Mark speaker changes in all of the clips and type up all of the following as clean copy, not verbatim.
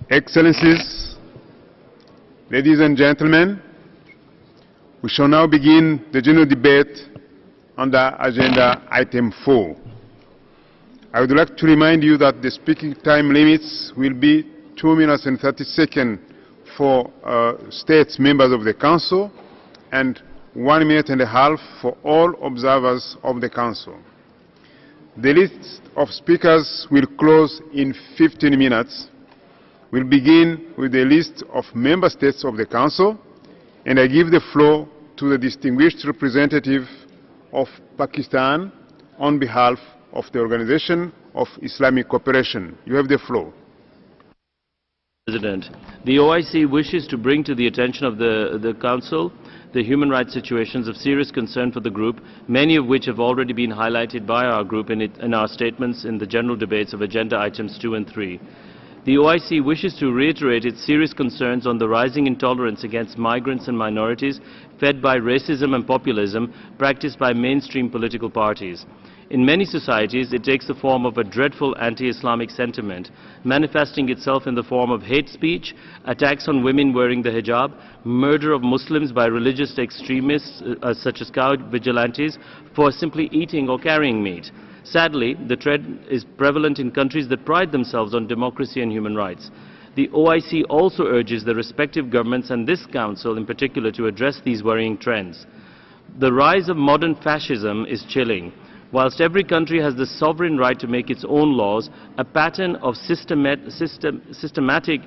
Speaker 1: Excellencies, ladies and gentlemen, we shall now begin the general debate under Agenda Item 4. I would like to remind you that the speaking time limits will be 2 minutes and 30 seconds for states members of the Council and 1 minute and a half for all observers of the Council. The list of speakers will close in 15 minutes. We'll begin with the list of member states of the Council, and I give the floor to the distinguished representative of Pakistan on behalf of the Organization of Islamic Cooperation. You have the floor.
Speaker 2: President, the OIC wishes to bring to the attention of the Council the human rights situations of serious concern for the group, many of which have already been highlighted by our group in our statements in the general debates of Agenda Items 2 and 3. The OIC wishes to reiterate its serious concerns on the rising intolerance against migrants and minorities fed by racism and populism practiced by mainstream political parties. In many societies, it takes the form of a dreadful anti-Islamic sentiment, manifesting itself in the form of hate speech, attacks on women wearing the hijab, murder of Muslims by religious extremists such as cow vigilantes for simply eating or carrying meat. Sadly, the trend is prevalent in countries that pride themselves on democracy and human rights. The OIC also urges the respective governments and this Council in particular to address these worrying trends. The rise of modern fascism is chilling. Whilst every country has the sovereign right to make its own laws, a pattern of systematic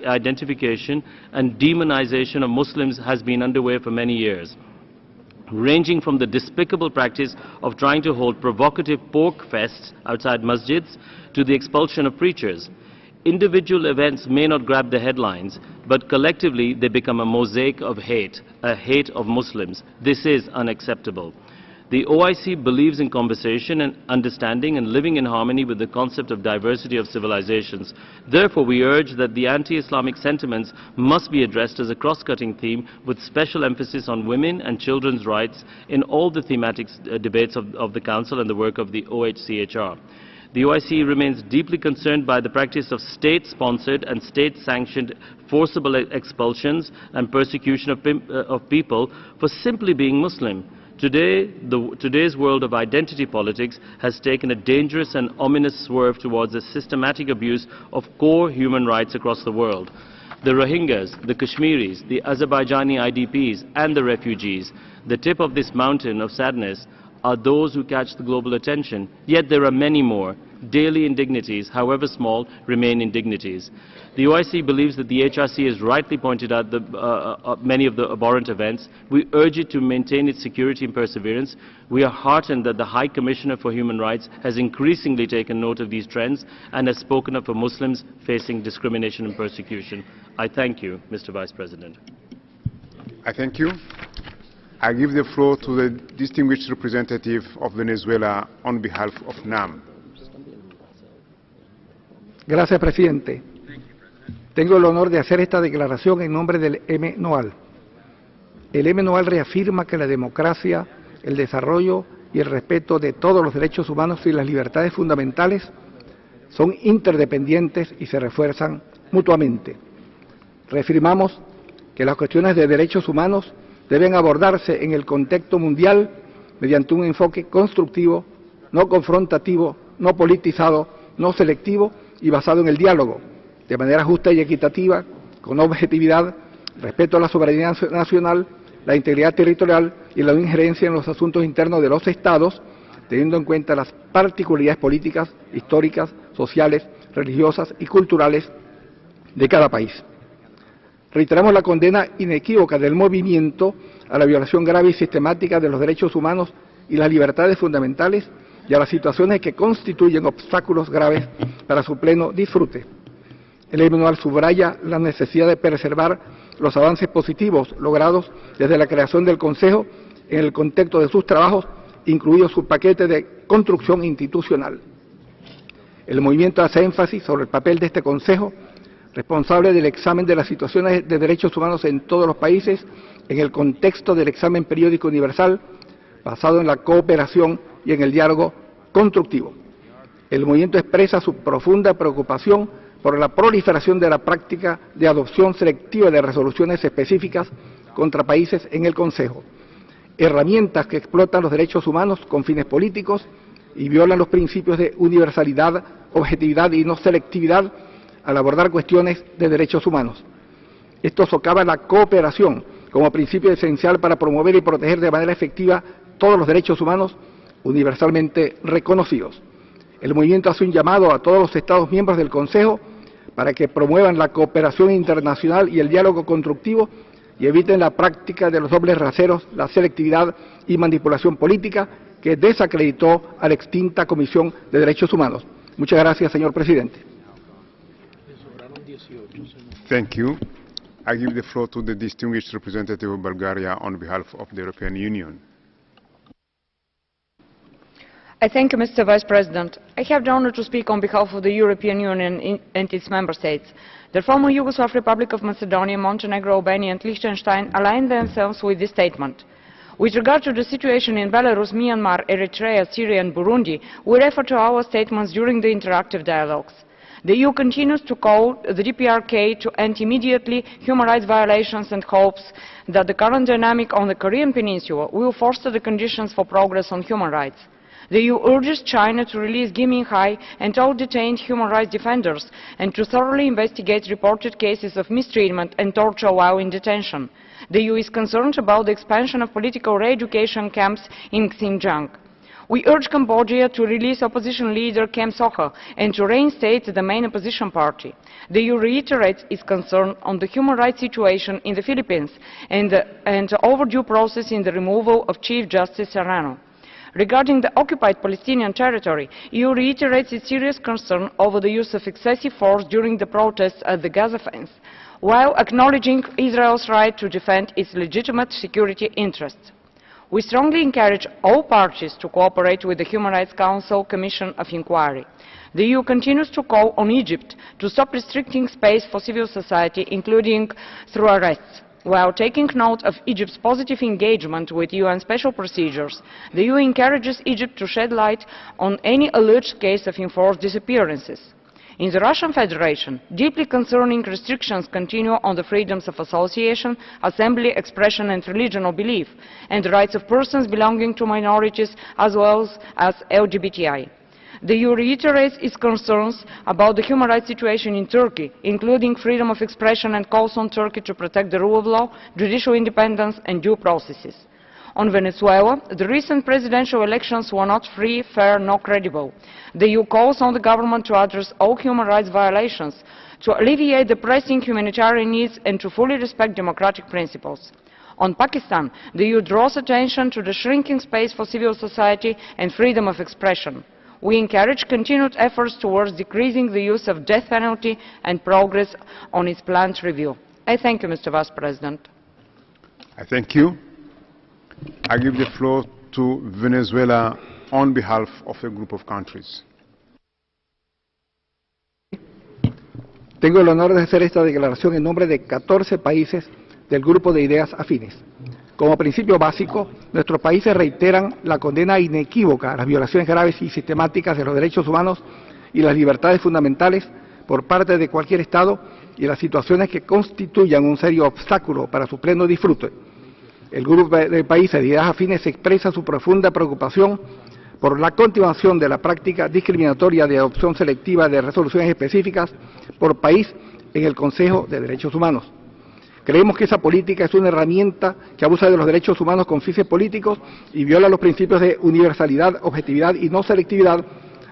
Speaker 2: identification and demonization of Muslims has been underway for many years, ranging from the despicable practice of trying to hold provocative pork fests outside masjids to the expulsion of preachers. Individual events may not grab the headlines, but collectively they become a mosaic of hate, a hate of Muslims. This is unacceptable. The OIC believes in conversation and understanding and living in harmony with the concept of diversity of civilizations. Therefore, we urge that the anti-Islamic sentiments must be addressed as a cross-cutting theme with special emphasis on women and children's rights in all the thematic debates of the Council and the work of the OHCHR. The OIC remains deeply concerned by the practice of state-sponsored and state-sanctioned forcible expulsions and persecution of people for simply being Muslim. Today's world of identity politics has taken a dangerous and ominous swerve towards a systematic abuse of core human rights across the world. The Rohingyas, the Kashmiris, the Azerbaijani IDPs and the refugees, the tip of this mountain of sadness, are those who catch the global attention. Yet there are many more. Daily indignities, however small, remain indignities. The OIC believes that the HRC has rightly pointed out many of the abhorrent events. We urge it to maintain its security and perseverance. We are heartened that the High Commissioner for Human Rights has increasingly taken note of these trends and has spoken up for Muslims facing discrimination and persecution. I thank you, Mr. Vice President.
Speaker 1: I thank you. I give the floor to the distinguished representative of Venezuela on behalf of NAM.
Speaker 3: Gracias, presidente. Tengo el honor de hacer esta declaración en nombre del M-NOAL. El M-NOAL reafirma que la democracia, el desarrollo y el respeto de todos los derechos humanos y las libertades fundamentales son interdependientes y se refuerzan mutuamente. Reafirmamos que las cuestiones de derechos humanos deben abordarse en el contexto mundial mediante un enfoque constructivo, no confrontativo, no politizado, no selectivo y basado en el diálogo, de manera justa y equitativa, con objetividad, respeto a la soberanía nacional, la integridad territorial y la no injerencia en los asuntos internos de los Estados, teniendo en cuenta las particularidades políticas, históricas, sociales, religiosas y culturales de cada país. Reiteramos la condena inequívoca del movimiento a la violación grave y sistemática de los derechos humanos y las libertades fundamentales y a las situaciones que constituyen obstáculos graves para su pleno disfrute. El M-NOAL subraya la necesidad de preservar los avances positivos logrados desde la creación del Consejo en el contexto de sus trabajos, incluido su paquete de construcción institucional. El movimiento hace énfasis sobre el papel de este Consejo, responsable del examen de las situaciones de derechos humanos en todos los países, en el contexto del examen periódico universal, basado en la cooperación y en el diálogo constructivo. El movimiento expresa su profunda preocupación por la proliferación de la práctica de adopción selectiva de resoluciones específicas contra países en el Consejo, herramientas que explotan los derechos humanos con fines políticos y violan los principios de universalidad, objetividad y no selectividad al abordar cuestiones de derechos humanos. Esto socava la cooperación como principio esencial para promover y proteger de manera efectiva todos los derechos humanos universalmente reconocidos. El movimiento hace un llamado a todos los Estados miembros del Consejo para que promuevan la cooperación internacional y el diálogo constructivo y eviten la práctica de los dobles raseros, la selectividad y manipulación política que desacreditó a la extinta Comisión de Derechos Humanos. Muchas gracias, señor presidente.
Speaker 1: Thank you. I give the floor to the distinguished representative of Bulgaria on behalf of the European Union.
Speaker 4: I thank you, Mr. Vice President. I have the honor to speak on behalf of the European Union and its member states. The former Yugoslav Republic of Macedonia, Montenegro, Albania and Liechtenstein aligned themselves with this statement. With regard to the situation in Belarus, Myanmar, Eritrea, Syria and Burundi, we refer to our statements during the interactive dialogues. The EU continues to call the DPRK to end immediately human rights violations and hopes that the current dynamic on the Korean Peninsula will foster the conditions for progress on human rights. The EU urges China to release Gui Minhai and all detained human rights defenders and to thoroughly investigate reported cases of mistreatment and torture while in detention. The EU is concerned about the expansion of political re-education camps in Xinjiang. We urge Cambodia to release opposition leader Kem Sokha and to reinstate the main opposition party. The EU reiterates its concern on the human rights situation in the Philippines and the overdue process in the removal of Chief Justice Serrano. Regarding the occupied Palestinian territory, EU reiterates its serious concern over the use of excessive force during the protests at the Gaza fence, while acknowledging Israel's right to defend its legitimate security interests. We strongly encourage all parties to cooperate with the Human Rights Council Commission of Inquiry. The EU continues to call on Egypt to stop restricting space for civil society, including through arrests. While taking note of Egypt's positive engagement with UN special procedures, the EU encourages Egypt to shed light on any alleged case of enforced disappearances. In the Russian Federation, deeply concerning restrictions continue on the freedoms of association, assembly, expression and religion or belief, and the rights of persons belonging to minorities as well as LGBTI. The EU reiterates its concerns about the human rights situation in Turkey, including freedom of expression, and calls on Turkey to protect the rule of law, judicial independence and due processes. On Venezuela, the recent presidential elections were not free, fair nor credible. The EU calls on the government to address all human rights violations, to alleviate the pressing humanitarian needs and to fully respect democratic principles. On Pakistan, the EU draws attention to the shrinking space for civil society and freedom of expression. We encourage continued efforts towards decreasing the use of death penalty and progress on its planned review. I thank you, Mr. Vice President.
Speaker 1: I thank you. I give the floor to Venezuela on behalf of a group of countries.
Speaker 3: Tengo el honor de hacer esta declaración en nombre de 14 países del grupo de ideas afines. Como principio básico, nuestros países reiteran la condena inequívoca a las violaciones graves y sistemáticas de los derechos humanos y las libertades fundamentales por parte de cualquier Estado y las situaciones que constituyan un serio obstáculo para su pleno disfrute. El grupo de países de ideas afines expresa su profunda preocupación por la continuación de la práctica discriminatoria de adopción selectiva de resoluciones específicas por país en el Consejo de Derechos Humanos. Creemos que esa política es una herramienta que abusa de los derechos humanos con fines políticos y viola los principios de universalidad, objetividad y no selectividad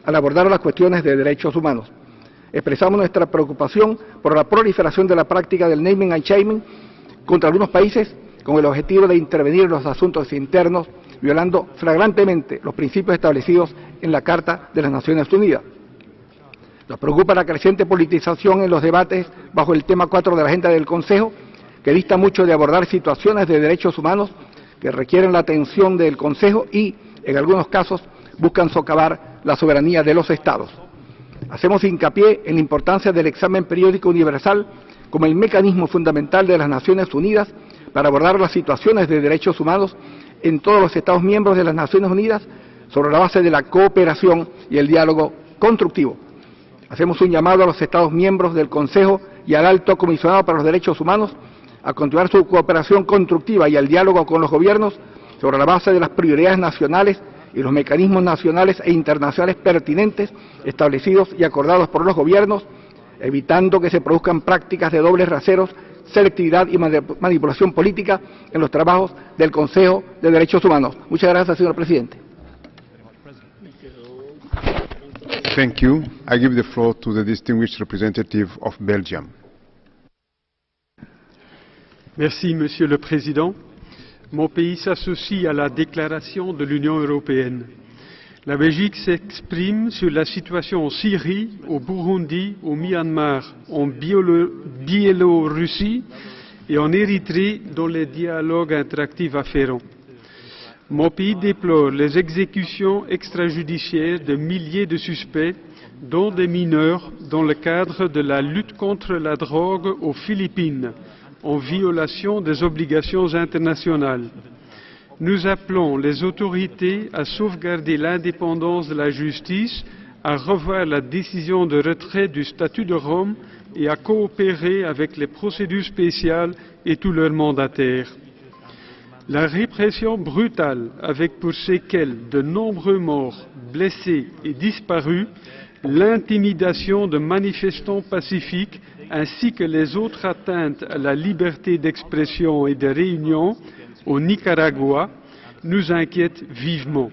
Speaker 3: al abordar las cuestiones de derechos humanos. Expresamos nuestra preocupación por la proliferación de la práctica del naming and shaming contra algunos países con el objetivo de intervenir en los asuntos internos, violando flagrantemente los principios establecidos en la Carta de las Naciones Unidas. Nos preocupa la creciente politización en los debates bajo el tema 4 de la agenda del Consejo, que dista mucho de abordar situaciones de derechos humanos que requieren la atención del Consejo y, en algunos casos, buscan socavar la soberanía de los Estados. Hacemos hincapié en la importancia del examen periódico universal como el mecanismo fundamental de las Naciones Unidas para abordar las situaciones de derechos humanos en todos los Estados miembros de las Naciones Unidas sobre la base de la cooperación y el diálogo constructivo. Hacemos un llamado a los Estados miembros del Consejo y al Alto Comisionado para los Derechos Humanos a continuar su cooperación constructiva y al diálogo con los gobiernos sobre la base de las prioridades nacionales y los mecanismos nacionales e internacionales pertinentes establecidos y acordados por los gobiernos, evitando que se produzcan prácticas de dobles raseros, selectividad y manipulación política en los trabajos del Consejo de Derechos Humanos. Muchas gracias, señor presidente.
Speaker 1: Thank you. I give the floor to the distinguished representative of Belgium.
Speaker 5: Merci, Monsieur le Président. Mon pays s'associe à la déclaration de l'Union européenne. La Belgique s'exprime sur la situation en Syrie, au Burundi, au Myanmar, en Biélorussie et en Érythrée dans les dialogues interactifs afférents. Mon pays déplore les exécutions extrajudiciaires de milliers de suspects, dont des mineurs, dans le cadre de la lutte contre la drogue aux Philippines, en violation des obligations internationales. Nous appelons les autorités à sauvegarder l'indépendance de la justice, à revoir la décision de retrait du statut de Rome et à coopérer avec les procédures spéciales et tous leurs mandataires. La répression brutale, avec pour séquelles de nombreux morts, blessés et disparus, l'intimidation de manifestants pacifiques ainsi que les autres atteintes à la liberté d'expression et de réunion au Nicaragua nous inquiètent vivement.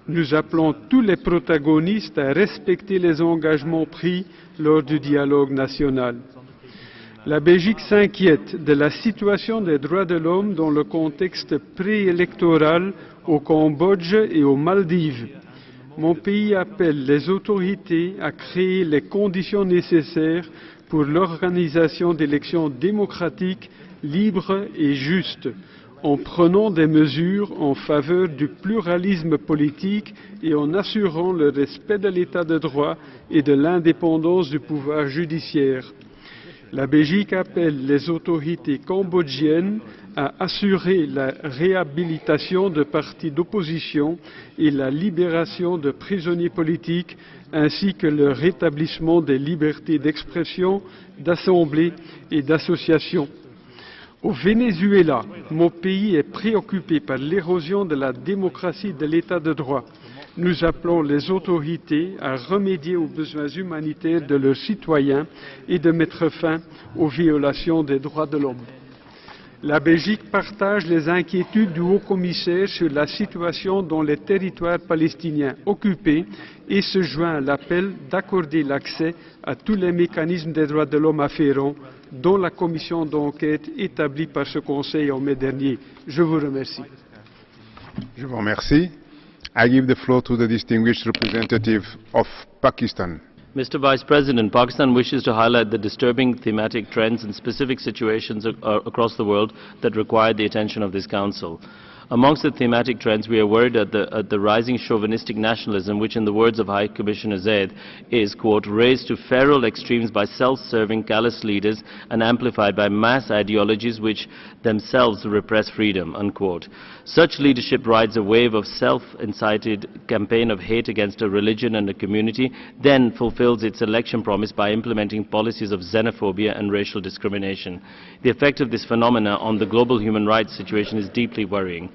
Speaker 5: Nous appelons tous les protagonistes à respecter les engagements pris lors du dialogue national. La Belgique s'inquiète de la situation des droits de l'homme dans le contexte préélectoral au Cambodge et aux Maldives. Mon pays appelle les autorités à créer les conditions nécessaires pour l'organisation d'élections démocratiques, libres et justes, en prenant des mesures en faveur du pluralisme politique et en assurant le respect de l'état de droit et de l'indépendance du pouvoir judiciaire. La Belgique appelle les autorités cambodgiennes à assurer la réhabilitation de partis d'opposition et la libération de prisonniers politiques, ainsi que le rétablissement des libertés d'expression, d'assemblée et d'association. Au Venezuela, mon pays est préoccupé par l'érosion de la démocratie et de l'état de droit. Nous appelons les autorités à remédier aux besoins humanitaires de leurs citoyens et de mettre fin aux violations des droits de l'homme. La Belgique partage les inquiétudes du haut-commissaire sur la situation dans les territoires palestiniens occupés et se joint à l'appel d'accorder l'accès à tous les mécanismes des droits de l'homme afférents, dont la commission d'enquête établie par ce Conseil en mai dernier. Je vous remercie.
Speaker 1: Je vous remercie. I give the floor to the distinguished representative of Pakistan.
Speaker 2: Mr. Vice President, Pakistan wishes to highlight the disturbing thematic trends and specific situations across the world that require the attention of this Council. Amongst the thematic trends, we are worried at the rising chauvinistic nationalism, which, in the words of High Commissioner Zaid, is, quote, raised to feral extremes by self-serving, callous leaders and amplified by mass ideologies which themselves repress freedom, unquote. Such leadership rides a wave of self-incited campaign of hate against a religion and a community, then fulfills its election promise by implementing policies of xenophobia and racial discrimination. The effect of this phenomena on the global human rights situation is deeply worrying.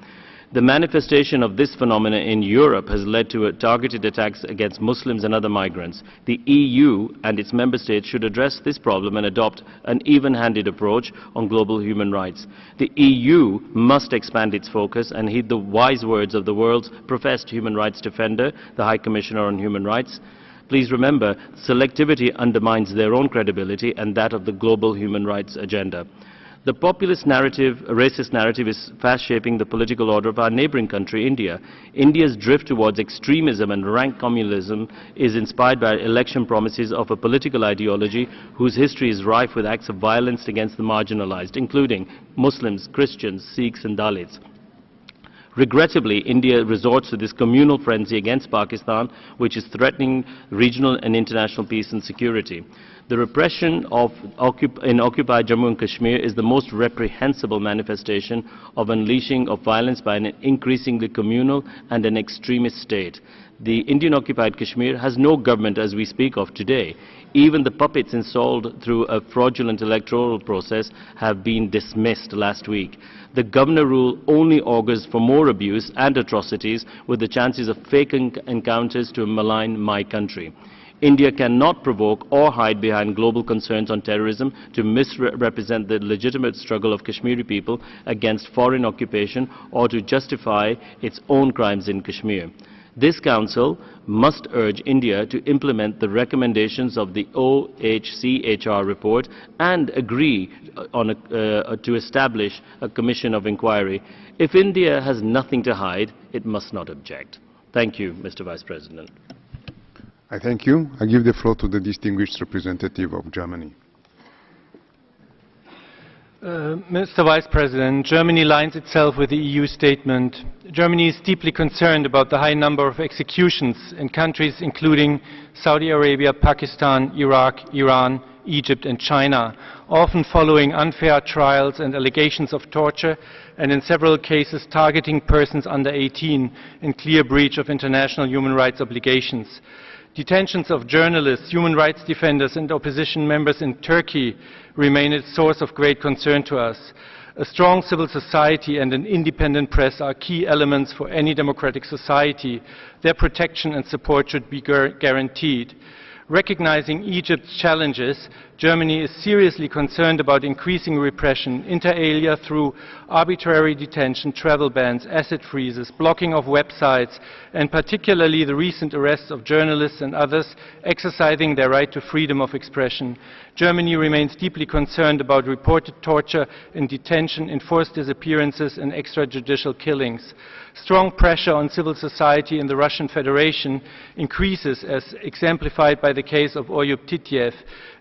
Speaker 2: The manifestation of this phenomenon in Europe has led to targeted attacks against Muslims and other migrants. The EU and its member states should address this problem and adopt an even-handed approach on global human rights. The EU must expand its focus and heed the wise words of the world's professed human rights defender, the High Commissioner on Human Rights. Please remember, selectivity undermines their own credibility and that of the global human rights agenda. The populist narrative, racist narrative, is fast-shaping the political order of our neighboring country, India. India's drift towards extremism and rank communalism is inspired by election promises of a political ideology whose history is rife with acts of violence against the marginalized, including Muslims, Christians, Sikhs and Dalits. Regrettably, India resorts to this communal frenzy against Pakistan, which is threatening regional and international peace and security. The repression in occupied Jammu and Kashmir is the most reprehensible manifestation of unleashing of violence by an increasingly communal and an extremist state. The Indian-occupied Kashmir has no government as we speak of today. Even the puppets installed through a fraudulent electoral process have been dismissed last week. The governor rule only augurs for more abuse and atrocities, with the chances of fake encounters to malign my country. India cannot provoke or hide behind global concerns on terrorism to misrepresent the legitimate struggle of Kashmiri people against foreign occupation or to justify its own crimes in Kashmir. This Council must urge India to implement the recommendations of the OHCHR report and agree on to establish a commission of inquiry. If India has nothing to hide, it must not object. Thank you, Mr. Vice President.
Speaker 1: I thank you. I give the floor to the distinguished representative of Germany.
Speaker 6: Mr. Vice President, Germany aligns itself with the EU statement. Germany is deeply concerned about the high number of executions in countries including Saudi Arabia, Pakistan, Iraq, Iran, Egypt and China, often following unfair trials and allegations of torture, and in several cases targeting persons under 18 in clear breach of international human rights obligations. Detentions of journalists, human rights defenders and opposition members in Turkey remain a source of great concern to us. A strong civil society and an independent press are key elements for any democratic society. Their protection and support should be guaranteed. Recognizing Egypt's challenges, Germany is seriously concerned about increasing repression, inter alia through arbitrary detention, travel bans, asset freezes, blocking of websites, and particularly the recent arrests of journalists and others exercising their right to freedom of expression. Germany remains deeply concerned about reported torture in detention, enforced disappearances, and extrajudicial killings. Strong pressure on civil society in the Russian Federation increases, as exemplified by the case of Oyub Titiev.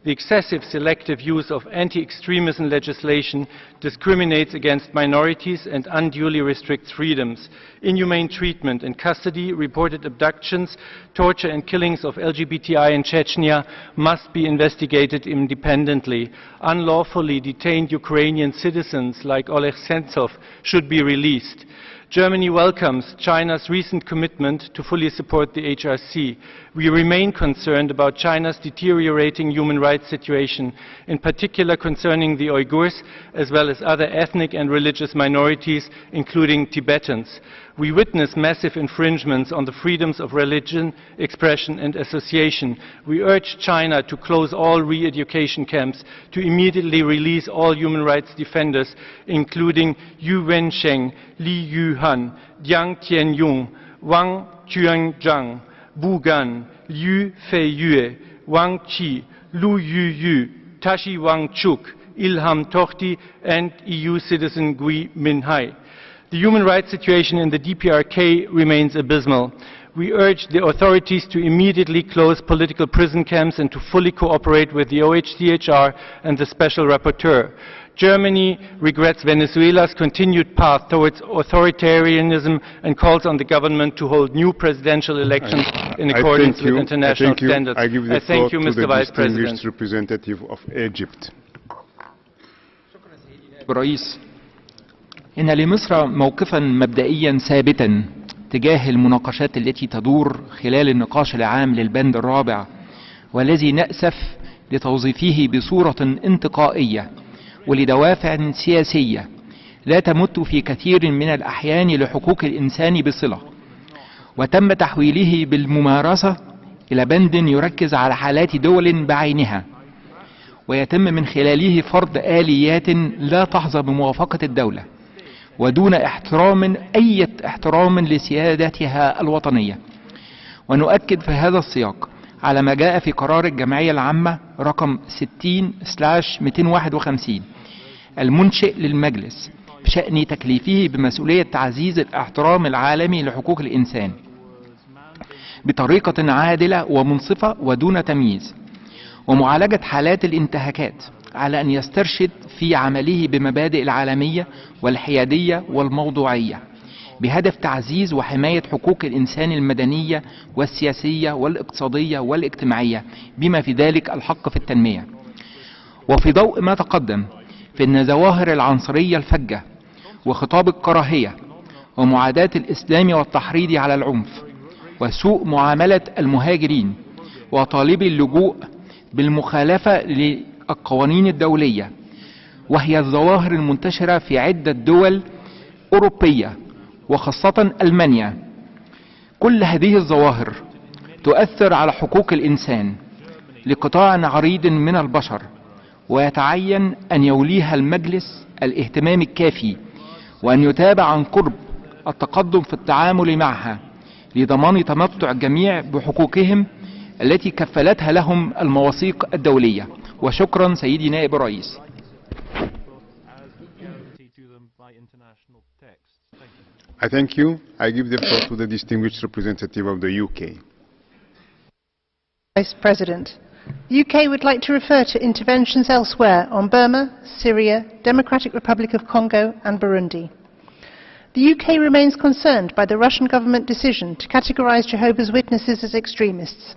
Speaker 6: The excessive selective use of anti-extremism legislation discriminates against minorities and unduly restricts freedoms. Inhumane treatment in custody, reported abductions, torture and killings of LGBTI in Chechnya must be investigated independently. Unlawfully detained Ukrainian citizens like Oleg Sentsov should be released. Germany welcomes China's recent commitment to fully support the HRC. We remain concerned about China's deteriorating human rights situation, in particular concerning the Uyghurs, as well as other ethnic and religious minorities, including Tibetans. We witness massive infringements on the freedoms of religion, expression and association. We urge China to close all re-education camps, to immediately release all human rights defenders, including Yu Wensheng, Li Yuhan, Jiang Tianyong, Wang Chuanzhang, Bu Gan, Liu Feiyue, Wang Qi, Lu Yuyu, Tashi Wangchuk, Ilham Tohti, and EU citizen Gui Minhai. The human rights situation in the DPRK remains abysmal. We urge the authorities to immediately close political prison camps and to fully cooperate with the OHCHR and the Special Rapporteur. Germany regrets Venezuela's continued path towards authoritarianism and calls on the government to hold new presidential elections in accordance with international standards.
Speaker 1: I thank you, Mr. Vice President. Representative of Egypt.
Speaker 7: رئيس، إن لمصر موقفا مبدئيا ثابتا تجاه المناقشات التي تدور خلال النقاش العام للبند الرابع، والذي نأسف لتوظيفه بصورة انتقائية ولدوافع سياسية لا تمت في كثير من الأحيان لحقوق الإنسان بصلة، وتم تحويله بالممارسة إلى بند يركز على حالات دول بعينها، ويتم من خلاله فرض آليات لا تحظى بموافقة الدولة ودون أي احترام لسيادتها الوطنية. ونؤكد في هذا السياق على ما جاء في قرار الجمعية العامة رقم 60/251 المنشئ للمجلس بشأن تكليفه بمسؤولية تعزيز الاحترام العالمي لحقوق الإنسان بطريقة عادلة ومنصفة ودون تمييز، ومعالجة حالات الانتهاكات على أن يسترشد في عمله بمبادئ العالمية والحيادية والموضوعية بهدف تعزيز وحماية حقوق الإنسان المدنية والسياسية والاقتصادية والاجتماعية بما في ذلك الحق في التنمية. وفي ضوء ما تقدم فإن ظواهر العنصرية الفجة وخطاب الكراهية ومعاداة الإسلام والتحريض على العنف وسوء معاملة المهاجرين وطالبي اللجوء بالمخالفة للقوانين الدولية، وهي الظواهر المنتشرة في عدة دول أوروبية وخاصة ألمانيا. كل هذه الظواهر تؤثر على حقوق الإنسان لقطاع عريض من البشر، ويتعين أن يوليها المجلس الاهتمام الكافي وأن يتابع عن قرب التقدم في التعامل معها لضمان تمتع الجميع بحقوقهم التي كفلتها لهم المواثيق الدولية. وشكرا سيدي نائب الرئيس.
Speaker 1: I thank you. I give the floor to the distinguished representative of the UK.
Speaker 8: Vice President, the UK would like to refer to interventions elsewhere on Burma, Syria, Democratic Republic of Congo and Burundi. The UK remains concerned by the Russian government decision to categorize Jehovah's Witnesses as extremists.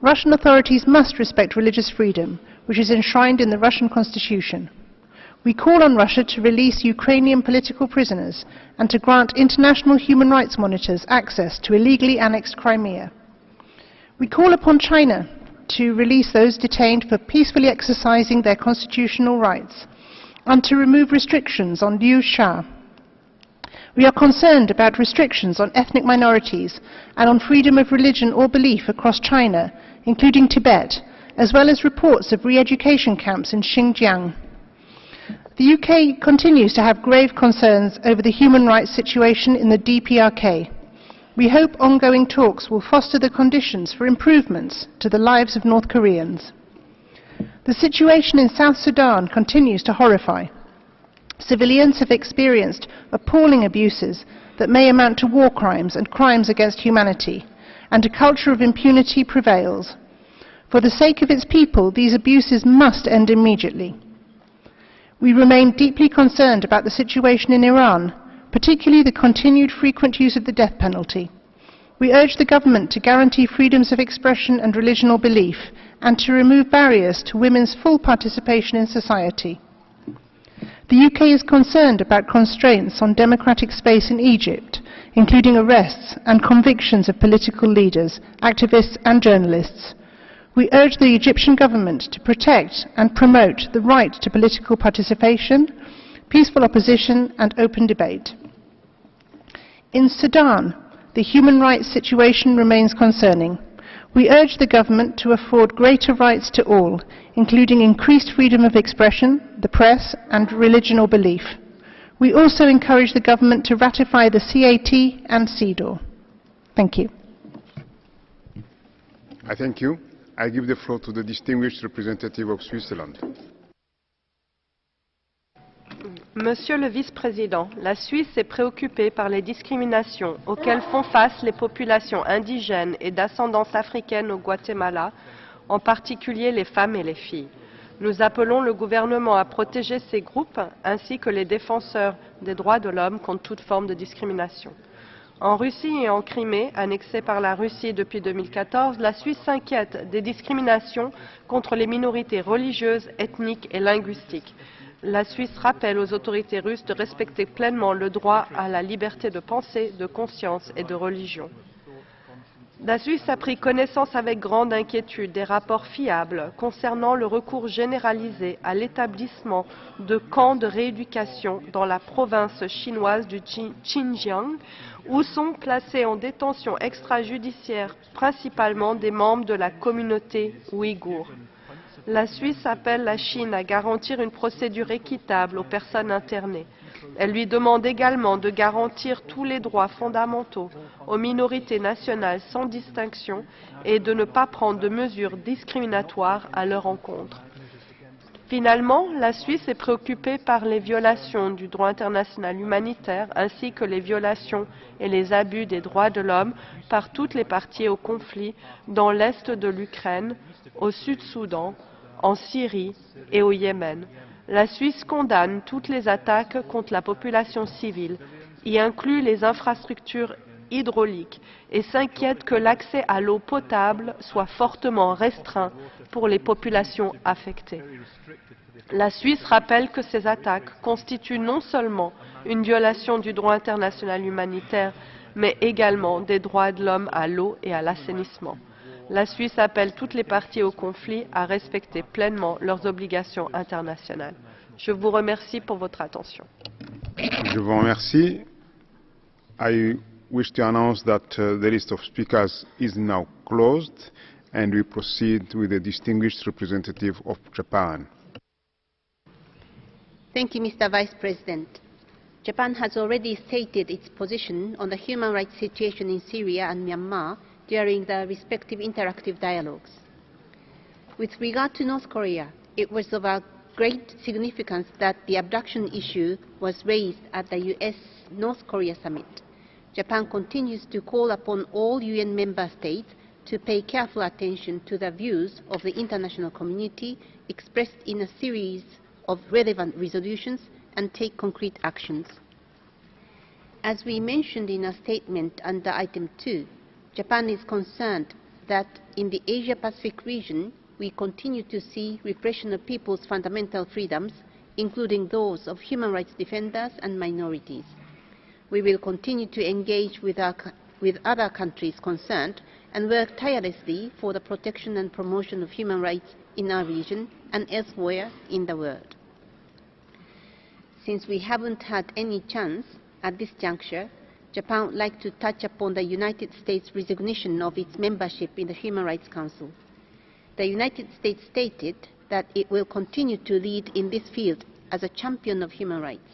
Speaker 8: Russian authorities must respect religious freedom, which is enshrined in the Russian Constitution. We call on Russia to release Ukrainian political prisoners and to grant international human rights monitors access to illegally annexed Crimea. We call upon China to release those detained for peacefully exercising their constitutional rights and to remove restrictions on Liu Xia. We are concerned about restrictions on ethnic minorities and on freedom of religion or belief across China, including Tibet, as well as reports of re-education camps in Xinjiang. The UK continues to have grave concerns over the human rights situation in the DPRK. We hope ongoing talks will foster the conditions for improvements to the lives of North Koreans. The situation in South Sudan continues to horrify. Civilians have experienced appalling abuses that may amount to war crimes and crimes against humanity, and a culture of impunity prevails. For the sake of its people, these abuses must end immediately. We remain deeply concerned about the situation in Iran, particularly the continued frequent use of the death penalty. We urge the government to guarantee freedoms of expression and religion or belief, and to remove barriers to women's full participation in society. The UK is concerned about constraints on democratic space in Egypt, including arrests and convictions of political leaders, activists and journalists. We urge the Egyptian government to protect and promote the right to political participation, peaceful opposition and open debate. In Sudan, the human rights situation remains concerning. We urge the government to afford greater rights to all, including increased freedom of expression, the press and religion or belief. We also encourage the government to ratify the CAT and CEDAW. Thank you.
Speaker 1: I thank you. I give the floor to the distinguished representative of Switzerland.
Speaker 9: Monsieur le Vice-président, la Suisse est préoccupée par les discriminations auxquelles font face les populations indigènes et d'ascendance africaine au Guatemala, en particulier les femmes et les filles. Nous appelons le gouvernement à protéger ces groupes ainsi que les défenseurs des droits de l'homme contre toute forme de discrimination. En Russie et en Crimée, annexée par la Russie depuis 2014, la Suisse s'inquiète des discriminations contre les minorités religieuses, ethniques et linguistiques. La Suisse rappelle aux autorités russes de respecter pleinement le droit à la liberté de pensée, de conscience et de religion. La Suisse a pris connaissance avec grande inquiétude des rapports fiables concernant le recours généralisé à l'établissement de camps de rééducation dans la province chinoise du Xinjiang, où sont placés en détention extrajudiciaire principalement des membres de la communauté ouïghour. La Suisse appelle la Chine à garantir une procédure équitable aux personnes internées. Elle lui demande également de garantir tous les droits fondamentaux aux minorités nationales sans distinction et de ne pas prendre de mesures discriminatoires à leur encontre. Finalement, la Suisse est préoccupée par les violations du droit international humanitaire ainsi que les violations et les abus des droits de l'homme par toutes les parties au conflit dans l'est de l'Ukraine, au Sud-Soudan, en Syrie et au Yémen. La Suisse condamne toutes les attaques contre la population civile, y inclut les infrastructures hydrauliques et s'inquiète que l'accès à l'eau potable soit fortement restreint pour les populations affectées. La Suisse rappelle que ces attaques constituent non seulement une violation du droit international humanitaire, mais également des droits de l'homme à l'eau et à l'assainissement. La Suisse appelle toutes les parties au conflit à respecter pleinement leurs obligations internationales. Je vous remercie pour votre attention.
Speaker 1: Je vous remercie. I wish to announce that the list of speakers is now closed and we proceed with the distinguished representative of Japan.
Speaker 10: Thank you, Mr. Vice President. Japan has already stated its position on the human rights situation in Syria and Myanmar during the respective interactive dialogues. With regard to North Korea, it was of a great significance that the abduction issue was raised at the U.S.-North Korea summit. Japan continues to call upon all UN member states to pay careful attention to the views of the international community expressed in a series of relevant resolutions and take concrete actions. As we mentioned in a statement under Item 2, Japan is concerned that in the Asia-Pacific region, we continue to see repression of people's fundamental freedoms, including those of human rights defenders and minorities. We will continue to engage with other countries concerned and work tirelessly for the protection and promotion of human rights in our region and elsewhere in the world. Since we haven't had any chance at this juncture, Japan would like to touch upon the United States' resignation of its membership in the Human Rights Council. The United States stated that it will continue to lead in this field as a champion of human rights.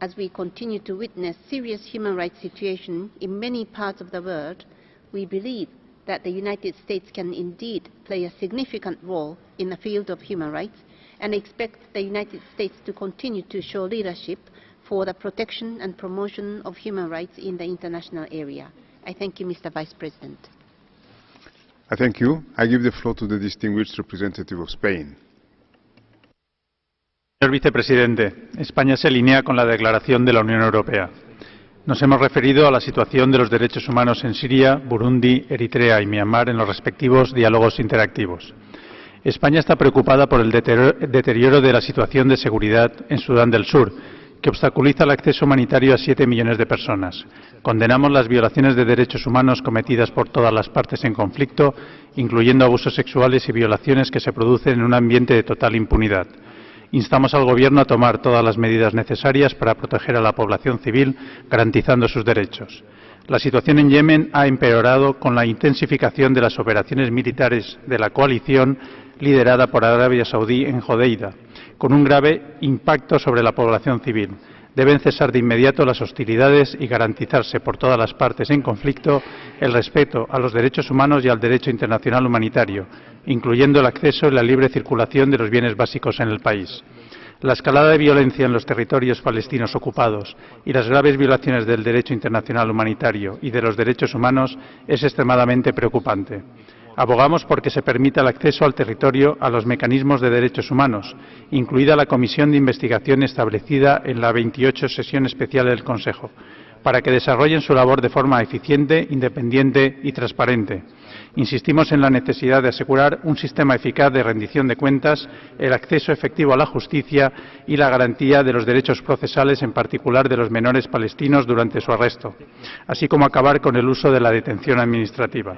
Speaker 10: As we continue to witness serious human rights situation in many parts of the world, we believe that the United States can indeed play a significant role in the field of human rights and expect the United States to continue to show leadership for the protection and promotion of human rights in the international area. I thank you, Mr. Vice President.
Speaker 1: I thank you. I give the floor to the distinguished representative of Spain.
Speaker 11: Señor Vicepresidente, España se alinea con la declaración de la Unión Europea. Nos hemos referido a la situación de los derechos humanos en Siria, Burundi, Eritrea y Myanmar en los respectivos diálogos interactivos. España está preocupada por el deterioro de la situación de seguridad en Sudán del Sur, que obstaculiza el acceso humanitario a 7 millones de personas. Condenamos las violaciones de derechos humanos cometidas por todas las partes en conflicto, incluyendo abusos sexuales y violaciones que se producen en un ambiente de total impunidad. Instamos al Gobierno a tomar todas las medidas necesarias para proteger a la población civil, garantizando sus derechos. La situación en Yemen ha empeorado con la intensificación de las operaciones militares de la coalición liderada por Arabia Saudí en Hodeida, con un grave impacto sobre la población civil. Deben cesar de inmediato las hostilidades y garantizarse por todas las partes en conflicto el respeto a los derechos humanos y al derecho internacional humanitario, incluyendo el acceso y la libre circulación de los bienes básicos en el país. La escalada de violencia en los territorios palestinos ocupados y las graves violaciones del derecho internacional humanitario y de los derechos humanos es extremadamente preocupante. Abogamos por que se permita el acceso al territorio a los mecanismos de derechos humanos, incluida la comisión de investigación establecida en la 28 sesión especial del Consejo, para que desarrollen su labor de forma eficiente, independiente y transparente. Insistimos en la necesidad de asegurar un sistema eficaz de rendición de cuentas, el acceso efectivo a la justicia y la garantía de los derechos procesales, en particular de los menores palestinos durante su arresto, así como acabar con el uso de la detención administrativa.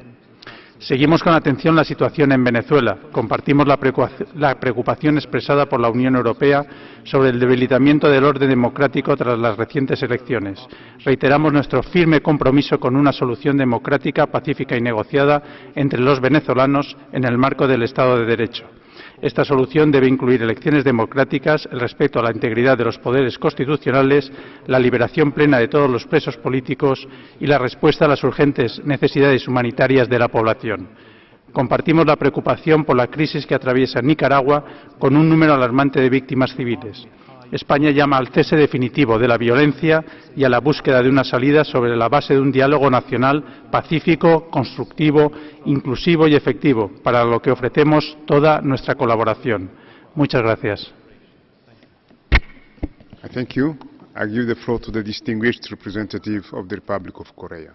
Speaker 11: Seguimos con atención la situación en Venezuela. Compartimos la preocupación expresada por la Unión Europea sobre el debilitamiento del orden democrático tras las recientes elecciones. Reiteramos nuestro firme compromiso con una solución democrática, pacífica y negociada entre los venezolanos en el marco del Estado de Derecho. Esta solución debe incluir elecciones democráticas, el respeto a la integridad de los poderes constitucionales, la liberación plena de todos los presos políticos y la respuesta a las urgentes necesidades humanitarias de la población. Compartimos la preocupación por la crisis que atraviesa Nicaragua, con un número alarmante de víctimas civiles. España llama al cese definitivo de la violencia y a la búsqueda de una salida sobre la base de un diálogo nacional pacífico, constructivo, inclusivo y efectivo, para lo que ofrecemos toda nuestra colaboración. Muchas gracias.
Speaker 1: Thank you. I give the floor to the distinguished representative of the Republic of Korea.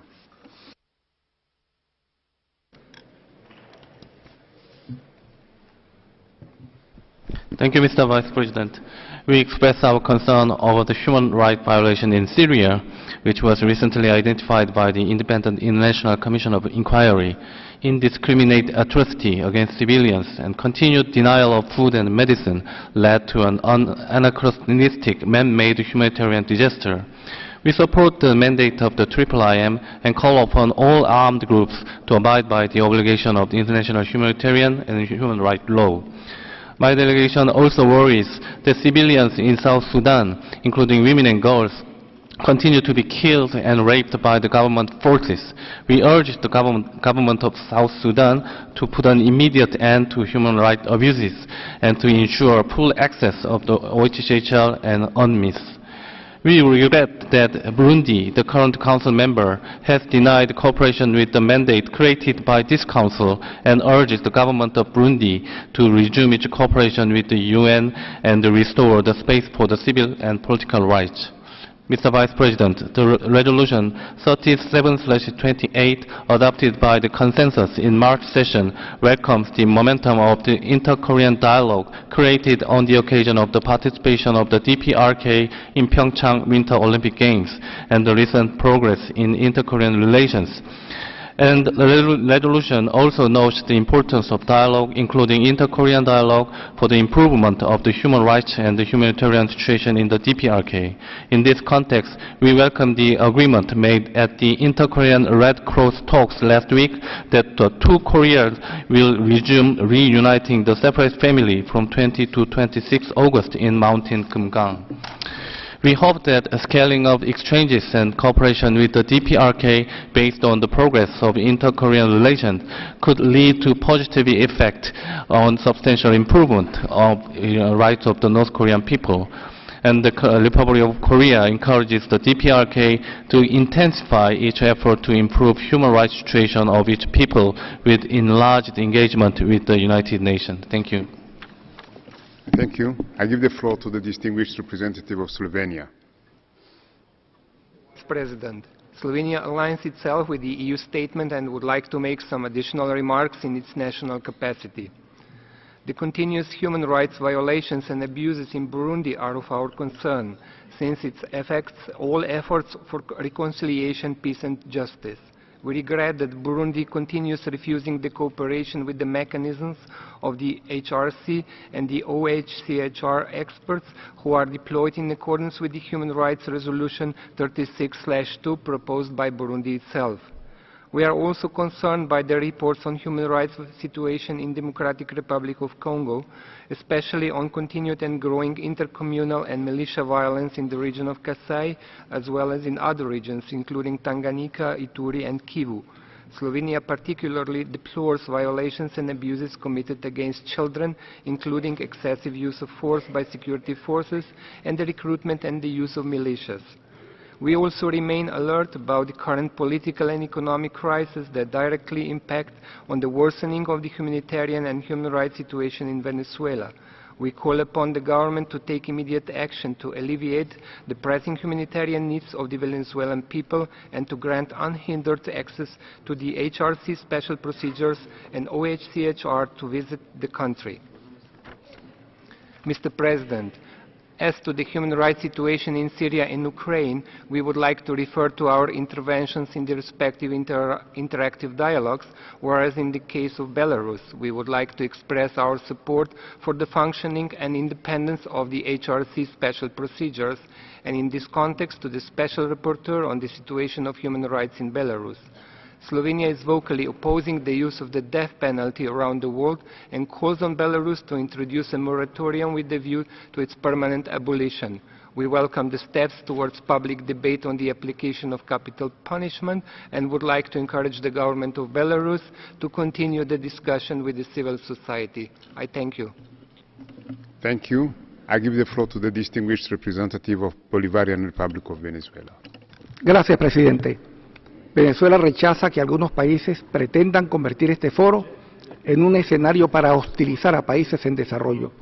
Speaker 2: Thank you, Mr. Vice President. We express our concern over the human rights violation in Syria, which was recently identified by the Independent International Commission of Inquiry. Indiscriminate atrocity against civilians and continued denial of food and medicine led to an anachronistic man-made humanitarian disaster. We support the mandate of the IIIM and call upon all armed groups to abide by the obligation of the international humanitarian and human rights law. My delegation also worries that civilians in South Sudan, including women and girls, continue to be killed and raped by the government forces. We urge the government of South Sudan to put an immediate end to human rights abuses and to ensure full access of the OHCHR and UNMISS. We regret that Burundi, the current council member, has denied cooperation with the mandate created by this council and urges the government of Burundi to resume its cooperation with the UN and restore the space for the civil and political rights. Mr. Vice President, the Resolution 37/28 adopted by the consensus in March session welcomes the momentum of the inter-Korean dialogue created on the occasion of the participation of the DPRK in Pyeongchang Winter Olympic Games and the recent progress in inter-Korean relations. And the resolution also notes the importance of dialogue, including inter-Korean dialogue, for the improvement of the human rights and the humanitarian situation in the DPRK. In this context, we welcome the agreement made at the inter-Korean Red Cross talks last week that the two Koreas will resume reuniting the separate family from 20 to 26 August in Mountain Kumgang. We hope that a scaling of exchanges and cooperation with the DPRK based on the progress of inter-Korean relations could lead to positive effect on substantial improvement of rights of the North Korean people. And the Republic of Korea encourages the DPRK to intensify its effort to improve human rights situation of its people with enlarged engagement with the United Nations. Thank you.
Speaker 1: Thank you. I give the floor to the distinguished representative of Slovenia.
Speaker 3: Mr. President, Slovenia aligns itself with the EU statement and would like to make some additional remarks in its national capacity. The continuous human rights violations and abuses in Burundi are of our concern, since it affects all efforts for reconciliation, peace and justice. We regret that Burundi continues refusing the cooperation with the mechanisms of the HRC and the OHCHR experts who are deployed in accordance with the Human Rights Resolution 36/2 proposed by Burundi itself. We are also concerned by the reports on human rights situation in Democratic Republic of Congo, especially on continued and growing intercommunal and militia violence in the region of Kasai, as well as in other regions, including Tanganyika, Ituri, and Kivu. Slovenia particularly deplores violations and abuses committed against children, including excessive use of force by security forces and the recruitment and the use of militias. We also remain alert about the current political and economic crisis that directly impact on the worsening of the humanitarian and human rights situation in Venezuela. We call upon the government to take immediate action to alleviate the pressing humanitarian needs of the Venezuelan people and to grant unhindered access to the HRC special procedures and OHCHR to visit the country. Mr. President, as to the human rights situation in Syria and Ukraine, we would like to refer to our interventions in the respective interactive dialogues, whereas in the case of Belarus, we would like to express our support for the functioning and independence of the HRC special procedures, and in this context to the Special Rapporteur on the situation of human rights in Belarus. Slovenia is vocally opposing the use of the death penalty around the world and calls on Belarus to introduce a moratorium with the view to its permanent abolition. We welcome the steps towards public debate on the application of capital punishment and would like to encourage the government of Belarus to continue the discussion with the civil society. I thank you.
Speaker 1: Thank you. I give the floor to the distinguished representative of Bolivarian Republic of Venezuela.
Speaker 3: Gracias, presidente. Venezuela rechaza que algunos países pretendan convertir este foro en un escenario para hostilizar a países en desarrollo.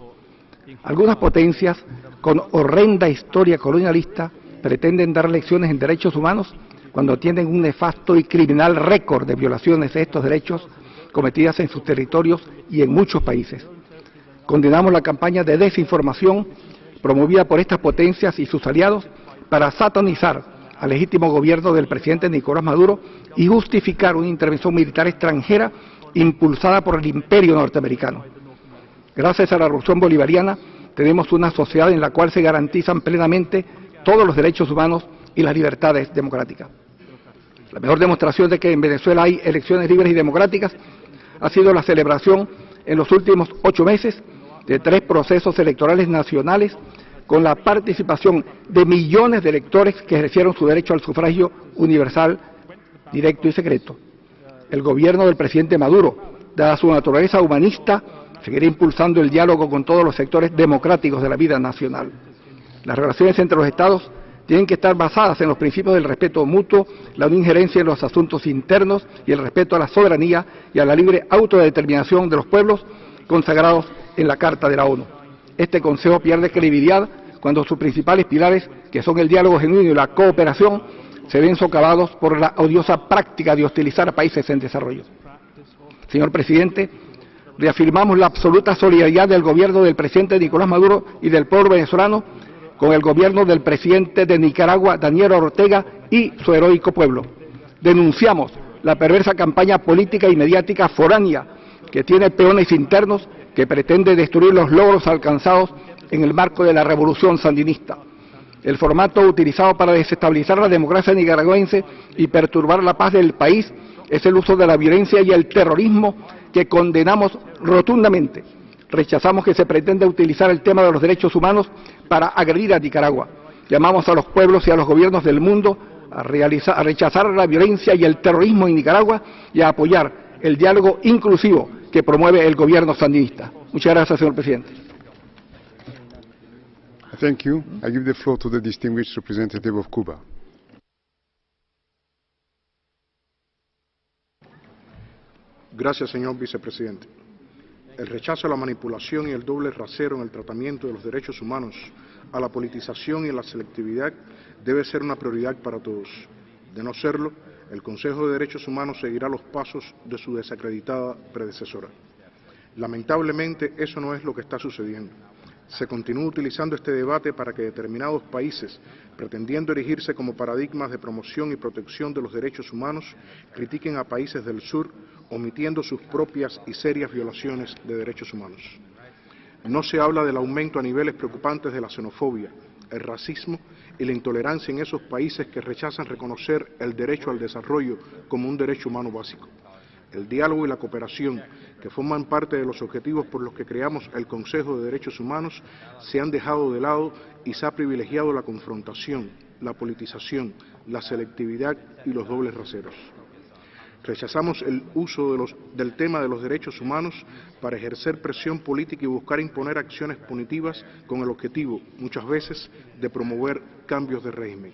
Speaker 3: Algunas potencias con horrenda historia colonialista pretenden dar lecciones en derechos humanos cuando tienen un nefasto y criminal récord de violaciones de estos derechos cometidas en sus territorios y en muchos países. Condenamos la campaña de desinformación promovida por estas potencias y sus aliados para satanizar al legítimo gobierno del presidente Nicolás Maduro y justificar una intervención militar extranjera impulsada por el imperio norteamericano. Gracias a la revolución bolivariana tenemos una sociedad en la cual se garantizan plenamente todos los derechos humanos y las libertades democráticas. La mejor demostración de que en Venezuela hay elecciones libres y democráticas ha sido la celebración en los últimos 8 meses de 3 procesos electorales nacionales con la participación de millones de electores que ejercieron su derecho al sufragio universal, directo y secreto. El gobierno del presidente Maduro, dada su naturaleza humanista, seguirá impulsando el diálogo con todos los sectores democráticos de la vida nacional. Las relaciones entre los Estados tienen que estar basadas en los principios del respeto mutuo, la no injerencia en los asuntos internos y el respeto a la soberanía y a la libre autodeterminación de los pueblos consagrados en la Carta de la ONU. Este Consejo pierde credibilidad cuando sus principales pilares, que son el diálogo genuino y la cooperación, se ven socavados por la odiosa práctica de hostilizar a países en desarrollo. Señor Presidente, reafirmamos la absoluta solidaridad del gobierno del presidente Nicolás Maduro y del pueblo venezolano con el gobierno del presidente de Nicaragua, Daniel Ortega, y su heroico pueblo. Denunciamos la perversa campaña política y mediática foránea que tiene peones internos que pretende destruir los logros alcanzados en el marco de la revolución sandinista. El formato utilizado para desestabilizar la democracia nicaragüense y perturbar la paz del país es el uso de la violencia y el terrorismo que condenamos rotundamente. Rechazamos que se pretenda utilizar el tema de los derechos humanos para agredir a Nicaragua. Llamamos a los pueblos y a los gobiernos del mundo a rechazar la violencia y el terrorismo en Nicaragua y a apoyar el diálogo inclusivo que promueve el gobierno sandinista. Muchas gracias, señor presidente.
Speaker 1: Thank you. I give the floor to the distinguished representative of Cuba.
Speaker 12: Gracias, señor vicepresidente. El rechazo a la manipulación y el doble rasero en el tratamiento de los derechos humanos, a la politización y a la selectividad debe ser una prioridad para todos. De no serlo, el Consejo de Derechos Humanos seguirá los pasos de su desacreditada predecesora. Lamentablemente, eso no es lo que está sucediendo. Se continúa utilizando este debate para que determinados países, pretendiendo erigirse como paradigmas de promoción y protección de los derechos humanos, critiquen a países del sur, omitiendo sus propias y serias violaciones de derechos humanos. No se habla del aumento a niveles preocupantes de la xenofobia, el racismo y la intolerancia en esos países que rechazan reconocer el derecho al desarrollo como un derecho humano básico. El diálogo y la cooperación, que forman parte de los objetivos por los que creamos el Consejo de Derechos Humanos, se han dejado de lado y se ha privilegiado la confrontación, la politización, la selectividad y los dobles raseros. Rechazamos el uso del tema de los derechos humanos para ejercer presión política y buscar imponer acciones punitivas con el objetivo, muchas veces, de promover cambios de régimen.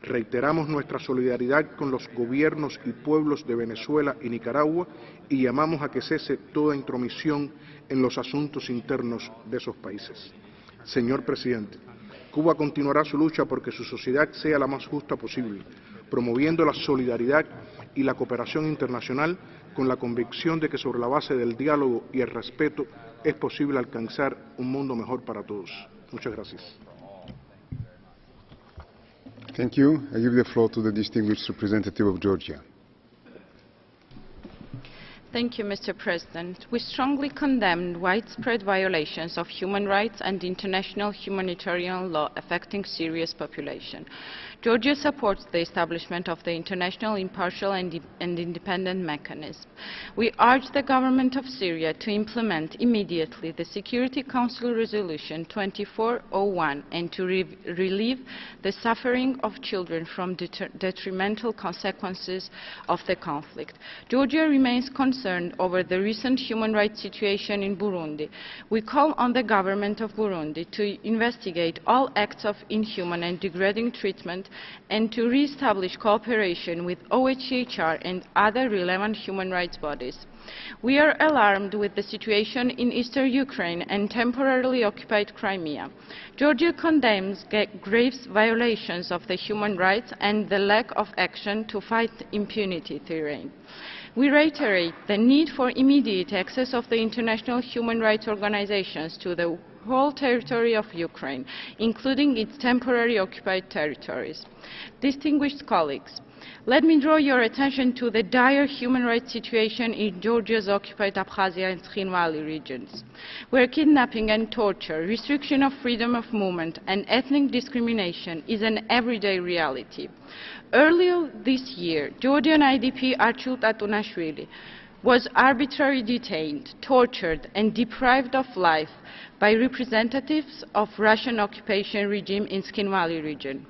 Speaker 12: Reiteramos nuestra solidaridad con los gobiernos y pueblos de Venezuela y Nicaragua y llamamos a que cese toda intromisión en los asuntos internos de esos países. Señor presidente, Cuba continuará su lucha porque su sociedad sea la más justa posible, promoviendo la solidaridad y la cooperación internacional con la convicción de que sobre la base del diálogo y el respeto es posible alcanzar un mundo mejor para todos. Muchas gracias.
Speaker 1: Thank you. I give the floor to the distinguished representative of Georgia.
Speaker 13: Thank you, Mr. President. We strongly condemn widespread violations of human rights and international humanitarian law affecting Syria's population. Georgia supports the establishment of the international impartial and independent mechanism. We urge the government of Syria to implement immediately the Security Council Resolution 2401 and to relieve the suffering of children from detrimental consequences of the conflict. Georgia remains concerned concerned over the recent human rights situation in Burundi, we call on the government of Burundi to investigate all acts of inhuman and degrading treatment and to re-establish cooperation with OHCHR and other relevant human rights bodies. We are alarmed with the situation in eastern Ukraine and temporarily occupied Crimea. Georgia condemns grave violations of the human rights and the lack of action to fight impunity therein. We reiterate the need for immediate access of the international human rights organizations to the whole territory of Ukraine, including its temporarily occupied territories. Distinguished colleagues, let me draw your attention to the dire human rights situation in Georgia's occupied Abkhazia and Skhin Valley regions, where kidnapping and torture, restriction of freedom of movement, and ethnic discrimination is an everyday reality. Earlier this year, Georgian IDP Archil Tatunashvili was arbitrarily detained, tortured, and deprived of life by representatives of Russian occupation regime in Skhin Valley region.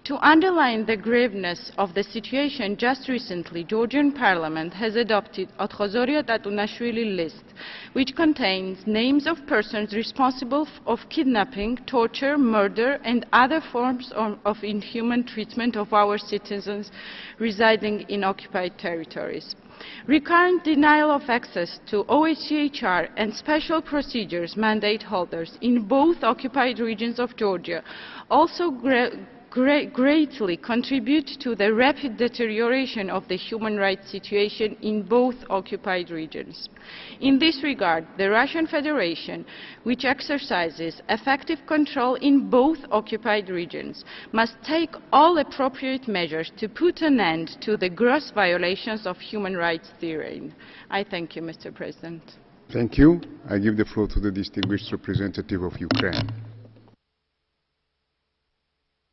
Speaker 13: To underline the graveness of the situation, just recently, Georgian Parliament has adopted Otkhozoriya Tatunashvili list, which contains names of persons responsible of kidnapping, torture, murder, and other forms of inhuman treatment of our citizens residing in occupied territories. Recurrent denial of access to OHCHR and special procedures mandate holders in both occupied regions of Georgia also greatly contribute to the rapid deterioration of the human rights situation in both occupied regions. In this regard, the Russian Federation, which exercises effective control in both occupied regions, must take all appropriate measures to put an end to the gross violations of human rights therein. I thank you, Mr. President.
Speaker 1: Thank you. I give the floor to the distinguished representative of Ukraine.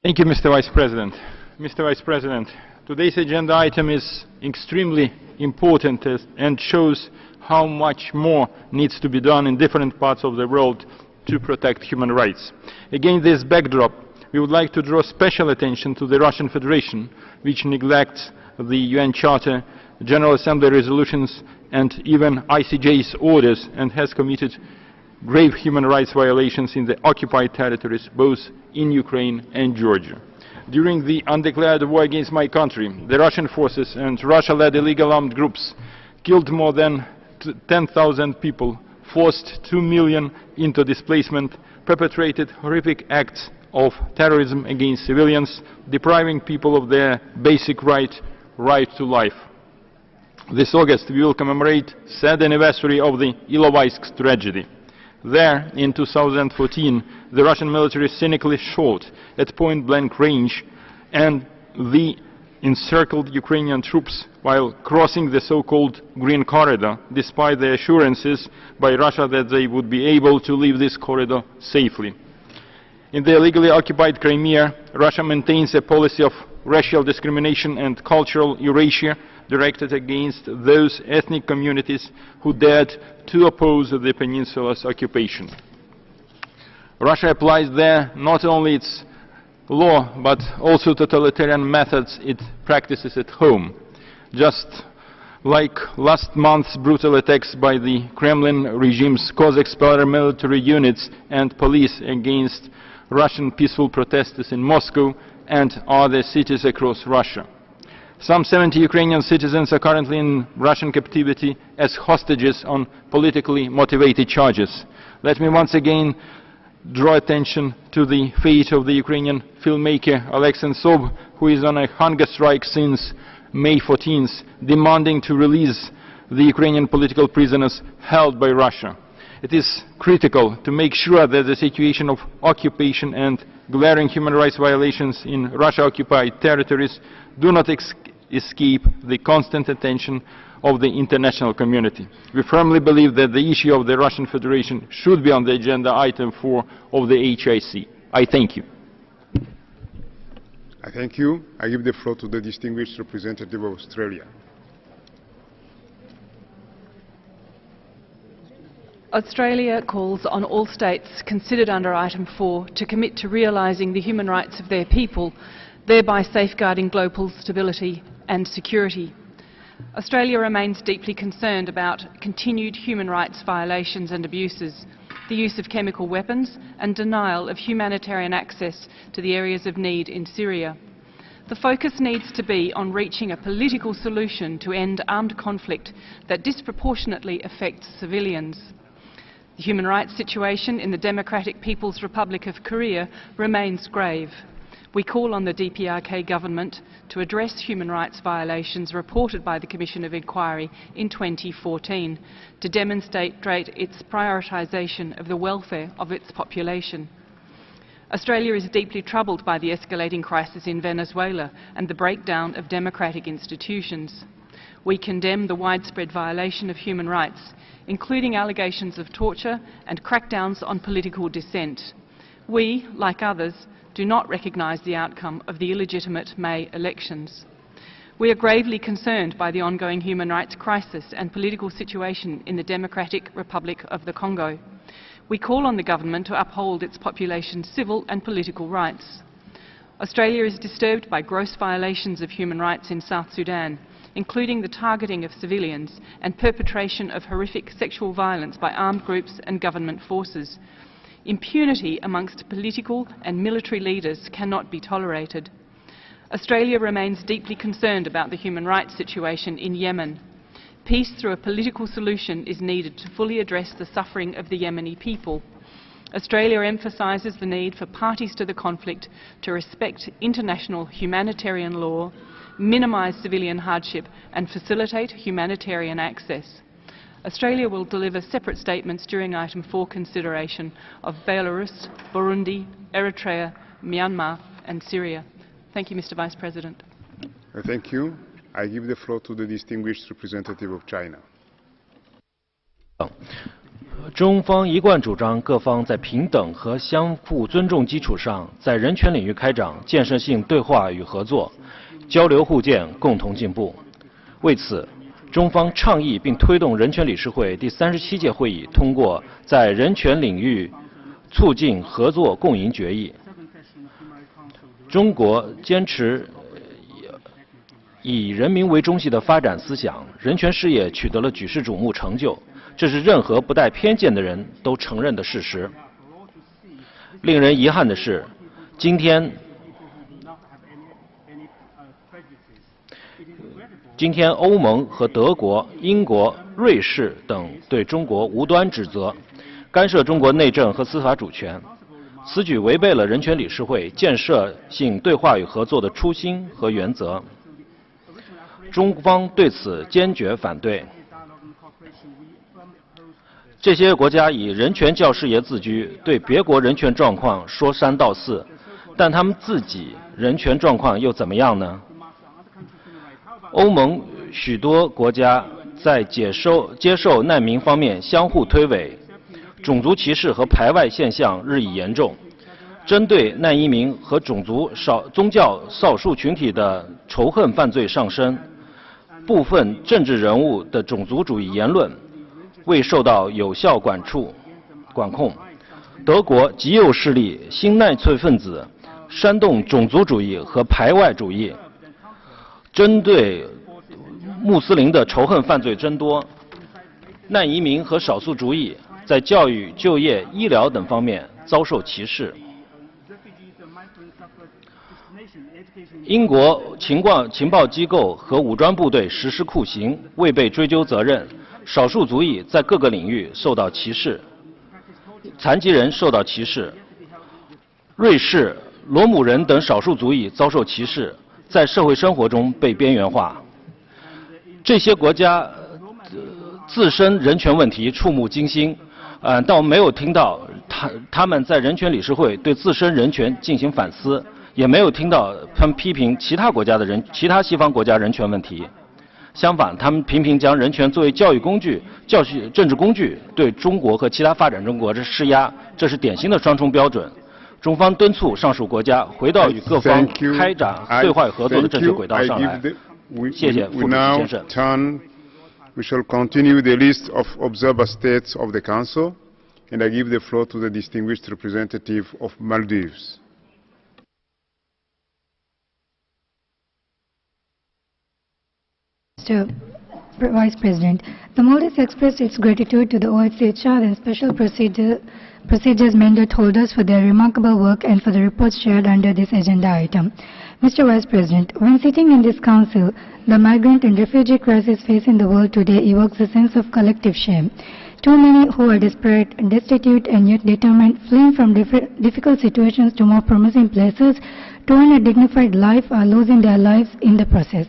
Speaker 14: Thank you, Mr. Vice President. Mr. Vice President, today's agenda item is extremely important and shows how much more needs to be done in different parts of the world to protect human rights. Against this backdrop, we would like to draw special attention to the Russian Federation, which neglects the UN Charter, General Assembly resolutions, and even ICJ's orders, and has committed grave human rights violations in the occupied territories, both in Ukraine and Georgia. During the undeclared war against my country, the Russian forces and Russia-led illegal armed groups killed more than 10,000 people, forced 2 million into displacement, perpetrated horrific acts of terrorism against civilians, depriving people of their basic right to life. This August we will commemorate the sad anniversary of the Ilovaisk tragedy. There, in 2014, the Russian military cynically shot at point-blank range and the encircled Ukrainian troops while crossing the so-called Green Corridor, despite the assurances by Russia that they would be able to leave this corridor safely. In the illegally occupied Crimea, Russia maintains a policy of racial discrimination and cultural erasure directed against those ethnic communities who dared to oppose the peninsula's occupation. Russia applies there not only its law, but also totalitarian methods it practices at home. Just like last month's brutal attacks by the Kremlin regime's Cossacks paramilitary units and police against Russian peaceful protesters in Moscow and other cities across Russia. Some 70 Ukrainian citizens are currently in Russian captivity as hostages on politically motivated charges. Let me once again draw attention to the fate of the Ukrainian filmmaker Alexei Sob, who is on a hunger strike since May 14th, demanding to release the Ukrainian political prisoners held by Russia. It is critical to make sure that the situation of occupation and glaring human rights violations in Russia-occupied territories do not escape the constant attention of the international community. We firmly believe that the issue of the Russian Federation should be on the agenda item 4 of the HIC. I thank you.
Speaker 1: I thank you. I give the floor to the distinguished representative of Australia.
Speaker 15: Australia calls on all states considered under item 4 to commit to realising the human rights of their people, thereby safeguarding global stability and security. Australia remains deeply concerned about continued human rights violations and abuses, the use of chemical weapons and denial of humanitarian access to the areas of need in Syria. The focus needs to be on reaching a political solution to end armed conflict that disproportionately affects civilians. The human rights situation in the Democratic People's Republic of Korea remains grave. We call on the DPRK government to address human rights violations reported by the Commission of Inquiry in 2014 to demonstrate its prioritisation of the welfare of its population. Australia is deeply troubled by the escalating crisis in Venezuela and the breakdown of democratic institutions. We condemn the widespread violation of human rights, including allegations of torture and crackdowns on political dissent. We, like others, do not recognise the outcome of the illegitimate May elections. We are gravely concerned by the ongoing human rights crisis and political situation in the Democratic Republic of the Congo. We call on the government to uphold its population's civil and political rights. Australia is disturbed by gross violations of human rights in South Sudan, including the targeting of civilians and perpetration of horrific sexual violence by armed groups and government forces. Impunity amongst political and military leaders cannot be tolerated. Australia remains deeply concerned about the human rights situation in Yemen. Peace through a political solution is needed to fully address the suffering of the Yemeni people. Australia emphasises the need for parties to the conflict to respect international humanitarian law, minimise civilian hardship and facilitate humanitarian access. Australia will deliver separate statements during item 4 consideration of Belarus, Burundi, Eritrea, Myanmar and Syria. Thank you, Mr. Vice President.
Speaker 1: Thank you. I give the floor to the distinguished representative of China.
Speaker 2: 中方一贯主张各方在平等和相互尊重基础上，在人权领域开展建设性对话与合作，交流互鉴，共同进步。为此，中方倡议并推动人权理事会第37届会议通过在人权领域促进合作共赢决议。中国坚持以人民为中心的发展思想，人权事业取得了举世瞩目成就，这是任何不带偏见的人都承认的事实。令人遗憾的是，今天欧盟和德国、英国、瑞士等对中国无端指责，干涉中国内政和司法主权，此举违背了人权理事会建设性对话与合作的初心和原则。中方对此坚决反对。这些国家以人权教师爷自居，对别国人权状况说三道四，但他们自己人权状况又怎么样呢？欧盟许多国家在接受难民方面相互推诿，种族歧视和排外现象日益严重，针对难移民和宗教少数群体的仇恨犯罪上升，部分政治人物的种族主义言论未受到有效管控。德国极右势力新纳粹分子煽动种族主义和排外主义，针对穆斯林的仇恨犯罪增多，难移民和少数族裔在教育、就业、医疗等方面遭受歧视。英国情报机构和武装部队实施酷刑，未被追究责任，少数族裔在各个领域受到歧视，残疾人受到歧视。瑞士、罗姆人等少数族裔遭受歧视，在社会生活中被边缘化。这些国家自身人权问题触目惊心，但我没有听到他们在人权理事会对自身人权进行反思，也没有听到他们批评其他西方国家人权问题。相反，他们频频将人权作为教育工具、政治工具，对中国和其他发展中国家施压，这是典型的双重标准。中方敦促上述国家回到与各方开展对话与合作的正确轨道上来。谢谢副主席先生。
Speaker 1: We shall continue the list of observer states of the Council, and I give the floor to the distinguished representative of Maldives.
Speaker 16: Mr. Vice President, the Maldives expressed its gratitude to the OHCHR and Special Procedures Mandate holders for their remarkable work and for the reports shared under this agenda item. Mr. Vice President, when sitting in this Council, the migrant and refugee crisis facing the world today evokes a sense of collective shame. Too many who are desperate, destitute and yet determined, fleeing from difficult situations to more promising places to earn a dignified life, are losing their lives in the process.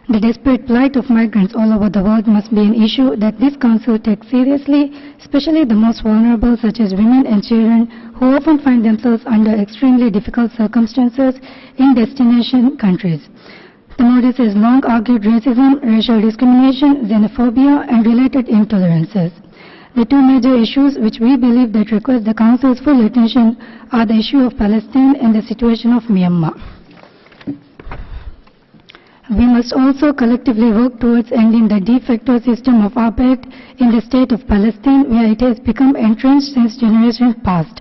Speaker 16: The desperate plight of migrants all over the world must be an issue that this Council takes seriously, especially the most vulnerable such as women and children who often find themselves under extremely difficult circumstances in destination countries. The Maldives has long argued racism, racial discrimination, xenophobia and related intolerances. The two major issues which we believe that request the Council's full attention are the issue of Palestine and the situation of Myanmar. We must also collectively work towards ending the de facto system of apartheid in the state of Palestine, where it has become entrenched since generations past.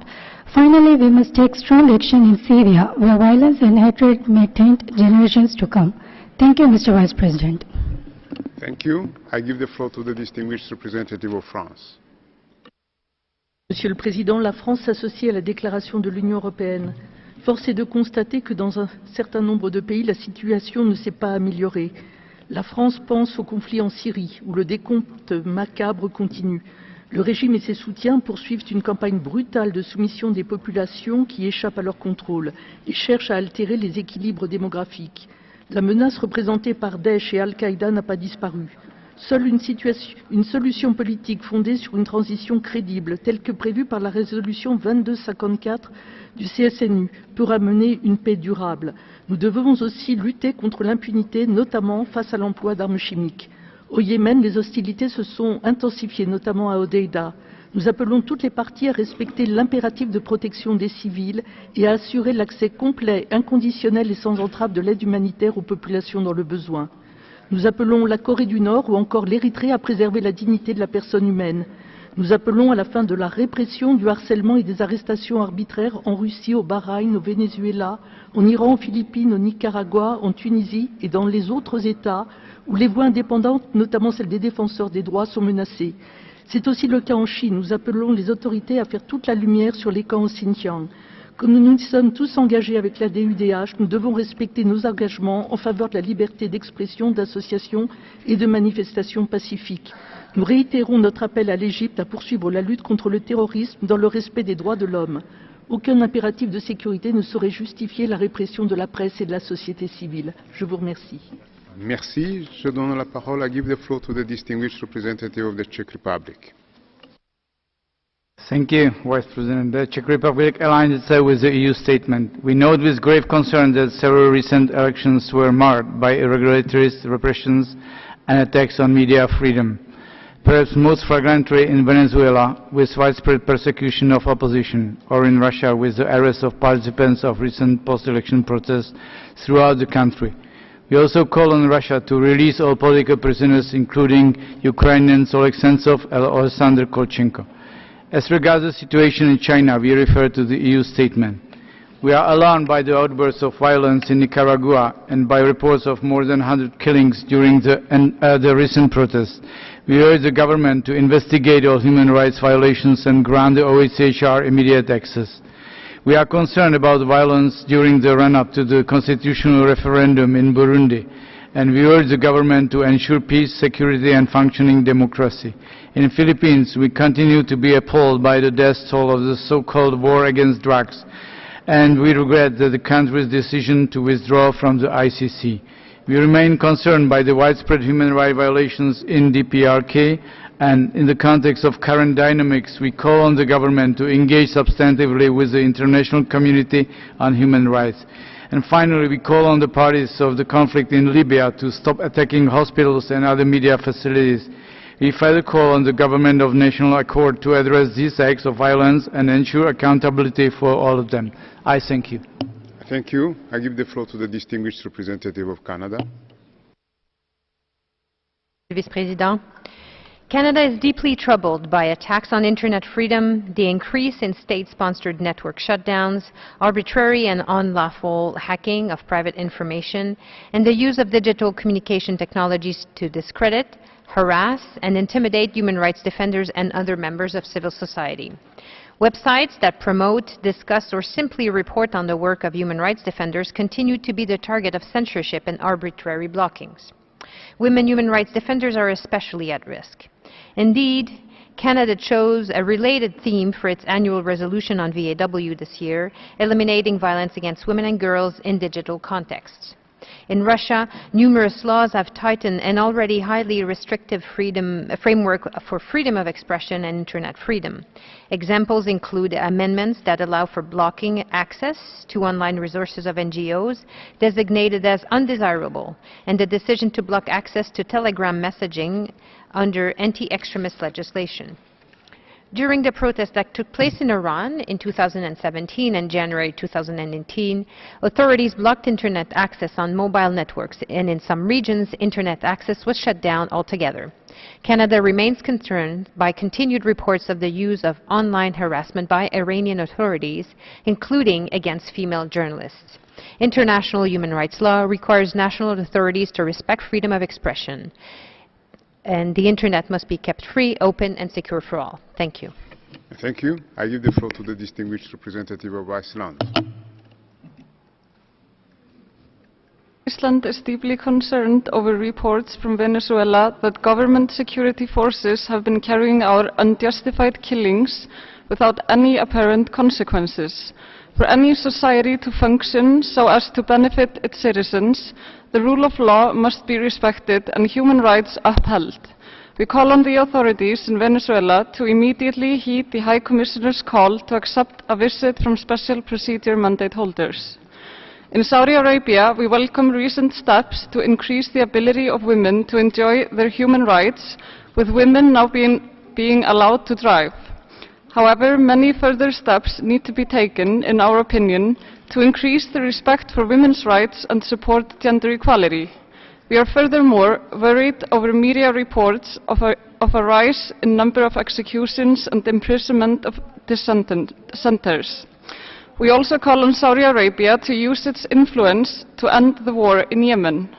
Speaker 16: Finally, we must take strong action in Syria, where violence and hatred may taint generations to come. Thank you, Mr. Vice President.
Speaker 1: Thank you. I give the floor to the distinguished representative of France.
Speaker 17: Monsieur le Président, la France s'associe à la déclaration de l'Union européenne. Force est de constater que dans un certain nombre de pays, la situation ne s'est pas améliorée. La France pense au conflit en Syrie, où le décompte macabre continue. Le régime et ses soutiens poursuivent une campagne brutale de soumission des populations qui échappent à leur contrôle et cherchent à altérer les équilibres démographiques. La menace représentée par Daesh et Al-Qaïda n'a pas disparu. Seule une solution politique fondée sur une transition crédible, telle que prévue par la résolution 2254 du CSNU, peut ramener une paix durable. Nous devons aussi lutter contre l'impunité, notamment face à l'emploi d'armes chimiques. Au Yémen, les hostilités se sont intensifiées, notamment à Hodeïda. Nous appelons toutes les parties à respecter l'impératif de protection des civils et à assurer l'accès complet, inconditionnel et sans entrave de l'aide humanitaire aux populations dans le besoin. Nous appelons la Corée du Nord ou encore l'Érythrée à préserver la dignité de la personne humaine. Nous appelons à la fin de la répression, du harcèlement et des arrestations arbitraires en Russie, au Bahreïn, au Venezuela, en Iran, aux Philippines, au Nicaragua, en Tunisie et dans les autres États où les voix indépendantes, notamment celles des défenseurs des droits, sont menacées. C'est aussi le cas en Chine. Nous appelons les autorités à faire toute la lumière sur les camps au Xinjiang. Comme nous nous sommes tous engagés avec la DUDH, nous devons respecter nos engagements en faveur de la liberté d'expression, d'association et de manifestation pacifique. Nous réitérons notre appel à l'Égypte à poursuivre la lutte contre le terrorisme dans le respect des droits de l'homme. Aucun impératif de sécurité ne saurait justifier la répression de la presse et de la société civile. Je vous remercie.
Speaker 1: Merci. Je donne la parole. I give the floor to the distinguished representative of the Czech Republic.
Speaker 18: Thank you, Vice President. The Czech Republic aligns itself with the EU statement. We note with grave concern that several recent elections were marred by irregularities, repressions, and attacks on media freedom. Perhaps most flagrantly in Venezuela, with widespread persecution of opposition, or in Russia, with the arrest of participants of recent post-election protests throughout the country. We also call on Russia to release all political prisoners, including Ukrainians Oleg Sentsov and Alexander Kolchenko. As regards the situation in China, we refer to the EU statement. We are alarmed by the outbursts of violence in Nicaragua and by reports of more than 100 killings during the recent protests. We urge the government to investigate all human rights violations and grant the OHCHR immediate access. We are concerned about violence during the run-up to the constitutional referendum in Burundi, and we urge the government to ensure peace, security and functioning democracy. In the Philippines, we continue to be appalled by the death toll of the so-called war against drugs, and we regret that the country's decision to withdraw from the ICC. We remain concerned by the widespread human rights violations in DPRK, and in the context of current dynamics, we call on the government to engage substantively with the international community on human rights. And finally, we call on the parties of the conflict in Libya to stop attacking hospitals and other media facilities. We further call on the government of national accord to address these acts of violence and ensure accountability for all of them. I thank you.
Speaker 1: Thank you. I give the floor to the distinguished representative of Canada.
Speaker 19: Vice-président, Canada is deeply troubled by attacks on internet freedom, the increase in state-sponsored network shutdowns, arbitrary and unlawful hacking of private information, and the use of digital communication technologies to discredit, harass, and intimidate human rights defenders and other members of civil society. Websites that promote, discuss, or simply report on the work of human rights defenders continue to be the target of censorship and arbitrary blockings. Women human rights defenders are especially at risk. Indeed, Canada chose a related theme for its annual resolution on VAW this year, eliminating violence against women and girls in digital contexts. In Russia, numerous laws have tightened an already highly restrictive framework for freedom of expression and internet freedom. Examples include amendments that allow for blocking access to online resources of NGOs designated as undesirable, and the decision to block access to Telegram messaging under anti-extremist legislation. During the protests that took place in Iran in 2017 and January 2018, authorities blocked internet access on mobile networks, and in some regions, internet access was shut down altogether. Canada remains concerned by continued reports of the use of online harassment by Iranian authorities, including against female journalists. International human rights law requires national authorities to respect freedom of expression, and the internet must be kept free, open, and secure for all. Thank you.
Speaker 1: Thank you. I give the floor to the distinguished representative of Iceland.
Speaker 20: Iceland is deeply concerned over reports from Venezuela that government security forces have been carrying out unjustified killings without any apparent consequences. For any society to function so as to benefit its citizens, the rule of law must be respected and human rights upheld. We call on the authorities in Venezuela to immediately heed the High Commissioner's call to accept a visit from special procedure mandate holders. In Saudi Arabia, we welcome recent steps to increase the ability of women to enjoy their human rights, with women now being allowed to drive. However, many further steps need to be taken, in our opinion, to increase the respect for women's rights and support gender equality. We are furthermore worried over media reports of a rise in number of executions and imprisonment of dissenters. We also call on Saudi Arabia to use its influence to end the war in Yemen.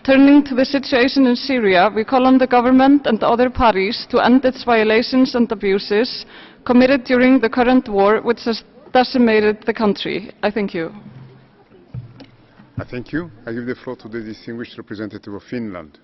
Speaker 20: Turning to the situation in Syria, we call on the government and other parties to end its violations and abuses committed during the current war, which has decimated the country. I thank you.
Speaker 1: I thank you. I give the floor to the distinguished representative of Finland.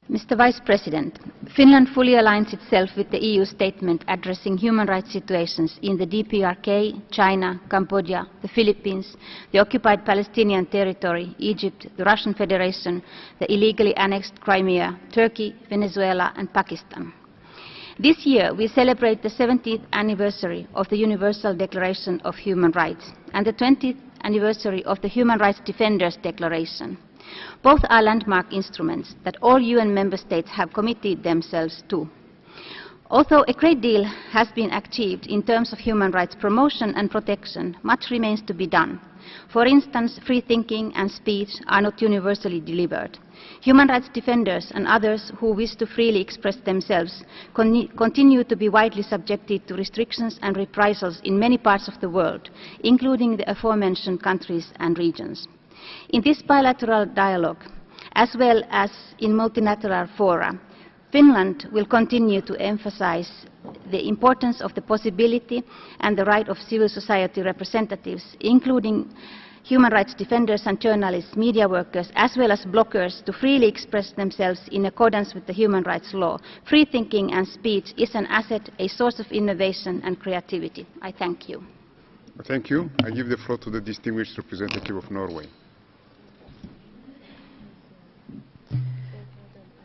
Speaker 21: Mr. Vice President, Finland fully aligns itself with the EU statement addressing human rights situations in the DPRK, China, Cambodia, the Philippines, the occupied Palestinian territory, Egypt, the Russian Federation, the illegally annexed Crimea, Turkey, Venezuela, and Pakistan. This year, we celebrate the 70th anniversary of the Universal Declaration of Human Rights and the 20th anniversary of the Human Rights Defenders Declaration. Both are landmark instruments that all UN member states have committed themselves to. Although a great deal has been achieved in terms of human rights promotion and protection, much remains to be done. For instance, free thinking and speech are not universally delivered. Human rights defenders and others who wish to freely express themselves continue to be widely subjected to restrictions and reprisals in many parts of the world, including the aforementioned countries and regions. In this bilateral dialogue, as well as in multilateral fora, Finland will continue to emphasize the importance of the possibility and the right of civil society representatives, including human rights defenders and journalists, media workers, as well as bloggers, to freely express themselves in accordance with the human rights law. Free thinking and speech is an asset, a source of innovation and creativity. I thank you.
Speaker 1: Thank you. I give the floor to the distinguished representative of Norway.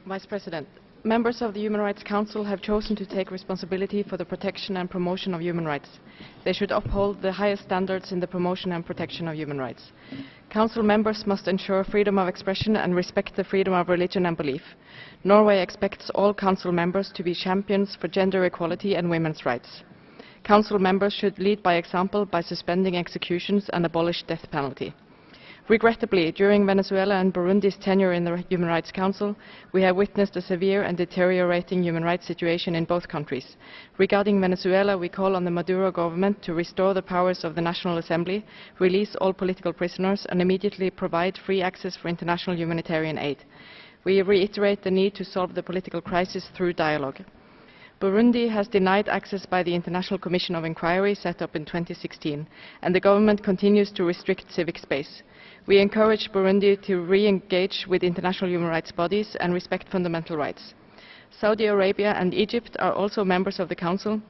Speaker 22: Vice President, members of the Human Rights Council have chosen to take responsibility for the protection and promotion of human rights. They should uphold the highest standards in the promotion and protection of human rights. Council members must ensure freedom of expression and respect the freedom of religion and belief. Norway expects all Council members to be champions for gender equality and women's rights. Council members should lead by example by suspending executions and abolish death penalty. Regrettably, during Venezuela and Burundi's tenure in the Human Rights Council, we have witnessed a severe and deteriorating human rights situation in both countries. Regarding Venezuela, we call on the Maduro government to restore the powers of the National Assembly, release all political prisoners, and immediately provide free access for international humanitarian aid. We reiterate the need to solve the political crisis through dialogue. Burundi has denied access by the International Commission of Inquiry set up in 2016, and the government continues to restrict civic space. We encourage Burundi to re-engage with international human rights bodies and respect fundamental rights. Saudi Arabia and Egypt are also members of the Council,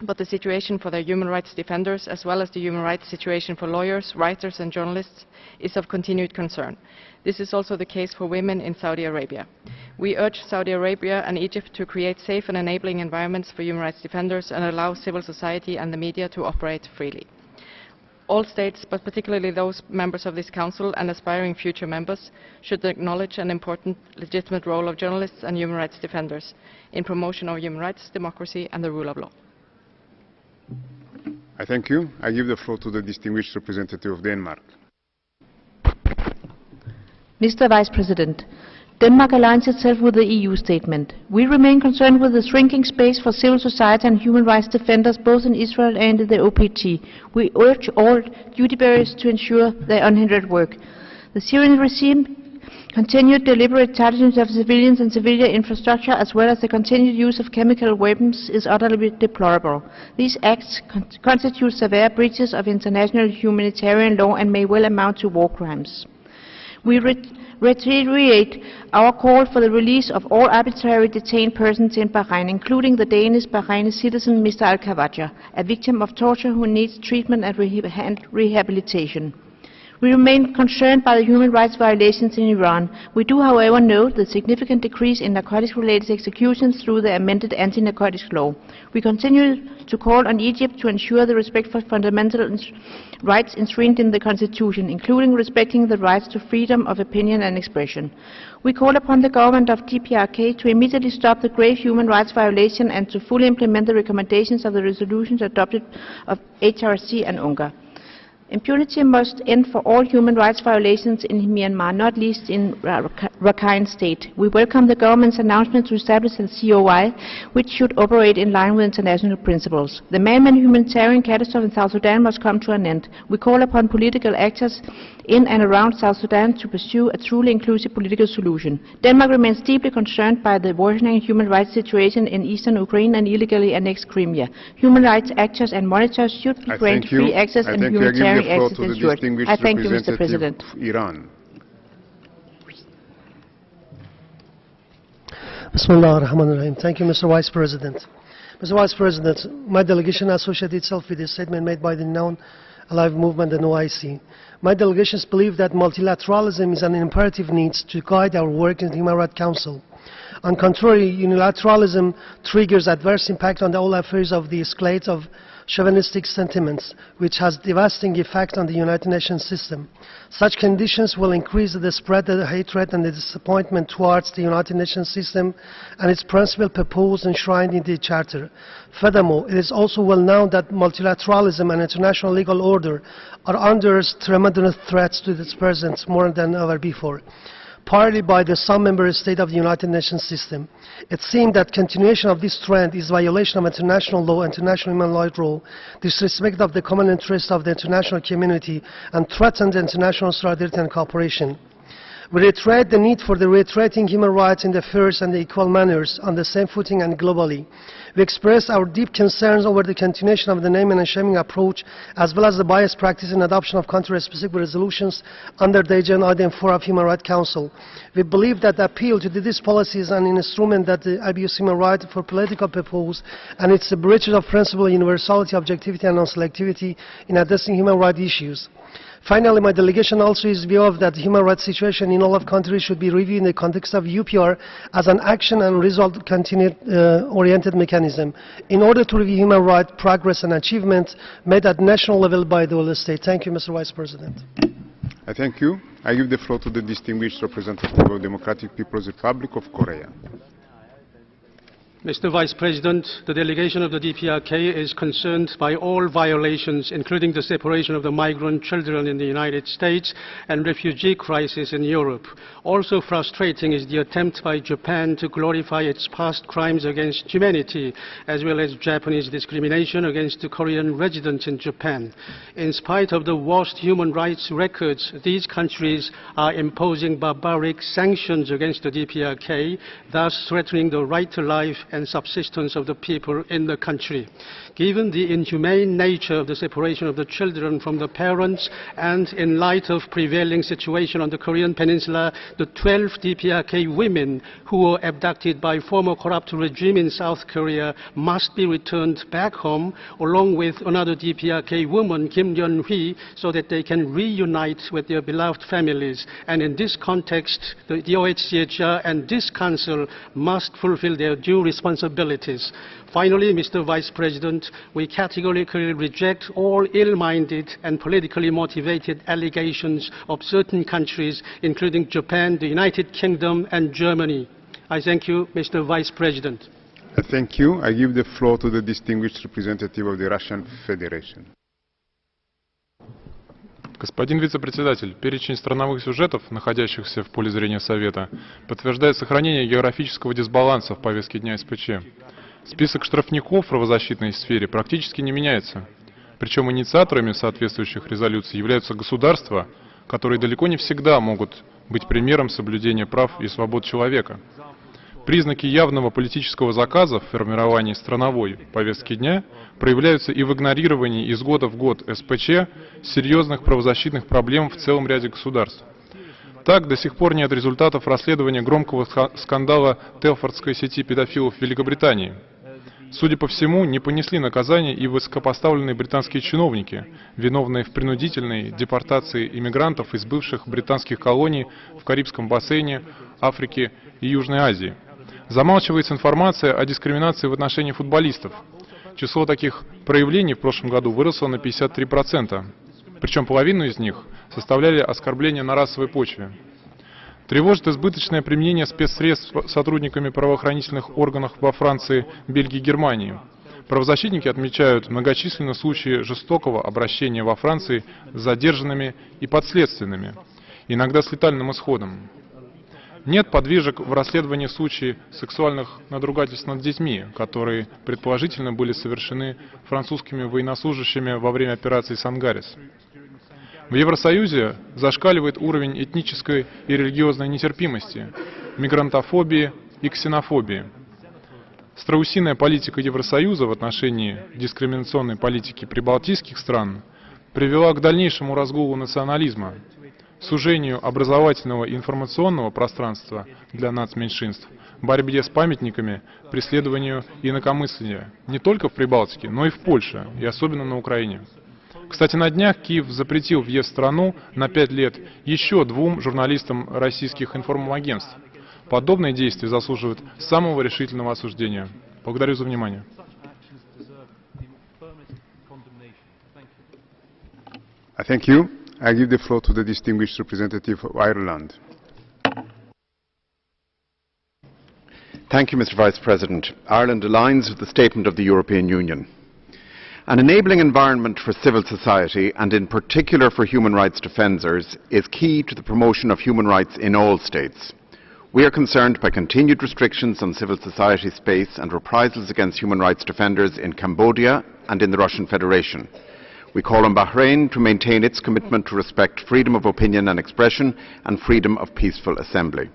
Speaker 22: but the situation for their human rights defenders, as well as the human rights situation for lawyers, writers and journalists, is of continued concern. This is also the case for women in Saudi Arabia. We urge Saudi Arabia and Egypt to create safe and enabling environments for human rights defenders and allow civil society and the media to operate freely. All states, but particularly those members of this Council and aspiring future members, should acknowledge an important legitimate role of journalists and human rights defenders in promotion of human rights, democracy and the rule of law.
Speaker 1: I thank you. I give the floor to the distinguished representative of Denmark.
Speaker 4: Mr. Vice President, Denmark aligns itself with the EU statement. We remain concerned with the shrinking space for civil society and human rights defenders both in Israel and in the OPT. We urge all duty bearers to ensure their unhindered work. The Syrian regime continued deliberate targeting of civilians and civilian infrastructure, as well as the continued use of chemical weapons, is utterly deplorable. These acts constitute severe breaches of international humanitarian law and may well amount to war crimes. We reiterate our call for the release of all arbitrarily detained persons in Bahrain, including the Danish Bahraini citizen Mr. Al-Khawaja, a victim of torture who needs treatment and rehabilitation. We remain concerned by the human rights violations in Iran. We do, however, note the significant decrease in narcotics-related executions through the amended anti-narcotics law. We continue to call on Egypt to ensure the respect for fundamental rights enshrined in the Constitution, including respecting the rights to freedom of opinion and expression. We call upon the government of DPRK to immediately stop the grave human rights violation and to fully implement the recommendations of the resolutions adopted of HRC and UNGA. Impunity must end for all human rights violations in Myanmar, not least in Rakhine State. We welcome the government's announcement to establish a COI, which should operate in line with international principles. The man-made humanitarian catastrophe in South Sudan must come to an end. We call upon political actors in and around South Sudan to pursue a truly inclusive political solution. Denmark remains deeply concerned by the worsening human rights situation in eastern Ukraine and illegally annexed Crimea. Human rights actors and monitors should be granted free access and humanitarian access ensured. I thank you, Mr. President.
Speaker 1: Iran.
Speaker 5: Bismillah ar-Rahman ar-Rahim. Thank you, Mr. Vice President. Mr. Vice President, my delegation associates itself with the statement made by the Now Alive movement and OIC. My delegations believe that multilateralism is an imperative need to guide our work in the Human Rights Council. On the contrary, unilateralism triggers adverse impact on all affairs of the escalate of chauvinistic sentiments, which has devastating effect on the United Nations system. Such conditions will increase the spread of the hatred and the disappointment towards the United Nations system and its principle proposed enshrined in the Charter. Furthermore, it is also well known that multilateralism and international legal order are under tremendous threats to its presence more than ever before, partly by the some member states of the United Nations system. It seems that continuation of this trend is violation of international law, international human rights law, disrespect of the common interest of the international community, and threatens international solidarity and cooperation. We reiterate the need for the reiterating human rights in the first and the equal manners on the same footing and globally. We express our deep concerns over the continuation of the naming and shaming approach, as well as the biased practice in adoption of country-specific resolutions under the agenda item 4 of Human Rights Council. We believe that the appeal to this policy is an instrument that abuses human rights for political purposes, and it's a breach of principle of universality, objectivity, and non-selectivity in addressing human rights issues. Finally, my delegation also is view of that the human rights situation in all of countries should be reviewed in the context of UPR as an action and result continued oriented mechanism in order to review human rights progress and achievements made at national level by the whole state. Thank you, Mr. Vice President.
Speaker 1: I thank you. I give the floor to the distinguished representative of the Democratic People's Republic of Korea.
Speaker 6: Mr. Vice President, the delegation of the DPRK is concerned by all violations, including the separation of the migrant children in the United States and refugee crisis in Europe. Also frustrating is the attempt by Japan to glorify its past crimes against humanity, as well as Japanese discrimination against the Korean residents in Japan. In spite of the worst human rights records, these countries are imposing barbaric sanctions against the DPRK, thus threatening the right to life and subsistence of the people in the country. Given the inhumane nature of the separation of the children from the parents, and in light of prevailing situation on the Korean Peninsula, the 12 DPRK women who were abducted by former corrupt regime in South Korea must be returned back home, along with another DPRK woman, Kim Yeon-hui, so that they can reunite with their beloved families. And in this context, the OHCHR and this Council must fulfill their due responsibilities. Finally, Mr. Vice President, we categorically reject all ill-minded and politically motivated allegations of certain countries, including Japan, the United Kingdom, and Germany. I thank you, Mr. Vice President.
Speaker 1: Thank you. I give the floor to the distinguished representative of the Russian Federation.
Speaker 7: Господин вице-председатель, перечень страновых сюжетов, находящихся в поле зрения Совета, подтверждает сохранение географического дисбаланса в повестке дня СПЧ. Список штрафников в правозащитной сфере практически не меняется. Причем инициаторами соответствующих резолюций являются государства, которые далеко не всегда могут быть примером соблюдения прав и свобод человека. Признаки явного политического заказа в формировании страновой повестки дня проявляются и в игнорировании из года в год СПЧ серьезных правозащитных проблем в целом ряде государств. Так, до сих пор нет результатов расследования громкого скандала Телфордской сети педофилов в Великобритании. Судя по всему, не понесли наказания и высокопоставленные британские чиновники, виновные в принудительной депортации иммигрантов из бывших британских колоний в Карибском бассейне, Африке и Южной Азии. Замалчивается информация о дискриминации в отношении футболистов. Число таких проявлений в прошлом году выросло на 53%, причем половину из них составляли оскорбления на расовой почве. Тревожит избыточное применение спецсредств сотрудниками правоохранительных органов во Франции, Бельгии и Германии. Правозащитники отмечают многочисленные случаи жестокого обращения во Франции с задержанными и подследственными, иногда с летальным исходом. Нет подвижек в расследовании случаев сексуальных надругательств над детьми, которые предположительно были совершены французскими военнослужащими во время операции «Сангарис». В Евросоюзе зашкаливает уровень этнической и религиозной нетерпимости, мигрантофобии и ксенофобии. Страусиная политика Евросоюза в отношении дискриминационной политики прибалтийских стран привела к дальнейшему разгулу национализма, сужению образовательного и информационного пространства для нацменьшинств, борьбе с памятниками, преследованию инакомыслия не только в Прибалтике, но и в Польше, и особенно на Украине. Кстати, на днях Киев запретил въезд в страну на 5 лет еще 2 журналистам российских информагентств. Подобные действия заслуживают самого решительного осуждения. Благодарю за внимание.
Speaker 1: Thank you. I give the floor to the distinguished representative of Ireland.
Speaker 23: Thank you, Mr. Vice President. Ireland aligns with the statement of the European Union. An enabling environment for civil society, and in particular for human rights defenders, is key to the promotion of human rights in all states. We are concerned by continued restrictions on civil society space and reprisals against human rights defenders in Cambodia and in the Russian Federation. We call on Bahrain to maintain its commitment to respect freedom of opinion and expression and freedom of peaceful assembly.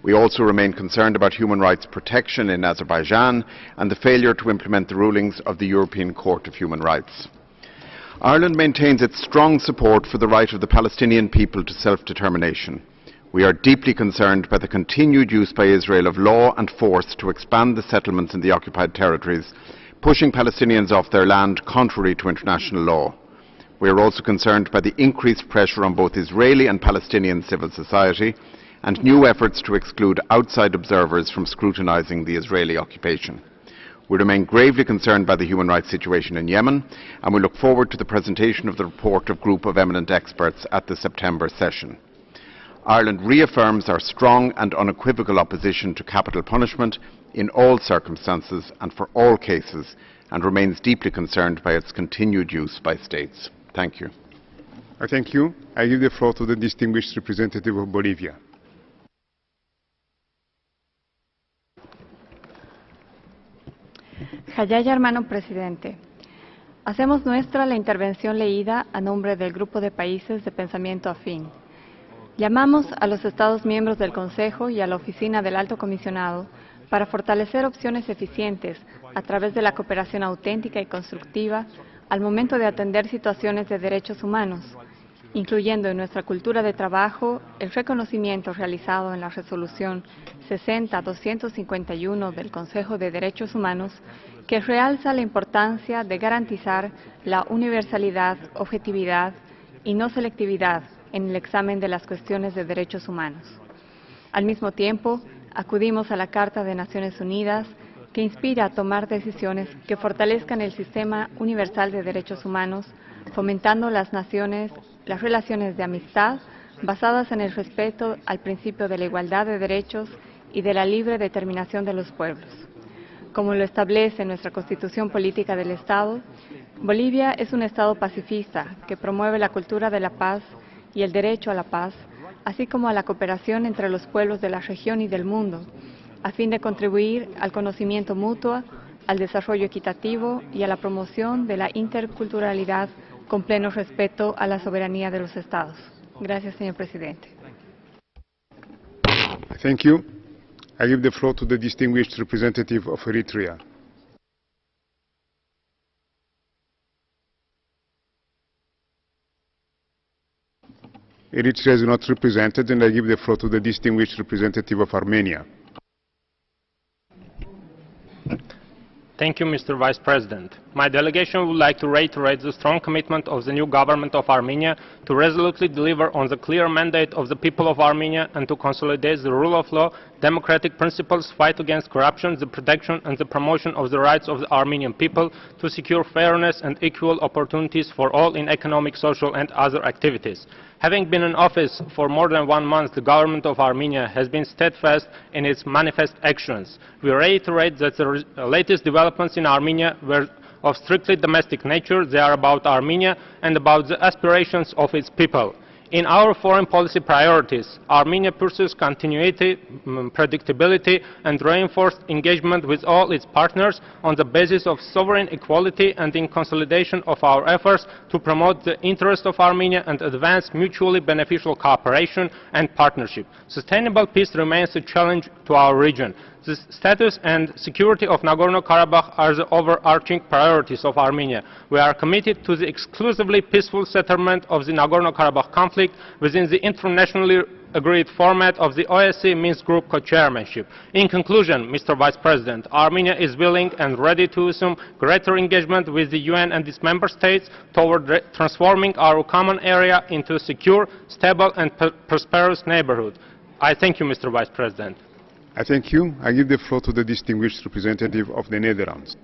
Speaker 23: We also remain concerned about human rights protection in Azerbaijan and the failure to implement the rulings of the European Court of Human Rights. Ireland maintains its strong support for the right of the Palestinian people to self-determination. We are deeply concerned by the continued use by Israel of law and force to expand the settlements in the occupied territories, pushing Palestinians off their land contrary to international law. We are also concerned by the increased pressure on both Israeli and Palestinian civil society and new efforts to exclude outside observers from scrutinising the Israeli occupation. We remain gravely concerned by the human rights situation in Yemen, and we look forward to the presentation of the report of a group of eminent experts at the September session. Ireland reaffirms our strong and unequivocal opposition to capital punishment in all circumstances and for all cases, and remains deeply concerned by its continued use by states. Thank you.
Speaker 1: I thank you. I give the floor to the distinguished representative of Bolivia.
Speaker 8: Jayaya, hermano presidente, hacemos nuestra la intervención leída a nombre del Grupo de Países de Pensamiento Afín. Llamamos a los Estados miembros del Consejo y a la Oficina del Alto Comisionado para fortalecer opciones eficientes a través de la cooperación auténtica y constructiva al momento de atender situaciones de derechos humanos, incluyendo en nuestra cultura de trabajo el reconocimiento realizado en la resolución 60-251 del Consejo de Derechos Humanos, que realza la importancia de garantizar la universalidad, objetividad y no selectividad en el examen de las cuestiones de derechos humanos. Al mismo tiempo, acudimos a la Carta de Naciones Unidas, que inspira a tomar decisiones que fortalezcan el sistema universal de derechos humanos, fomentando las relaciones de amistad basadas en el respeto al principio de la igualdad de derechos y de la libre determinación de los pueblos. Como lo establece nuestra Constitución Política del Estado, Bolivia es un Estado pacifista que promueve la cultura de la paz y el derecho a la paz, así como a la cooperación entre los pueblos de la región y del mundo, a fin de contribuir al conocimiento mutuo, al desarrollo equitativo y a la promoción de la interculturalidad con pleno respeto a la soberanía de los Estados. Gracias, señor presidente.
Speaker 1: Thank you. I give the floor to the distinguished representative of Eritrea. Eritrea is not represented, and I give the floor to the distinguished representative of Armenia.
Speaker 9: Thank you, Mr. Vice President. My delegation would like to reiterate the strong commitment of the new government of Armenia to resolutely deliver on the clear mandate of the people of Armenia and to consolidate the rule of law, democratic principles, fight against corruption, the protection and the promotion of the rights of the Armenian people, to secure fairness and equal opportunities for all in economic, social and other activities. Having been in office for more than 1 month, the government of Armenia has been steadfast in its manifest actions. We reiterate that the latest developments in Armenia were of strictly domestic nature. They are about Armenia and about the aspirations of its people. In our foreign policy priorities, Armenia pursues continuity, predictability and reinforced engagement with all its partners on the basis of sovereign equality and in consolidation of our efforts to promote the interests of Armenia and advance mutually beneficial cooperation and partnership. Sustainable peace remains a challenge to our region. The status and security of Nagorno-Karabakh are the overarching priorities of Armenia. We are committed to the exclusively peaceful settlement of the Nagorno-Karabakh conflict within the internationally agreed format of the OSCE Minsk Group co-chairmanship. In conclusion, Mr. Vice President, Armenia is willing and ready to assume greater engagement with the UN and its member states toward transforming our common area into a secure, stable and prosperous neighborhood. I thank you, Mr. Vice President.
Speaker 1: I thank you. I give the floor to the distinguished representative of the Netherlands.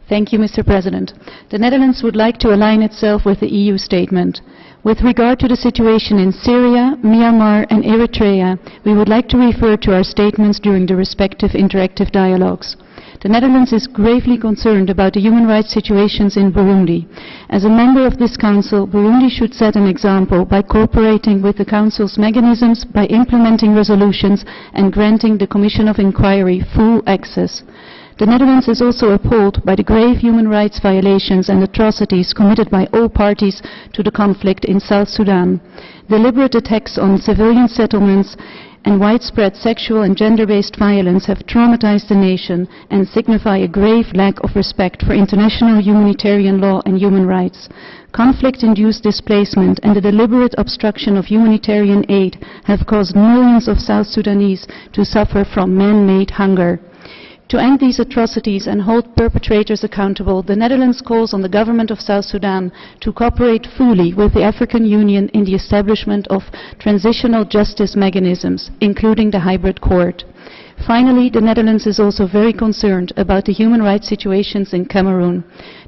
Speaker 10: Thank you, Mr. President. The Netherlands would like to align itself with the EU statement. With regard to the situation in Syria, Myanmar and Eritrea, we would like to refer to our statements during the respective interactive dialogues. The Netherlands is gravely concerned about the human rights situations in Burundi. As a member of this Council, Burundi should set an example by cooperating with the Council's mechanisms, by implementing resolutions and granting the Commission of Inquiry full access. The Netherlands is also appalled by the grave human rights violations and atrocities committed by all parties to the conflict in South Sudan. Deliberate attacks on civilian settlements and widespread sexual and gender-based violence have traumatized the nation and signify a grave lack of respect for international humanitarian law and human rights. Conflict-induced displacement and the deliberate obstruction of humanitarian aid have caused millions of South Sudanese to suffer from man-made hunger. To end these atrocities and hold perpetrators accountable, the Netherlands calls on the government of South Sudan to cooperate fully with the African Union in the establishment of transitional justice mechanisms, including the hybrid court. Finally, the Netherlands is also very concerned about the human rights situations in Cameroon.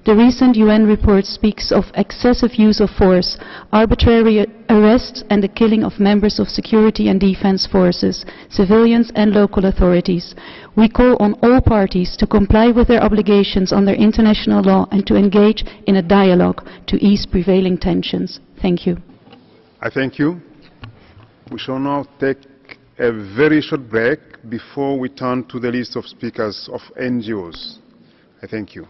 Speaker 10: The recent UN report speaks of excessive use of force, arbitrary arrests and the killing of members of security and defense forces, civilians and local authorities. We call on all parties to comply with their obligations under international law and to engage in a dialogue to ease prevailing tensions. Thank you.
Speaker 1: I thank you. We shall now take a very short break before we turn to the list of speakers of NGOs. I thank you.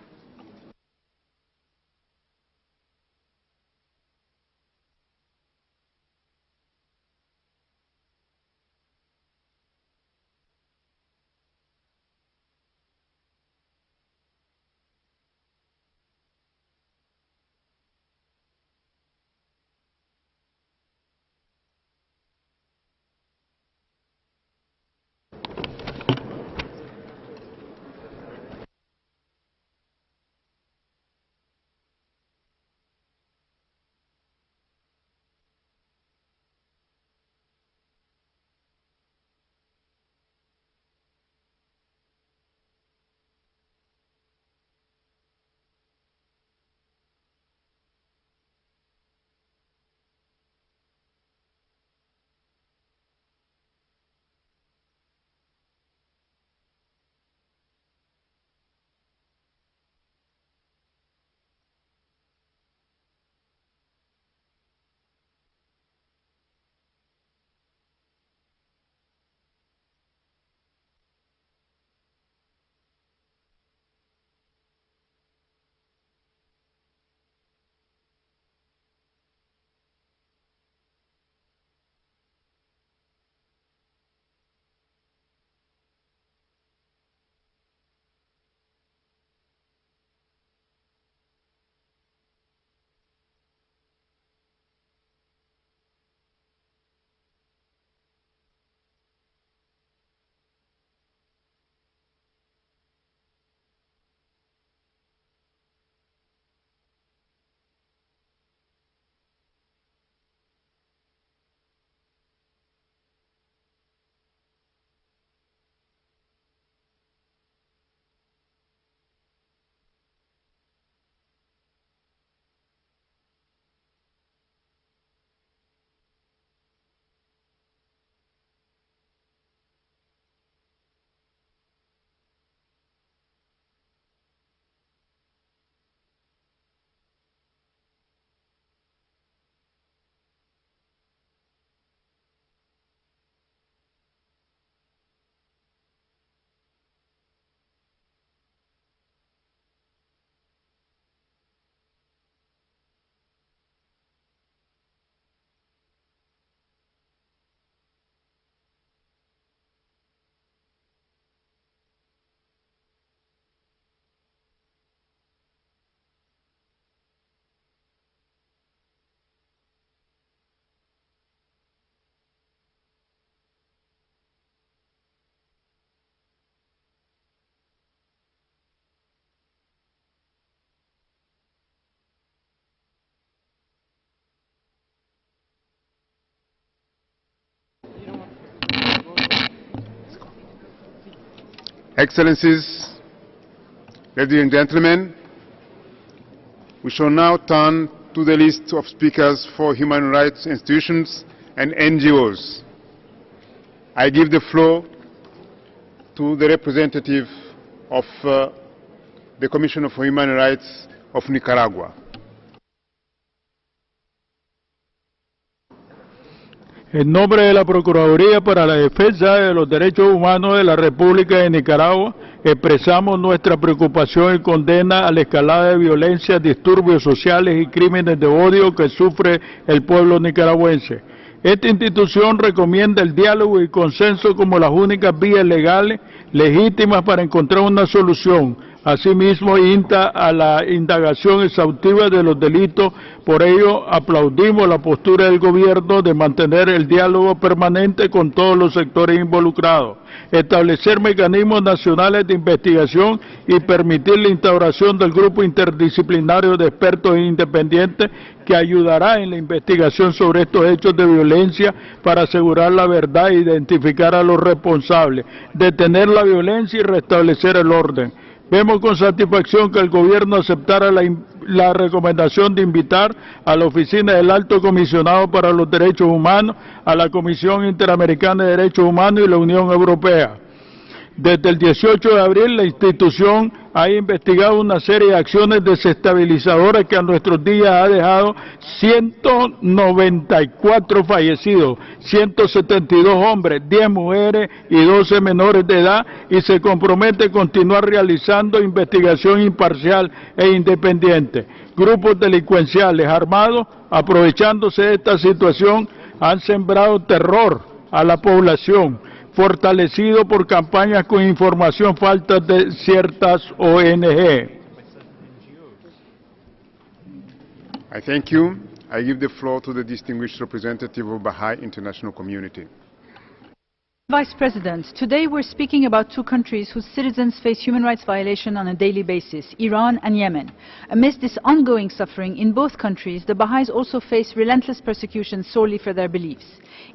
Speaker 1: Excellencies, ladies and gentlemen, we shall now turn to the list of speakers for human rights institutions and NGOs. I give the floor to the representative of the Commission for Human Rights of Nicaragua.
Speaker 3: En nombre de la Procuraduría para la Defensa de los Derechos Humanos de la República de Nicaragua, expresamos nuestra preocupación y condena a la escalada de violencia, disturbios sociales y crímenes de odio que sufre el pueblo nicaragüense. Esta institución recomienda el diálogo y consenso como las únicas vías legales legítimas para encontrar una solución Asimismo, insta a la indagación exhaustiva de los delitos. Por ello, aplaudimos la postura del Gobierno de mantener el diálogo permanente con todos los sectores involucrados, establecer mecanismos nacionales de investigación y permitir la instauración del grupo interdisciplinario de expertos independientes que ayudará en la investigación sobre estos hechos de violencia para asegurar la verdad e identificar a los responsables, detener la violencia y restablecer el orden. Vemos con satisfacción que el Gobierno aceptara la recomendación de invitar a la Oficina del Alto Comisionado para los Derechos Humanos, a la Comisión Interamericana de Derechos Humanos y la Unión Europea. Desde el 18 de abril, la institución ha investigado una serie de acciones desestabilizadoras que a nuestros días ha dejado 194 fallecidos, 172 hombres, 10 mujeres y 12 menores de edad, y se compromete a continuar realizando investigación imparcial e independiente. Grupos delincuenciales armados, aprovechándose de esta situación, han sembrado terror a la población, fortalecido por campañas con información falsa de ciertas ONG.
Speaker 1: I thank you. I give the floor to the distinguished representative of Baha'i International Community.
Speaker 11: Vice President, today we're speaking about two countries whose citizens face human rights violation on a daily basis, Iran and Yemen. Amidst this ongoing suffering in both countries, the Baha'is also face relentless persecution solely for their beliefs.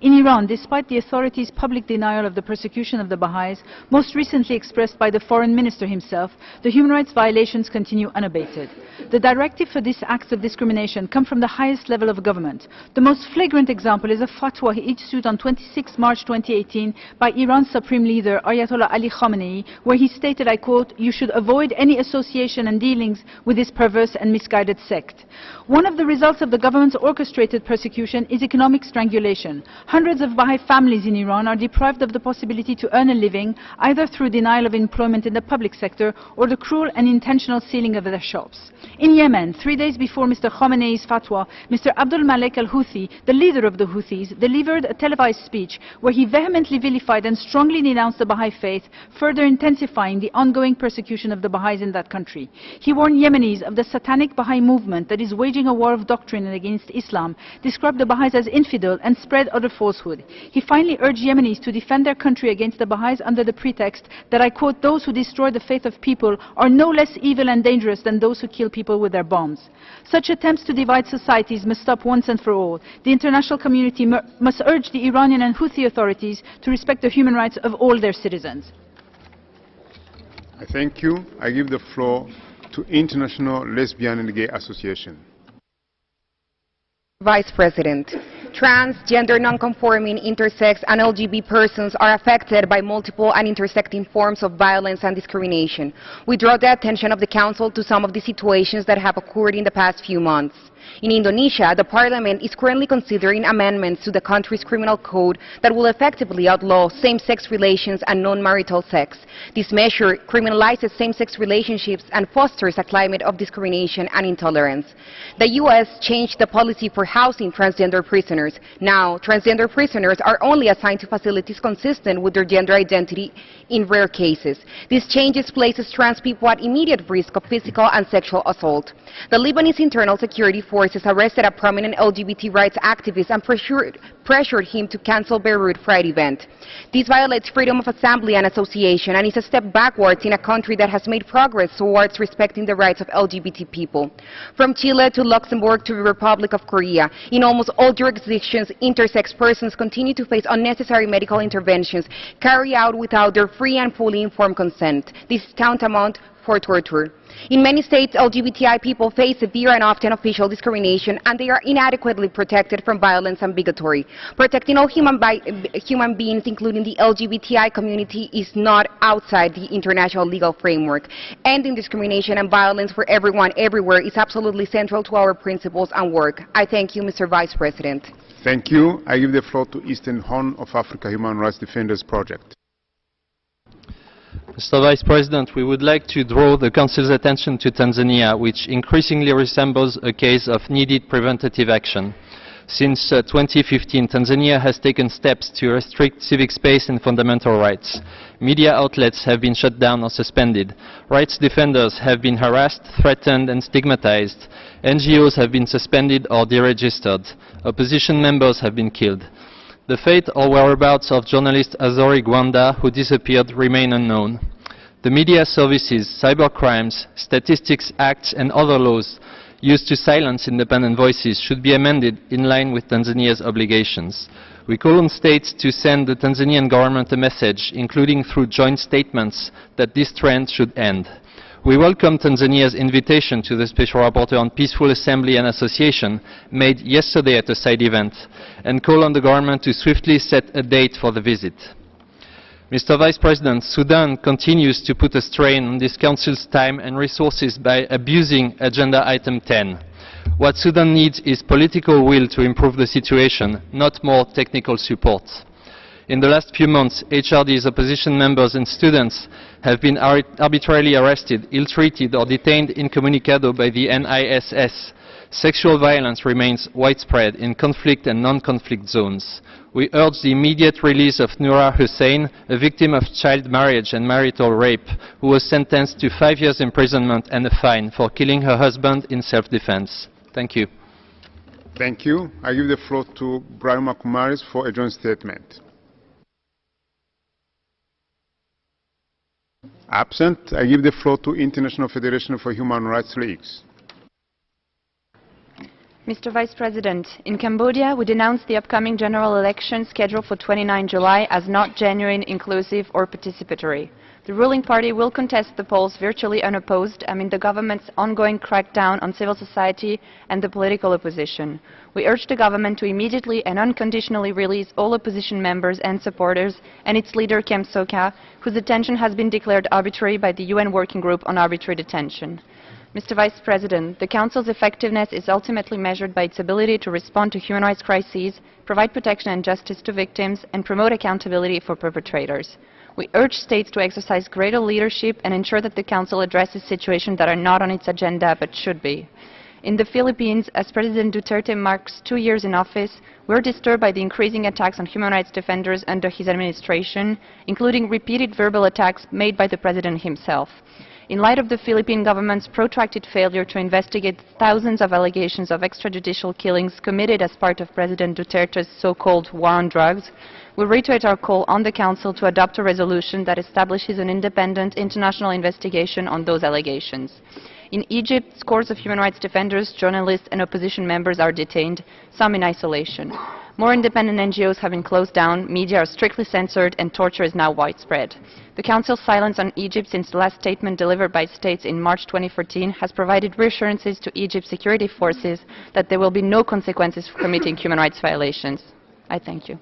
Speaker 11: In Iran, despite the authorities' public denial of the persecution of the Baha'is, most recently expressed by the foreign minister himself, the human rights violations continue unabated. The directive for these acts of discrimination come from the highest level of government. The most flagrant example is a fatwa issued on 26 March 2018 by Iran's supreme leader, Ayatollah Ali Khamenei, where he stated, I quote, "You should avoid any association and dealings with this perverse and misguided sect." One of the results of the government's orchestrated persecution is economic strangulation. Hundreds of Baha'i families in Iran are deprived of the possibility to earn a living, either through denial of employment in the public sector or the cruel and intentional sealing of their shops. In Yemen, 3 days before Mr. Khamenei's fatwa, Mr. Abdul Malik al-Houthi, the leader of the Houthis, delivered a televised speech where he vehemently vilified and strongly denounced the Baha'i faith, further intensifying the ongoing persecution of the Baha'is in that country. He warned Yemenis of the satanic Baha'i movement that is waging a war of doctrine against Islam, described the Baha'is as infidel, and spread other falsehood. He finally urged Yemenis to defend their country against the Baha'is under the pretext that, I quote, "Those who destroy the faith of people are no less evil and dangerous than those who kill people with their bombs." Such attempts to divide societies must stop once and for all. The international community must urge the Iranian and Houthi authorities to respect the human rights of all their citizens.
Speaker 1: I thank you. I give the floor to International Lesbian and Gay Association.
Speaker 12: Vice President, trans, gender non-conforming, intersex, and LGBT persons are affected by multiple and intersecting forms of violence and discrimination. We draw the attention of the Council to some of the situations that have occurred in the past few months. In Indonesia, the parliament is currently considering amendments to the country's criminal code that will effectively outlaw same-sex relations and non-marital sex. This measure criminalizes same-sex relationships and fosters a climate of discrimination and intolerance. The U.S. changed the policy for housing transgender prisoners. Now, transgender prisoners are only assigned to facilities consistent with their gender identity in rare cases. This changes places trans people at immediate risk of physical and sexual assault. The Lebanese Internal Security Forces arrested a prominent LGBT rights activist and pressured him to cancel Beirut Pride event. This violates freedom of assembly and association and is a step backwards in a country that has made progress towards respecting the rights of LGBT people. From Chile to Luxembourg to the Republic of Korea, in almost all jurisdictions, intersex persons continue to face unnecessary medical interventions carried out without their free and fully informed consent. This is tantamount for torture. In many states, LGBTI people face severe and often official discrimination, and they are inadequately protected from violence and bigotry. Protecting all human beings, including the LGBTI community, is not outside the international legal framework. Ending discrimination and violence for everyone, everywhere, is absolutely central to our principles and work. I thank you, Mr. Vice President.
Speaker 1: Thank you. I give the floor to Eastern Horn of Africa Human Rights Defenders Project.
Speaker 13: Mr. Vice President, we would like to draw the Council's attention to Tanzania, which increasingly resembles a case of needed preventative action. Since 2015, Tanzania has taken steps to restrict civic space and fundamental rights. Media outlets have been shut down or suspended. Rights defenders have been harassed, threatened and stigmatized. NGOs have been suspended or deregistered. Opposition members have been killed. The fate or whereabouts of journalist Azori Gwanda, who disappeared, remain unknown. The Media Services, Cybercrimes, Statistics Acts and other laws used to silence independent voices should be amended in line with Tanzania's obligations. We call on states to send the Tanzanian government a message, including through joint statements, that this trend should end. We welcome Tanzania's invitation to the Special Rapporteur on Peaceful Assembly and Association made yesterday at a side event, and call on the government to swiftly set a date for the visit. Mr. Vice President, Sudan continues to put a strain on this Council's time and resources by abusing Agenda Item 10. What Sudan needs is political will to improve the situation, not more technical support. In the last few months, HRD's opposition members and students have been arbitrarily arrested, ill-treated or detained incommunicado by the NISS. Sexual violence remains widespread in conflict and non-conflict zones. We urge the immediate release of Noura Hussein, a victim of child marriage and marital rape, who was sentenced to 5 years imprisonment and a fine for killing her husband in self-defense. Thank you.
Speaker 1: Thank you. I give the floor to Brian Makumaris for a joint statement. Absent, I give the floor to International Federation for Human Rights Leagues.
Speaker 2: Mr. Vice President, in Cambodia, we denounce the upcoming general election scheduled for 29 July as not genuine, inclusive or participatory. The ruling party will contest the polls virtually unopposed amid the government's ongoing crackdown on civil society and the political opposition. We urge the government to immediately and unconditionally release all opposition members and supporters and its leader Kem Sokha, whose detention has been declared arbitrary by the UN Working Group on Arbitrary Detention. Mr. Vice President, the Council's effectiveness is ultimately measured by its ability to respond to human rights crises, provide protection and justice to victims, and promote accountability for perpetrators. We urge states to exercise greater leadership and ensure that the Council addresses situations that are not on its agenda but should be. In the Philippines, as President Duterte marks 2 years in office, we are disturbed by the increasing attacks on human rights defenders under his administration, including repeated verbal attacks made by the President himself. In light of the Philippine government's protracted failure to investigate thousands of allegations of extrajudicial killings committed as part of President Duterte's so-called war on drugs, we reiterate our call on the Council to adopt a resolution that establishes an independent international investigation on those allegations. In Egypt, scores of human rights defenders, journalists and opposition members are detained, some in isolation. More independent NGOs have been closed down, media are strictly censored, and torture is now widespread. The Council's silence on Egypt since the last statement delivered by states in March 2014 has provided reassurances to Egypt's security forces that there will be no consequences for committing human rights violations. I thank you.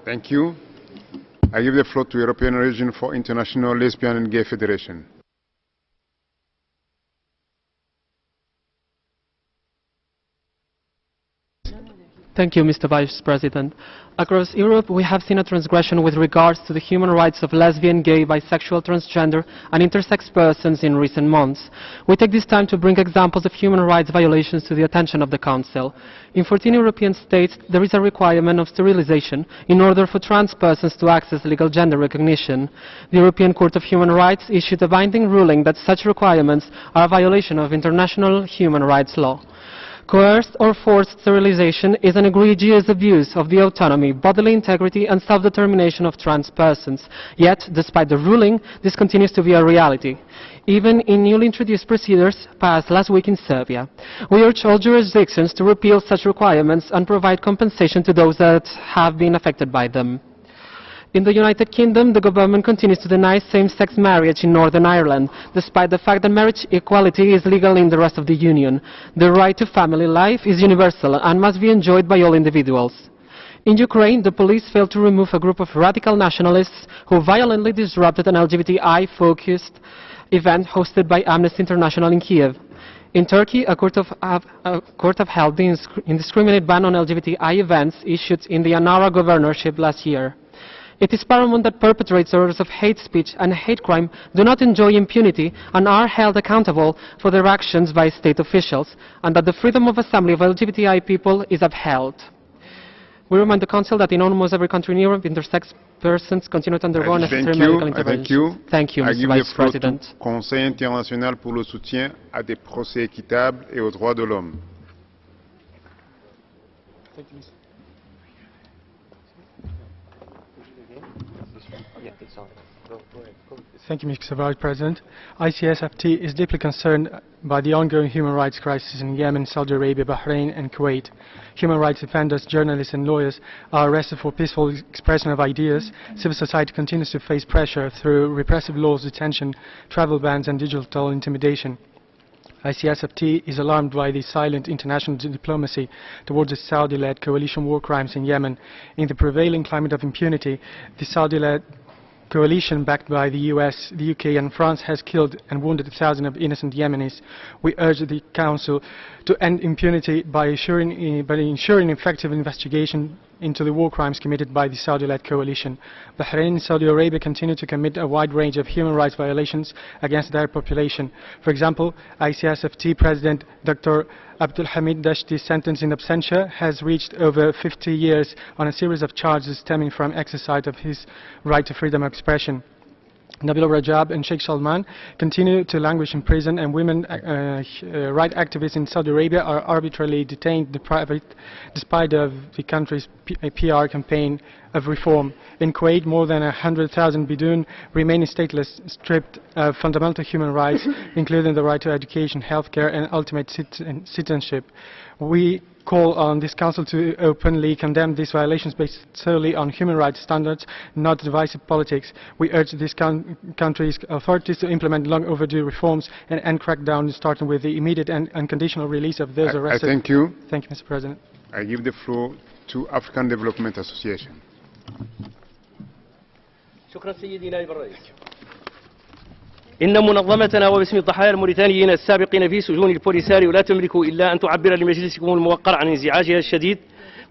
Speaker 1: Thank you. I give the floor to European Region for International Lesbian and Gay Federation.
Speaker 14: Thank you, Mr. Vice President. Across Europe, we have seen a transgression with regards to the human rights of lesbian, gay, bisexual, transgender and intersex persons in recent months. We take this time to bring examples of human rights violations to the attention of the Council. In 14 European states, there is a requirement of sterilization in order for trans persons to access legal gender recognition. The European Court of Human Rights issued a binding ruling that such requirements are a violation of international human rights law. Coerced or forced sterilization is an egregious abuse of the autonomy, bodily integrity and self-determination of trans persons. Yet, despite the ruling, this continues to be a reality, even in newly introduced procedures passed last week in Serbia. We urge all jurisdictions to repeal such requirements and provide compensation to those that have been affected by them. In the United Kingdom, the government continues to deny same-sex marriage in Northern Ireland, despite the fact that marriage equality is legal in the rest of the Union. The right to family life is universal and must be enjoyed by all individuals. In Ukraine, the police failed to remove a group of radical nationalists who violently disrupted an LGBTI-focused event hosted by Amnesty International in Kiev. In Turkey, a court upheld the indiscriminate ban on LGBTI events issued in the Ankara governorship last year. It is paramount that perpetrators of hate speech and hate crime do not enjoy impunity and are held accountable for their actions by state officials, and that the freedom of assembly of LGBTI people is upheld. We remind the Council that in almost every country in Europe, intersex persons continue to undergo necessary medical interventions. Thank you, Mr. Vice President.
Speaker 1: Conseil international pour le soutien à des procès équitables et aux droits de l'homme.
Speaker 15: Thank you, Mr. Vice President. ICSFT is deeply concerned by the ongoing human rights crisis in Yemen, Saudi Arabia, Bahrain and Kuwait. Human rights defenders, journalists and lawyers are arrested for peaceful expression of ideas. Civil society continues to face pressure through repressive laws, detention, travel bans and digital intimidation. ICSFT is alarmed by the silent international diplomacy towards the Saudi-led coalition war crimes in Yemen. In the prevailing climate of impunity, the Saudi-led coalition backed by the US, the UK and France has killed and wounded thousands of innocent Yemenis. We urge the Council to end impunity by ensuring effective investigation into the war crimes committed by the Saudi-led coalition. Bahrain and Saudi Arabia continue to commit a wide range of human rights violations against their population. For example, ICSFT President Dr. Abdul Hamid Dashti's sentence in absentia has reached over 50 years on a series of charges stemming from exercise of his right to freedom of expression. Nabil Rajab and Sheikh Salman continue to languish in prison, and women right activists in Saudi Arabia are arbitrarily detained despite the country's PR campaign of reform. In Kuwait, more than 100,000 Bidun remain stateless, stripped of fundamental human rights, including the right to education, healthcare and ultimate citizenship. We call on this Council to openly condemn these violations based solely on human rights standards, not divisive politics. We urge these countries' authorities to implement long overdue reforms and end crackdown, starting with the immediate and unconditional release of those arrested.
Speaker 1: Thank you.
Speaker 15: Thank you, Mr. President.
Speaker 1: I give the floor to African Development Association.
Speaker 16: شكرا سيدي نائب الرئيس. إن منظمتنا وباسم الضحايا الموريتانيين السابقين في سجون البوليساريو لا تملك إلا أن تعبر لمجلسكم الموقر عن انزعاجها الشديد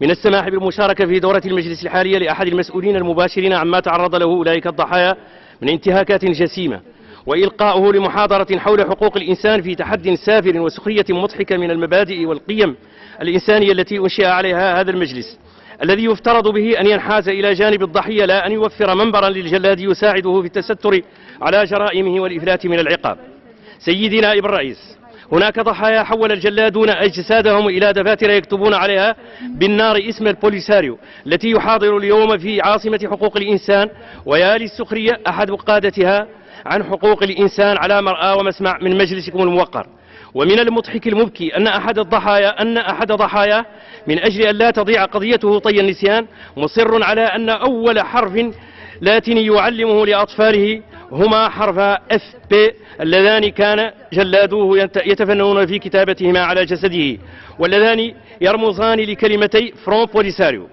Speaker 16: من السماح بالمشاركة في دورة المجلس الحالية لأحد المسؤولين المباشرين عما تعرض له أولئك الضحايا من انتهاكات جسيمة، وإلقاؤه لمحاضرة حول حقوق الإنسان في تحد سافر وسخرية مضحكة من المبادئ والقيم الإنسانية التي أنشئ عليها هذا المجلس، الذي يفترض به أن ينحاز إلى جانب الضحية لا أن يوفر منبرا للجلاد يساعده في التستر على جرائمه والإفلات من العقاب. سيدي نائب الرئيس، هناك ضحايا حول الجلادون أجسادهم إلى دفاتر يكتبون عليها بالنار اسم البوليساريو التي يحاضر اليوم في عاصمة حقوق الإنسان، ويا للسخرية أحد قادتها عن حقوق الإنسان على مرأى ومسمع من مجلسكم الموقر. ومن المضحك المبكي أن أحد ضحايا من أجل أن لا تضيع قضيته طي النسيان مصر على أن أول حرف لاتيني يعلمه لأطفاله هما حرف FP اللذان كان جلادوه يتفننون في كتابتهما على جسده، واللذان يرمزان لكلمتي فرون بوليساريو.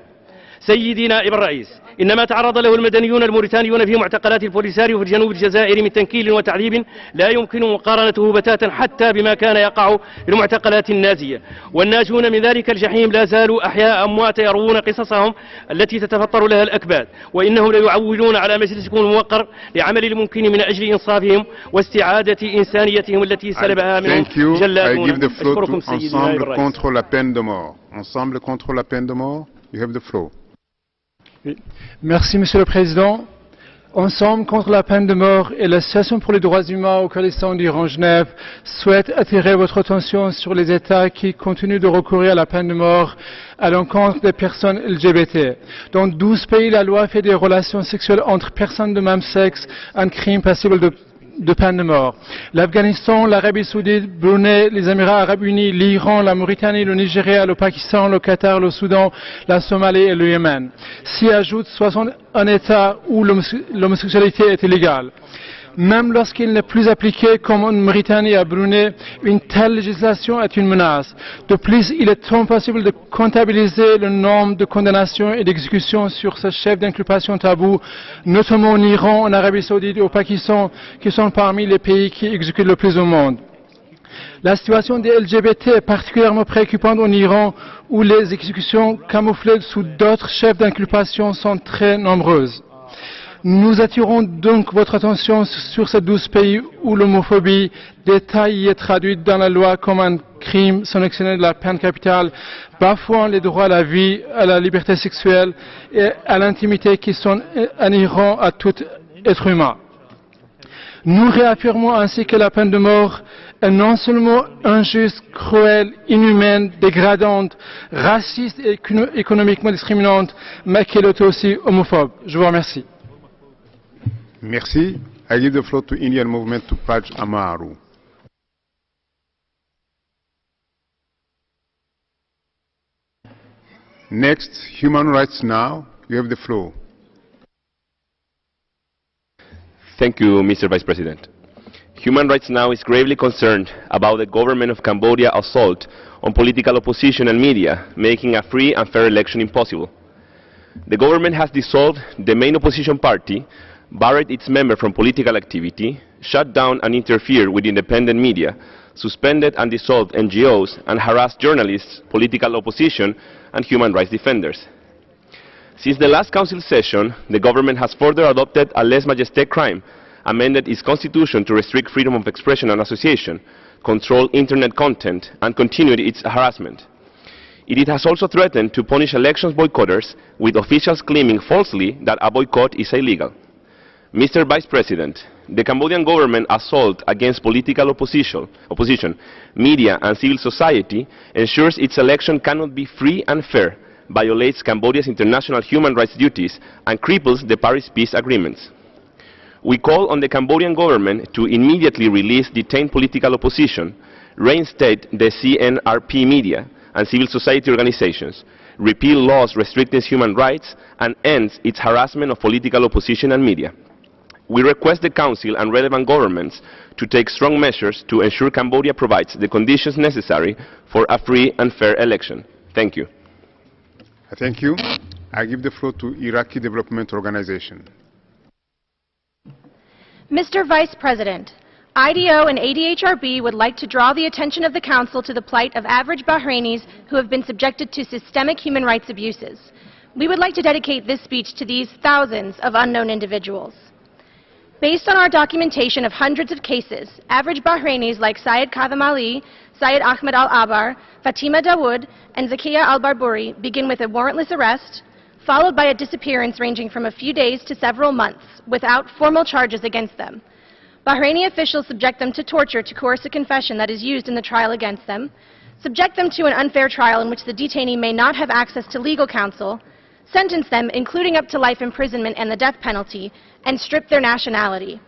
Speaker 16: سيدي نائب الرئيس، إنما تعرض له المدنيون الموريتانيون في معتقلات البوليساريو في الجنوب الجزائري من تنكيل وتعذيب لا يمكن مقارنته بتاتا حتى بما كان يقع في المعتقلات النازية، والناجون من ذلك الجحيم لا زالوا أحياء أموات يروون قصصهم التي تتفطر لها الأكباد، وإنهم ليعولون على مجلسكم الموقر لعمل الممكن من أجل إنصافهم واستعادة إنسانيتهم التي سلبها منهم جلادون. أشكركم سيدي نائب الرئيس.
Speaker 1: Contre la peine de mort. Ensemble contre la peine de mort. You have the floor.
Speaker 17: Merci, Monsieur le Président. Ensemble contre la peine de mort et l'association pour les droits humains au Kurdistan d'Iran-Genève souhaite attirer votre attention sur les États qui continuent de recourir à la peine de mort à l'encontre des personnes LGBT. Dans 12 pays, la loi fait des relations sexuelles entre personnes de même sexe un crime passible de peine de mort. L'Afghanistan, l'Arabie Saoudite, Brunei, les Émirats Arabes Unis, l'Iran, la Mauritanie, le Nigeria, le Pakistan, le Qatar, le Soudan, la Somalie et le Yémen. S'y ajoutent 61 États où l'homosexualité est illégale. Même lorsqu'il n'est plus appliqué comme en Mauritanie et à Brunei, une telle législation est une menace. De plus, il est impossible de comptabiliser le nombre de condamnations et d'exécutions sur ce chef d'inculpation tabou, notamment en Iran, en Arabie Saoudite et au Pakistan, qui sont parmi les pays qui exécutent le plus au monde. La situation des LGBT est particulièrement préoccupante en Iran, où les exécutions camouflées sous d'autres chefs d'inculpation sont très nombreuses. Nous attirons donc votre attention sur ces 12 pays où l'homophobie d'État y est traduite dans la loi comme un crime sanctionné de la peine capitale, bafouant les droits à la vie, à la liberté sexuelle et à l'intimité qui sont inhérents à tout être humain. Nous réaffirmons ainsi que la peine de mort est non seulement injuste, cruelle, inhumaine, dégradante, raciste et économiquement discriminante, mais qu'elle est aussi homophobe. Je vous remercie.
Speaker 1: Merci. I give the floor to Indian Movement to Paj Amaru. Next, Human Rights Now. You have the floor.
Speaker 18: Thank you, Mr. Vice President. Human Rights Now is gravely concerned about the government of Cambodia assault on political opposition and media, making a free and fair election impossible. The government has dissolved the main opposition party, barred its members from political activity, shut down and interfered with independent media, suspended and dissolved NGOs, and harassed journalists, political opposition, and human rights defenders. Since the last council session, the government has further adopted a lèse-majesté crime, amended its constitution to restrict freedom of expression and association, control internet content, and continued its harassment. It has also threatened to punish elections boycotters, with officials claiming falsely that a boycott is illegal. Mr. Vice President, the Cambodian government assault against political opposition, media and civil society ensures its election cannot be free and fair, violates Cambodia's international human rights duties, and cripples the Paris peace agreements. We call on the Cambodian government to immediately release detained political opposition, reinstate the CNRP media and civil society organizations, repeal laws restricting human rights, and end its harassment of political opposition and media. We request the Council and relevant governments to take strong measures to ensure Cambodia provides the conditions necessary for a free and fair election. Thank you.
Speaker 1: Thank you. I give the floor to Iraqi Development Organization.
Speaker 19: Mr. Vice President, IDO and ADHRB would like to draw the attention of the Council to the plight of average Bahrainis who have been subjected to systemic human rights abuses. We would like to dedicate this speech to these thousands of unknown individuals. Based on our documentation of hundreds of cases, average Bahrainis like Syed Kadhim Ali, Syed Ahmed Al-Abar, Fatima Dawood, and Zakia Al-Barburi begin with a warrantless arrest, followed by a disappearance ranging from a few days to several months, without formal charges against them. Bahraini officials subject them to torture to coerce a confession that is used in the trial against them, subject them to an unfair trial in which the detainee may not have access to legal counsel, sentence them, including up to life imprisonment and the death penalty, and strip their nationality.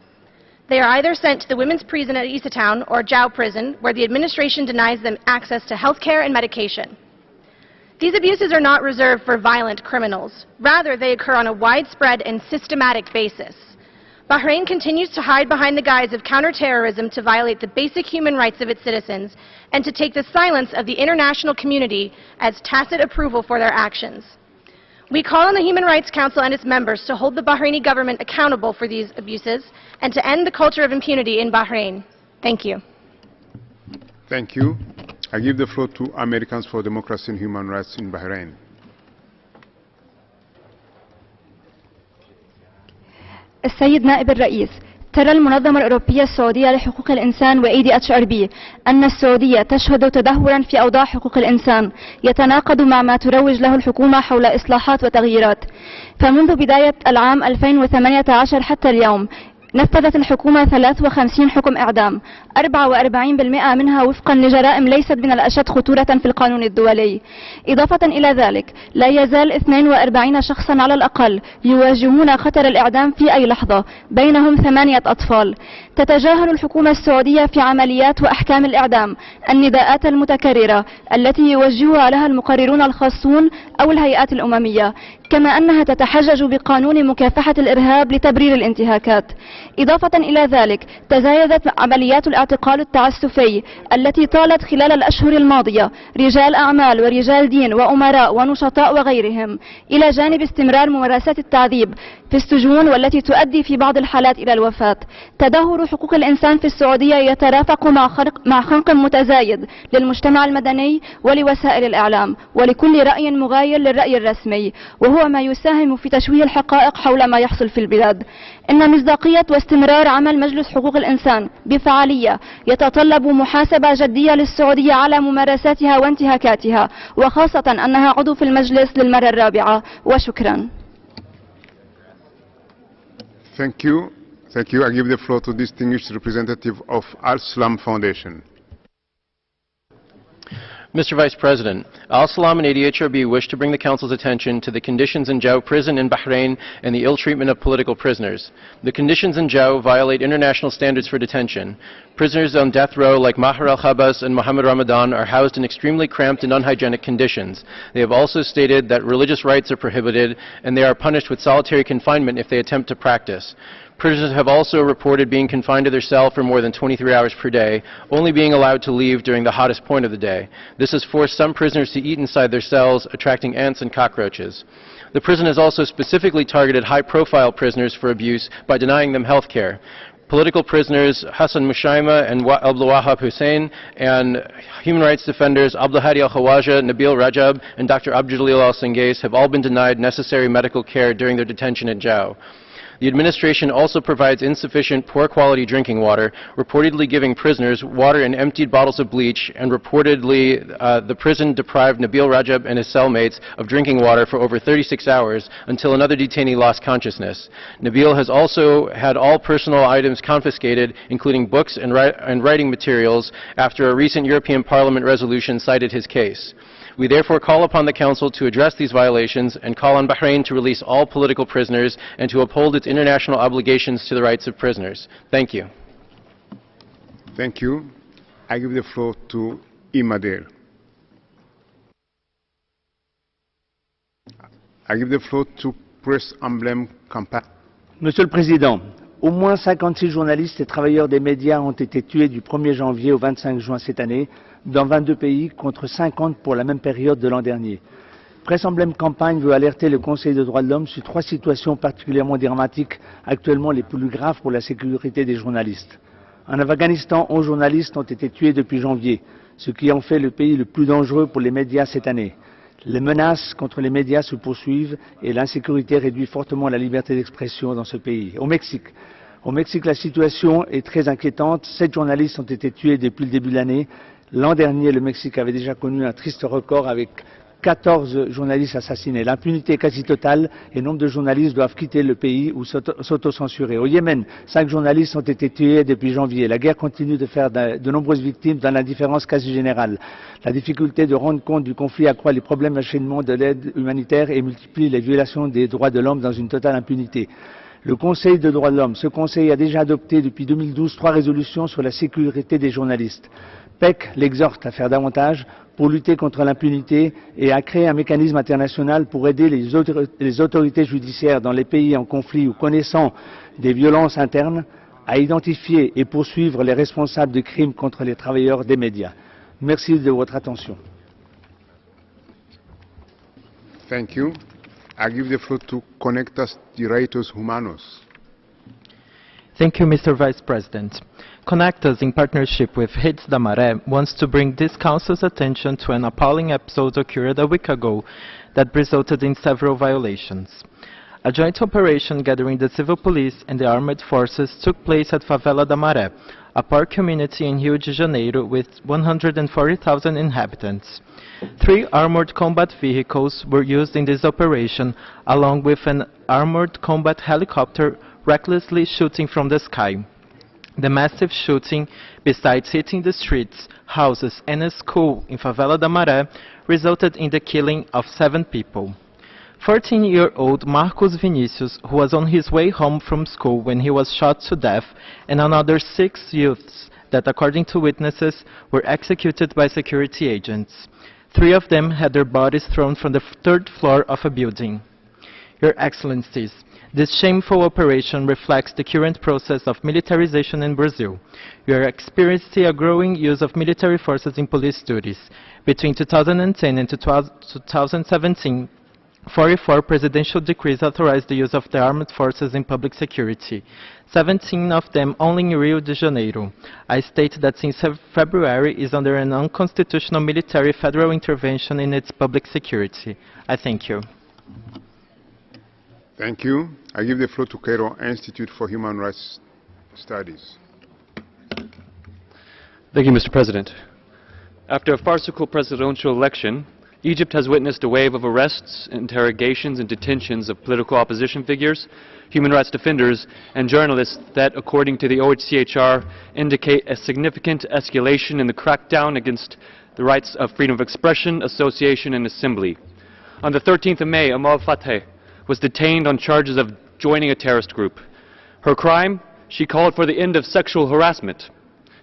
Speaker 19: They are either sent to the women's prison at Isa Town or Jau prison, where the administration denies them access to health care and medication. These abuses are not reserved for violent criminals. Rather, they occur on a widespread and systematic basis. Bahrain continues to hide behind the guise of counterterrorism to violate the basic human rights of its citizens and to take the silence of the international community as tacit approval for their actions. We call on the Human Rights Council and its members to hold the Bahraini government accountable for these abuses and to end the culture of impunity in Bahrain. Thank you.
Speaker 1: Thank you. I give the floor to Americans for Democracy and Human Rights in Bahrain.
Speaker 20: السيد نائب الرئيس، ترى المنظمة الأوروبية السعودية لحقوق الإنسان وADHRB أن السعودية تشهد تدهورا في أوضاع حقوق الإنسان يتناقض مع ما تروج له الحكومة حول إصلاحات وتغييرات. فمنذ بداية العام 2018 حتى اليوم نفذت الحكومة 53 حكم إعدام، 44% منها وفقا لجرائم ليست من الأشد خطورة في القانون الدولي. إضافة إلى ذلك لا يزال 42 شخصا على الأقل يواجهون خطر الإعدام في أي لحظة، بينهم 8 أطفال. تتجاهل الحكومة السعودية في عمليات وأحكام الإعدام النداءات المتكررة التي يوجهها لها المقررون الخاصون أو الهيئات الأممية، كما أنها تتحجج بقانون مكافحة الإرهاب لتبرير الانتهاكات. إضافة إلى ذلك تزايدت عمليات الاعتقال التعسفي التي طالت خلال الأشهر الماضية رجال أعمال ورجال دين وأمراء ونشطاء وغيرهم، إلى جانب استمرار ممارسات التعذيب في السجون والتي تؤدي في بعض الحالات إلى الوفاة. تدهور حقوق الإنسان في السعودية يترافق مع خنق متزايد للمجتمع المدني ولوسائل الإعلام ولكل رأي مغاير للرأي الرسمي، وهو ما يساهم في تشويه الحقائق حول ما يحصل في البلاد. إن مصداقية واستمرار عمل مجلس حقوق الإنسان بفعالية يتطلب محاسبة جدية للسعودية على ممارساتها وانتهاكاتها، وخاصة أنها عضو في المجلس للمرة الرابعة. وشكرا.
Speaker 1: Thank you. Thank you. I give the floor to distinguished representative of Al Salam Foundation.
Speaker 4: Mr. Vice President, Al Salam and ADHRB wish to bring the Council's attention to the conditions in Jau prison in Bahrain and the ill treatment of political prisoners. The conditions in Jau violate international standards for detention. Prisoners on death row like Maher al-Khabas and Mohammed Ramadan are housed in extremely cramped and unhygienic conditions. They have also stated that religious rights are prohibited and they are punished with solitary confinement if they attempt to practice. Prisoners have also reported being confined to their cell for more than 23 hours per day, only being allowed to leave during the hottest point of the day. This has forced some prisoners to eat inside their cells, attracting ants and cockroaches. The prison has also specifically targeted high-profile prisoners for abuse by denying them health care. Political prisoners Hassan Mushaima and Abdul Wahab Hussein, and human rights defenders Abdul Hadi al-Khawaja, Nabil Rajab, and Dr. Abdul Jalil al-Sengais have all been denied necessary medical care during their detention at Jau. The administration also provides insufficient, poor-quality drinking water, reportedly giving prisoners water in emptied bottles of bleach, and reportedly the prison deprived Nabil Rajab and his cellmates of drinking water for over 36 hours until another detainee lost consciousness. Nabil has also had all personal items confiscated, including books and writing materials, after a recent European Parliament resolution cited his case. We therefore call upon the Council to address these violations and call on Bahrain to release all political prisoners and to uphold its international obligations to the rights of prisoners. Thank you.
Speaker 1: Thank you. I give the floor to Imader. I give the floor to Press Emblem Campaign.
Speaker 21: Monsieur le Président, au moins 56 journalistes et travailleurs des médias ont été tués du 1er janvier au 25 juin cette année dans 22 pays, contre 50 pour la même période de l'an dernier. Presse Emblème Campagne veut alerter le Conseil des droits de l'homme sur 3 situations particulièrement dramatiques, actuellement les plus graves pour la sécurité des journalistes. En Afghanistan, 11 journalistes ont été tués depuis janvier, ce qui en fait le pays le plus dangereux pour les médias cette année. Les menaces contre les médias se poursuivent et l'insécurité réduit fortement la liberté d'expression dans ce pays. Au Mexique, la situation est très inquiétante. 7 journalistes ont été tués depuis le début de l'année. L'an dernier, le Mexique avait déjà connu un triste record avec 14 journalistes assassinés. L'impunité est quasi totale et nombre de journalistes doivent quitter le pays ou s'autocensurer. Au Yémen, 5 journalistes ont été tués depuis janvier. La guerre continue de faire de nombreuses victimes dans l'indifférence quasi générale. La difficulté de rendre compte du conflit accroît les problèmes d'acheminement de l'aide humanitaire et multiplie les violations des droits de l'homme dans une totale impunité. Le Conseil des droits de l'homme, ce Conseil a déjà adopté depuis 2012 3 résolutions sur la sécurité des journalistes. PEC l'exhorte à faire davantage pour lutter contre l'impunité et à créer un mécanisme international pour aider les autorités judiciaires dans les pays en conflit ou connaissant des violences internes à identifier et poursuivre les responsables de crimes contre les travailleurs des médias. Merci de votre attention.
Speaker 1: Thank you. I give the floor to Conectas Derechos Humanos.
Speaker 22: Thank you, Mr. Vice President. Conectas, in partnership with Redes da Maré, wants to bring this Council's attention to an appalling episode occurred a week ago that resulted in several violations. A joint operation gathering the civil police and the armed forces took place at Favela da Maré, a poor community in Rio de Janeiro with 140,000 inhabitants. 3 armored combat vehicles were used in this operation, along with an armored combat helicopter recklessly shooting from the sky. The massive shooting, besides hitting the streets, houses and a school in Favela da Maré, resulted in the killing of 7 people. 14-year-old Marcos Vinicius, who was on his way home from school when he was shot to death, and another 6 youths that, according to witnesses, were executed by security agents. 3 of them had their bodies thrown from the 3rd floor of a building. Your Excellencies, This shameful operation reflects the current process of militarization in Brazil. We are experiencing a growing use of military forces in police duties. Between 2010 and 2017, 44 presidential decrees authorized the use of the armed forces in public security, 17 of them only in Rio de Janeiro. I state that since February is under an unconstitutional military federal intervention in its public security. I thank you.
Speaker 1: Thank you. I give the floor to Cairo Institute for Human Rights Studies.
Speaker 5: Thank you, Mr. President. After a farcical presidential election, Egypt has witnessed a wave of arrests, interrogations, and detentions of political opposition figures, human rights defenders, and journalists that, according to the OHCHR, indicate a significant escalation in the crackdown against the rights of freedom of expression, association, and assembly. On the 13th of May, Amal Fateh was detained on charges of joining a terrorist group. Her crime? She called for the end of sexual harassment.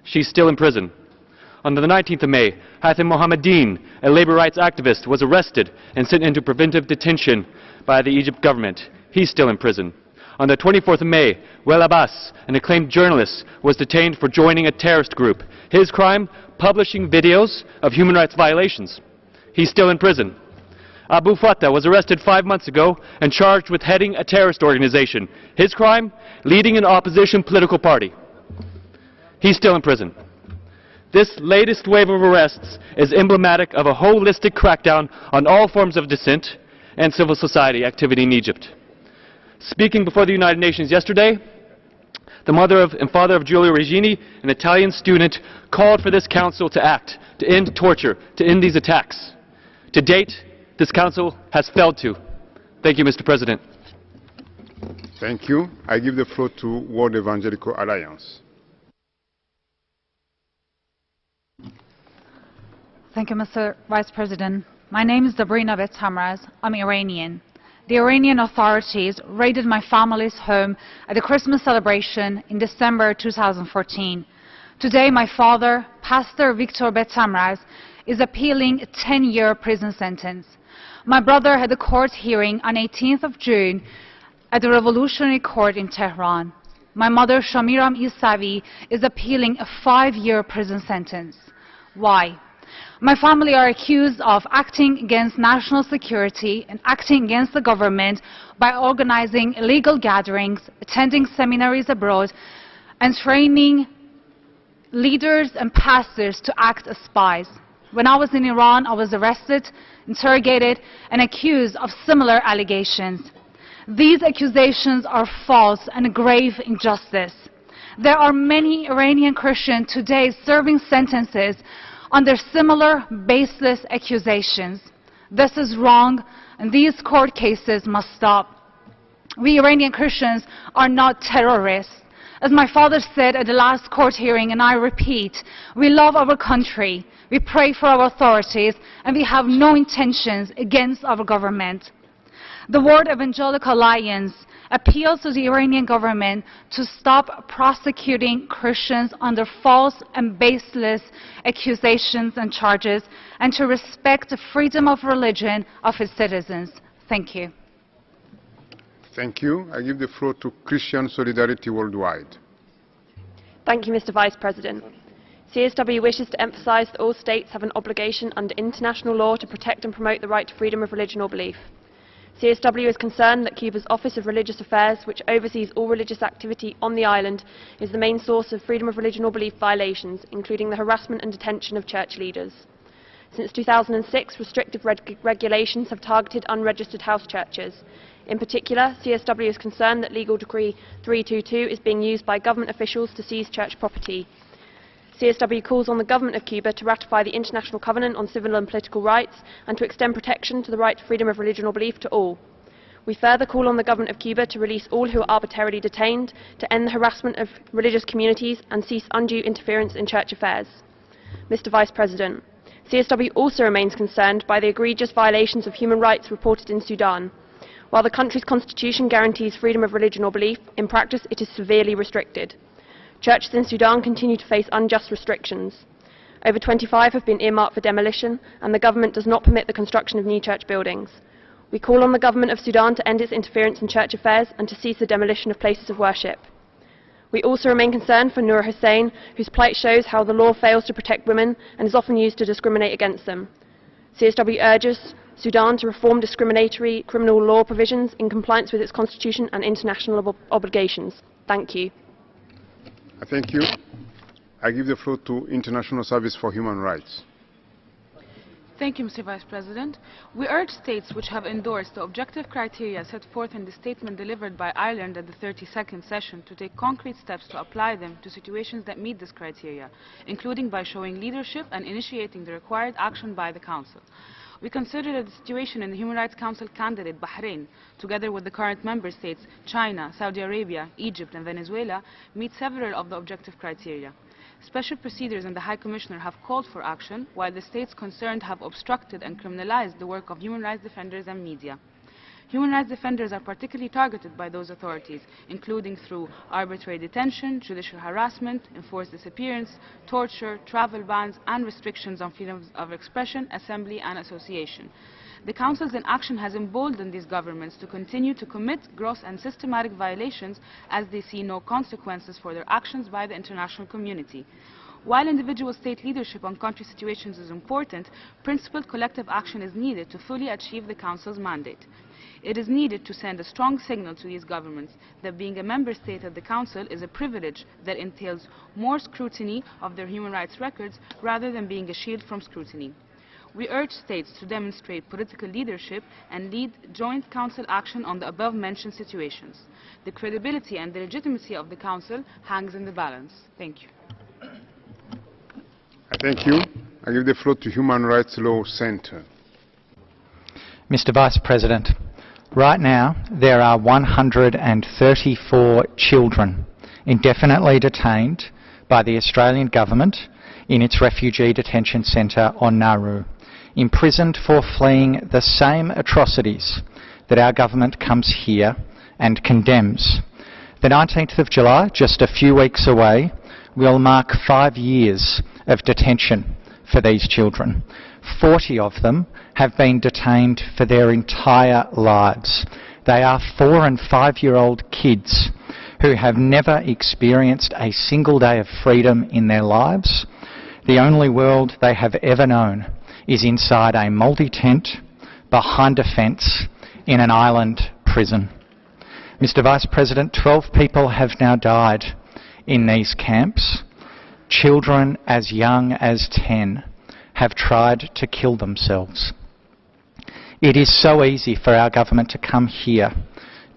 Speaker 5: She's still in prison. On the 19th of May, Haitham Mohammadin, a labor rights activist, was arrested and sent into preventive detention by the Egypt government. He's still in prison. On the 24th of May, Wael Abbas, an acclaimed journalist, was detained for joining a terrorist group. His crime? Publishing videos of human rights violations. He's still in prison. Abu Fattah was arrested 5 months ago and charged with heading a terrorist organization. His crime? Leading an opposition political party. He's still in prison. This latest wave of arrests is emblematic of a holistic crackdown on all forms of dissent and civil society activity in Egypt. Speaking before the United Nations yesterday, the mother and father of Giulio Regini, an Italian student, called for this council to act, to end torture, to end these attacks. To date, this council has failed to. Thank you, Mr. President.
Speaker 1: Thank you. I give the floor to World Evangelical Alliance.
Speaker 11: Thank you, Mr. Vice President. My name is Dabrina Bethamraz. I'm Iranian. The Iranian authorities raided my family's home at the Christmas celebration in December 2014. Today, my father, Pastor Victor Bethamraz, is appealing a 10-year prison sentence. My brother had a court hearing on 18th of June at the Revolutionary Court in Tehran. My mother, Shamiram Isavi, is appealing a 5-year prison sentence. Why? My family are accused of acting against national security and acting against the government by organizing illegal gatherings, attending seminaries abroad, and training leaders and pastors to act as spies. When I was in Iran, I was arrested, interrogated, and accused of similar allegations. These accusations are false and a grave injustice. There are many Iranian Christians today serving sentences under similar baseless accusations. This is wrong, and these court cases must stop. We Iranian Christians are not terrorists. As my father said at the last court hearing, and I repeat, we love our country, we pray for our authorities, and we have no intentions against our government. The World Evangelical Alliance appeals to the Iranian government to stop prosecuting Christians under false and baseless accusations and charges, and to respect the freedom of religion of its citizens. Thank you.
Speaker 1: Thank you. I give the floor to Christian Solidarity Worldwide.
Speaker 6: Thank you, Mr. Vice President. CSW wishes to emphasize that all states have an obligation under international law to protect and promote the right to freedom of religion or belief. CSW is concerned that Cuba's Office of Religious Affairs, which oversees all religious activity on the island, is the main source of freedom of religion or belief violations, including the harassment and detention of church leaders. Since 2006, restrictive regulations have targeted unregistered house churches. In particular, CSW is concerned that Legal Decree 322 is being used by government officials to seize church property. CSW calls on the government of Cuba to ratify the International Covenant on Civil and Political Rights and to extend protection to the right to freedom of religion or belief to all. We further call on the government of Cuba to release all who are arbitrarily detained, to end the harassment of religious communities and cease undue interference in church affairs. Mr. Vice President, CSW also remains concerned by the egregious violations of human rights reported in Sudan. While the country's constitution guarantees freedom of religion or belief, in practice it is severely restricted. Churches in Sudan continue to face unjust restrictions. Over 25 have been earmarked for demolition, and the government does not permit the construction of new church buildings. We call on the government of Sudan to end its interference in church affairs and to cease the demolition of places of worship. We also remain concerned for Noor Hussein, whose plight shows how the law fails to protect women and is often used to discriminate against them. CSW urges Sudan to reform discriminatory criminal law provisions in compliance with its constitution and international obligations. Thank you.
Speaker 1: Thank you. I give the floor to International Service for Human Rights.
Speaker 7: Thank you, Mr. Vice President. We urge states which have endorsed the objective criteria set forth in the statement delivered by Ireland at the 32nd session to take concrete steps to apply them to situations that meet this criteria, including by showing leadership and initiating the required action by the Council. We consider that the situation in the Human Rights Council candidate, Bahrain, together with the current member states, China, Saudi Arabia, Egypt and Venezuela, meet several of the objective criteria. Special procedures and the High Commissioner have called for action, while the states concerned have obstructed and criminalized the work of human rights defenders and media. Human rights defenders are particularly targeted by those authorities, including through arbitrary detention, judicial harassment, enforced disappearance, torture, travel bans, and restrictions on freedoms of expression, assembly, and association. The Council's inaction has emboldened these governments to continue to commit gross and systematic violations as they see no consequences for their actions by the international community. While individual state leadership on country situations is important, principled collective action is needed to fully achieve the Council's mandate. It is needed to send a strong signal to these governments that being a member state of the Council is a privilege that entails more scrutiny of their human rights records rather than being a shield from scrutiny. We urge states to demonstrate political leadership and lead joint Council action on the above-mentioned situations. The credibility and the legitimacy of the Council hangs in the balance. Thank you.
Speaker 1: Thank you. I give the floor to Human Rights Law Center.
Speaker 8: Mr. Vice President, right now there are 134 children indefinitely detained by the Australian government in its refugee detention centre on Nauru, imprisoned for fleeing the same atrocities that our government comes here and condemns. The 19th of July, just a few weeks away, will mark 5 years of detention for these children. 40 of them have been detained for their entire lives. They are 4- and 5-year-old kids who have never experienced a single day of freedom in their lives. The only world they have ever known is inside a multi-tent, behind a fence, in an island prison. Mr. Vice President, 12 people have now died in these camps. Children as young as 10 have tried to kill themselves. It is so easy for our government to come here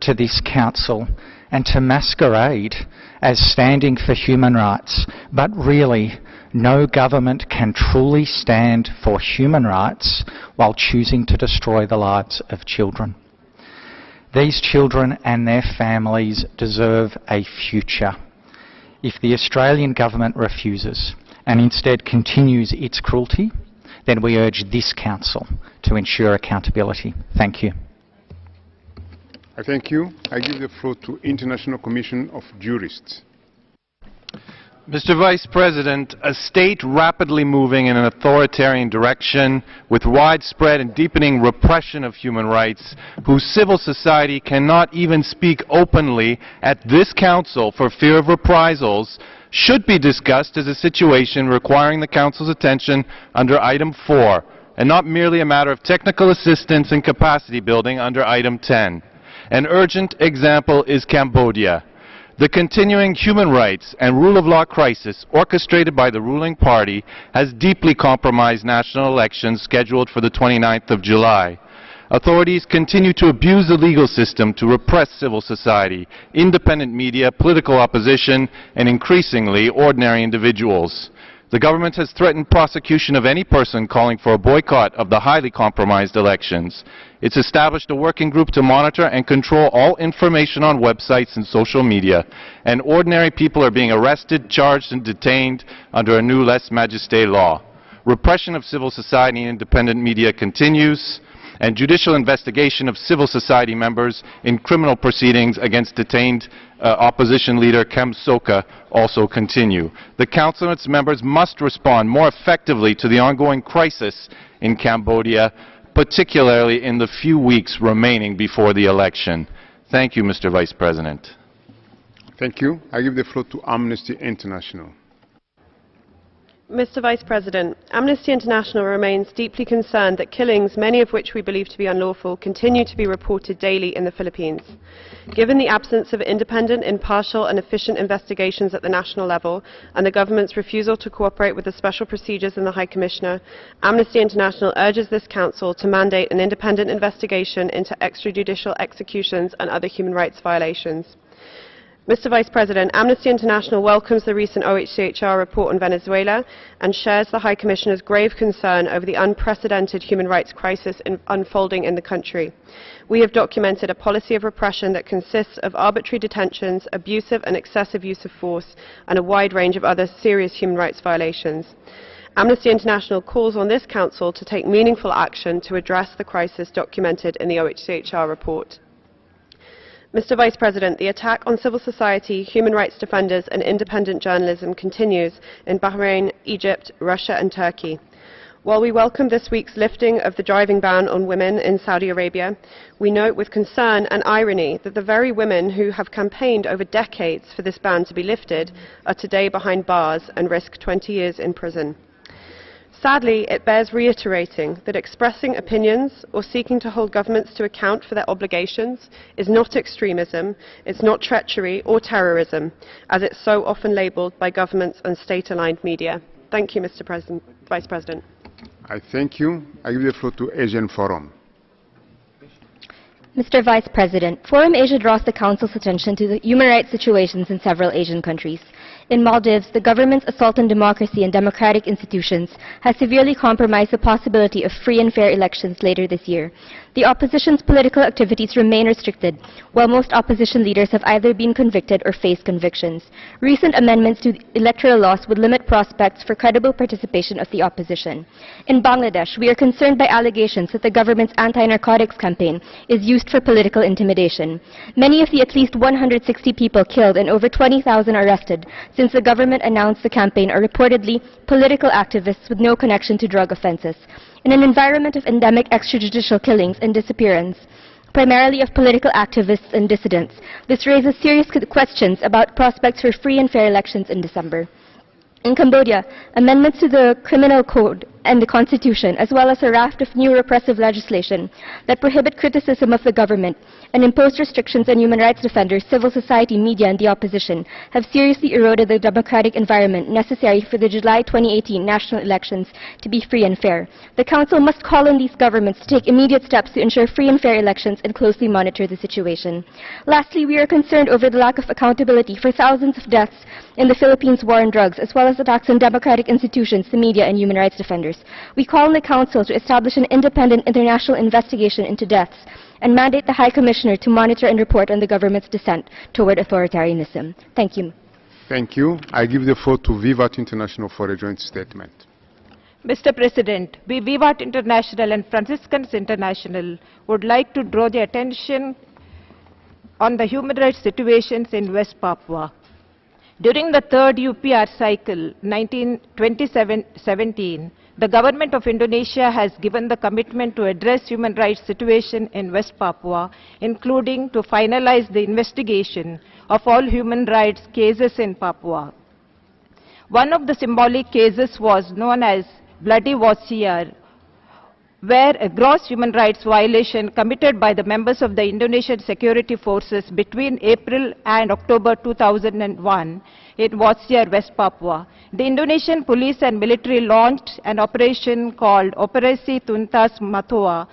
Speaker 8: to this council and to masquerade as standing for human rights, but really no government can truly stand for human rights while choosing to destroy the lives of children. These children and their families deserve a future. If the Australian government refuses and instead continues its cruelty, then we urge this council to ensure accountability. Thank you.
Speaker 1: I thank you. I give the floor to International Commission of Jurists.
Speaker 23: Mr. Vice President, a state rapidly moving in an authoritarian direction with widespread and deepening repression of human rights, whose civil society cannot even speak openly at this council for fear of reprisals, should be discussed as a situation requiring the Council's attention under Item 4, and not merely a matter of technical assistance and capacity building under Item 10. An urgent example is Cambodia. The continuing human rights and rule of law crisis orchestrated by the ruling party has deeply compromised national elections scheduled for the 29th of July. Authorities continue to abuse the legal system to repress civil society, independent media, political opposition, and increasingly ordinary individuals. The government has threatened prosecution of any person calling for a boycott of the highly compromised elections. It's established a working group to monitor and control all information on websites and social media, and ordinary people are being arrested, charged, and detained under a new lèse-majesté law. Repression of civil society and independent media continues, and judicial investigation of civil society members in criminal proceedings against detained opposition leader Kem Sokha also continue. The Council and its members must respond more effectively to the ongoing crisis in Cambodia, particularly in the few weeks remaining before the election. Thank you, Mr. Vice President.
Speaker 1: Thank you. I give the floor to Amnesty International.
Speaker 6: Mr. Vice President, Amnesty International remains deeply concerned that killings, many of which we believe to be unlawful, continue to be reported daily in the Philippines. Given the absence of independent, impartial and efficient investigations at the national level and the government's refusal to cooperate with the special procedures in the High Commissioner, Amnesty International urges this Council to mandate an independent investigation into extrajudicial executions and other human rights violations. Mr. Vice President, Amnesty International welcomes the recent OHCHR report on Venezuela and shares the High Commissioner's grave concern over the unprecedented human rights crisis unfolding in the country. We have documented a policy of repression that consists of arbitrary detentions, abusive and excessive use of force, and a wide range of other serious human rights violations. Amnesty International calls on this Council to take meaningful action to address the crisis documented in the OHCHR report. Mr. Vice President, the attack on civil society, human rights defenders and independent journalism continues in Bahrain, Egypt, Russia and Turkey. While we welcome this week's lifting of the driving ban on women in Saudi Arabia, we note with concern and irony that the very women who have campaigned over decades for this ban to be lifted are today behind bars and risk 20 years in prison. Sadly, it bears reiterating that expressing opinions or seeking to hold governments to account for their obligations is not extremism, it's not treachery or terrorism, as it's so often labelled by governments and state-aligned media. Thank you, Mr. Vice President.
Speaker 1: I thank you. I give the floor to Asian Forum.
Speaker 3: Mr. Vice President, Forum Asia draws the Council's attention to the human rights situations in several Asian countries. In Maldives, the government's assault on democracy and democratic institutions has severely compromised the possibility of free and fair elections later this year. The opposition's political activities remain restricted, while most opposition leaders have either been convicted or face convictions. Recent amendments to electoral laws would limit prospects for credible participation of the opposition. In Bangladesh, we are concerned by allegations that the government's anti-narcotics campaign is used for political intimidation. Many of the at least 160 people killed and over 20,000 arrested since the government announced the campaign are reportedly political activists with no connection to drug offenses. In an environment of endemic extrajudicial killings and disappearance, primarily of political activists and dissidents, this raises serious questions about prospects for free and fair elections in December. In Cambodia, amendments to the Criminal Code and the Constitution, as well as a raft of new repressive legislation that prohibit criticism of the government and impose restrictions on human rights defenders, civil society, media, and the opposition, have seriously eroded the democratic environment necessary for the July 2018 national elections to be free and fair. The Council must call on these governments to take immediate steps to ensure free and fair elections and closely monitor the situation. Lastly, we are concerned over the lack of accountability for thousands of deaths in the Philippines' war on drugs, as well as attacks on democratic institutions, the media, and human rights defenders. We call on the Council to establish an independent international investigation into deaths and mandate the High Commissioner to monitor and report on the government's descent toward authoritarianism. Thank you.
Speaker 1: Thank you. I give the floor to Vivat International for a joint statement.
Speaker 9: Mr. President, we Vivat International and Franciscans International would like to draw the attention on the human rights situations in West Papua. During the third UPR cycle, 2017, the government of Indonesia has given the commitment to address human rights situation in West Papua, including to finalize the investigation of all human rights cases in Papua. One of the symbolic cases was known as Bloody Wasiar, where a gross human rights violation committed by the members of the Indonesian security forces between April and October 2001 in Wasiar, West Papua. The Indonesian police and military launched an operation called Operasi Tuntas Matua,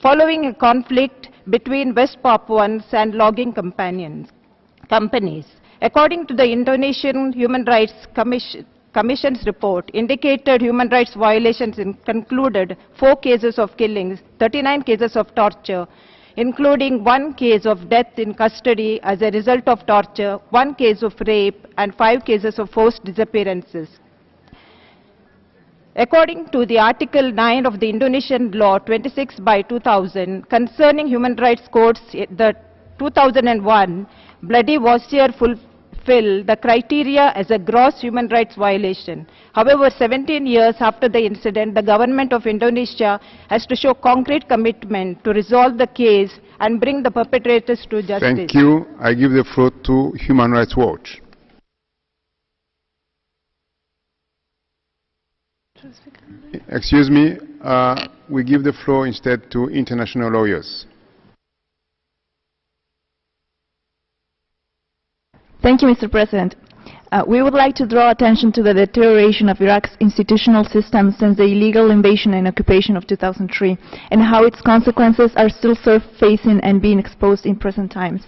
Speaker 9: following a conflict between West Papuans and logging companies. According to the Indonesian Human Rights Commission's report, indicated human rights violations concluded 4 cases of killings, 39 cases of torture, including 1 case of death in custody as a result of torture, 1 case of rape, and 5 cases of forced disappearances. According to the Article 9 of the Indonesian Law 26/2000 concerning human rights codes, the 2001 Bloody Wasiar fulfill the criteria as a gross human rights violation. However, 17 years after the incident, the government of Indonesia has to show concrete commitment to resolve the case and bring the perpetrators to justice.
Speaker 1: Thank you. I give the floor to Human Rights Watch. Excuse me, we give the floor instead to international lawyers.
Speaker 10: Thank you, Mr. President. We would like to draw attention to the deterioration of Iraq's institutional system since the illegal invasion and occupation of 2003, and how its consequences are still surfacing and being exposed in present times.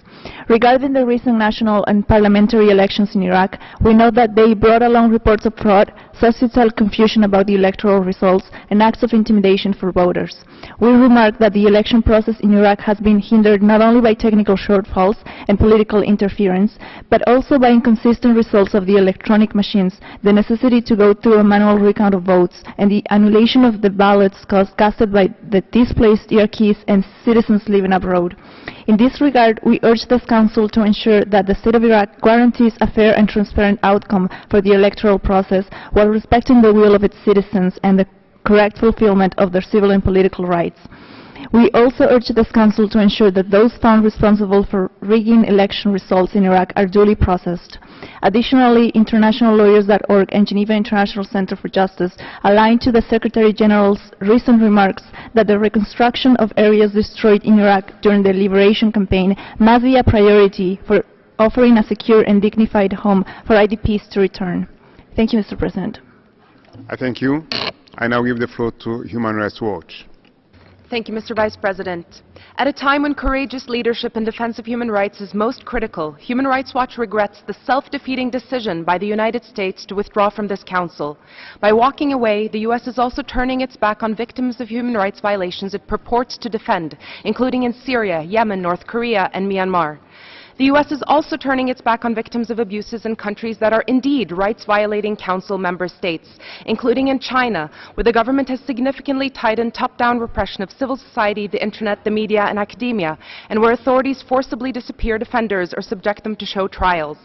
Speaker 10: Regarding the recent national and parliamentary elections in Iraq, we know that they brought along reports of fraud, societal confusion about the electoral results, and acts of intimidation for voters. We remark that the election process in Iraq has been hindered not only by technical shortfalls and political interference, but also by inconsistent results of the electronic machines, the necessity to go through a manual recount of votes, and the annulation of the ballots casted by the displaced Iraqis and citizens living abroad. In this regard, we urge this Council to ensure that the State of Iraq guarantees a fair and transparent outcome for the electoral process while respecting the will of its citizens and the correct fulfillment of their civil and political rights. We also urge this Council to ensure that those found responsible for rigging election results in Iraq are duly processed. Additionally, internationallawyers.org and Geneva International Center for Justice align to the Secretary General's recent remarks that the reconstruction of areas destroyed in Iraq during the liberation campaign must be a priority for offering a secure and dignified home for IDPs to return. Thank you, Mr. President.
Speaker 1: I thank you. I now give the floor to Human Rights Watch.
Speaker 2: Thank you, Mr. Vice President. At a time when courageous leadership in defense of human rights is most critical, Human Rights Watch regrets the self-defeating decision by the United States to withdraw from this council. By walking away, the U.S. is also turning its back on victims of human rights violations it purports to defend, including in Syria, Yemen, North Korea, and Myanmar. The U.S. is also turning its back on victims of abuses in countries that are indeed rights-violating Council member states, including in China, where the government has significantly tightened top-down repression of civil society, the internet, the media, and academia, and where authorities forcibly disappear offenders or subject them to show trials.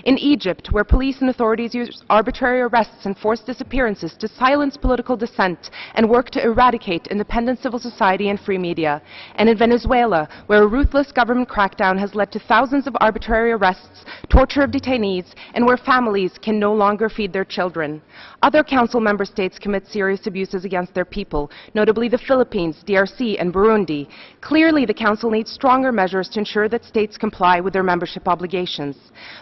Speaker 2: In Egypt, where police and authorities use arbitrary arrests and forced disappearances to silence political dissent and work to eradicate independent civil society and free media. And in Venezuela, where a ruthless government crackdown has led to thousands of arbitrary arrests, torture of detainees, and where families can no longer feed their children. Other Council member states commit serious abuses against their people, notably the Philippines, DRC, and Burundi. Clearly, the Council needs stronger measures to ensure that states comply with their membership obligations.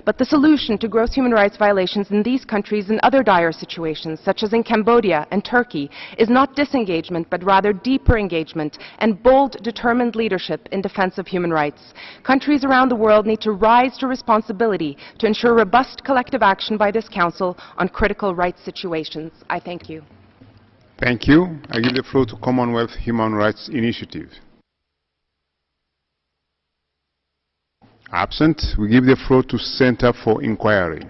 Speaker 2: But the solution to gross human rights violations in these countries and other dire situations, such as in Cambodia and Turkey, is not disengagement, but rather deeper engagement and bold, determined leadership in defense of human rights. Countries around the world need to rise to responsibility to ensure robust collective action by this Council on critical rights situations. I thank you.
Speaker 1: Thank you. I give the floor to Commonwealth Human Rights Initiative. Absent. We give the floor to Center for Inquiry.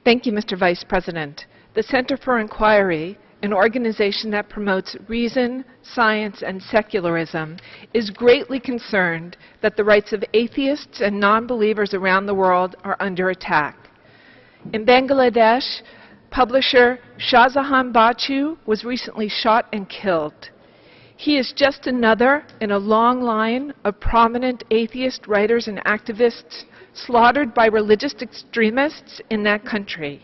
Speaker 12: Thank you, Mr. Vice President. The Center for Inquiry, an organization that promotes reason, science, and secularism, is greatly concerned that the rights of atheists and non-believers around the world are under attack. In Bangladesh, publisher Shahjahan Bachchu was recently shot and killed. He is just another in a long line of prominent atheist writers and activists slaughtered by religious extremists in that country.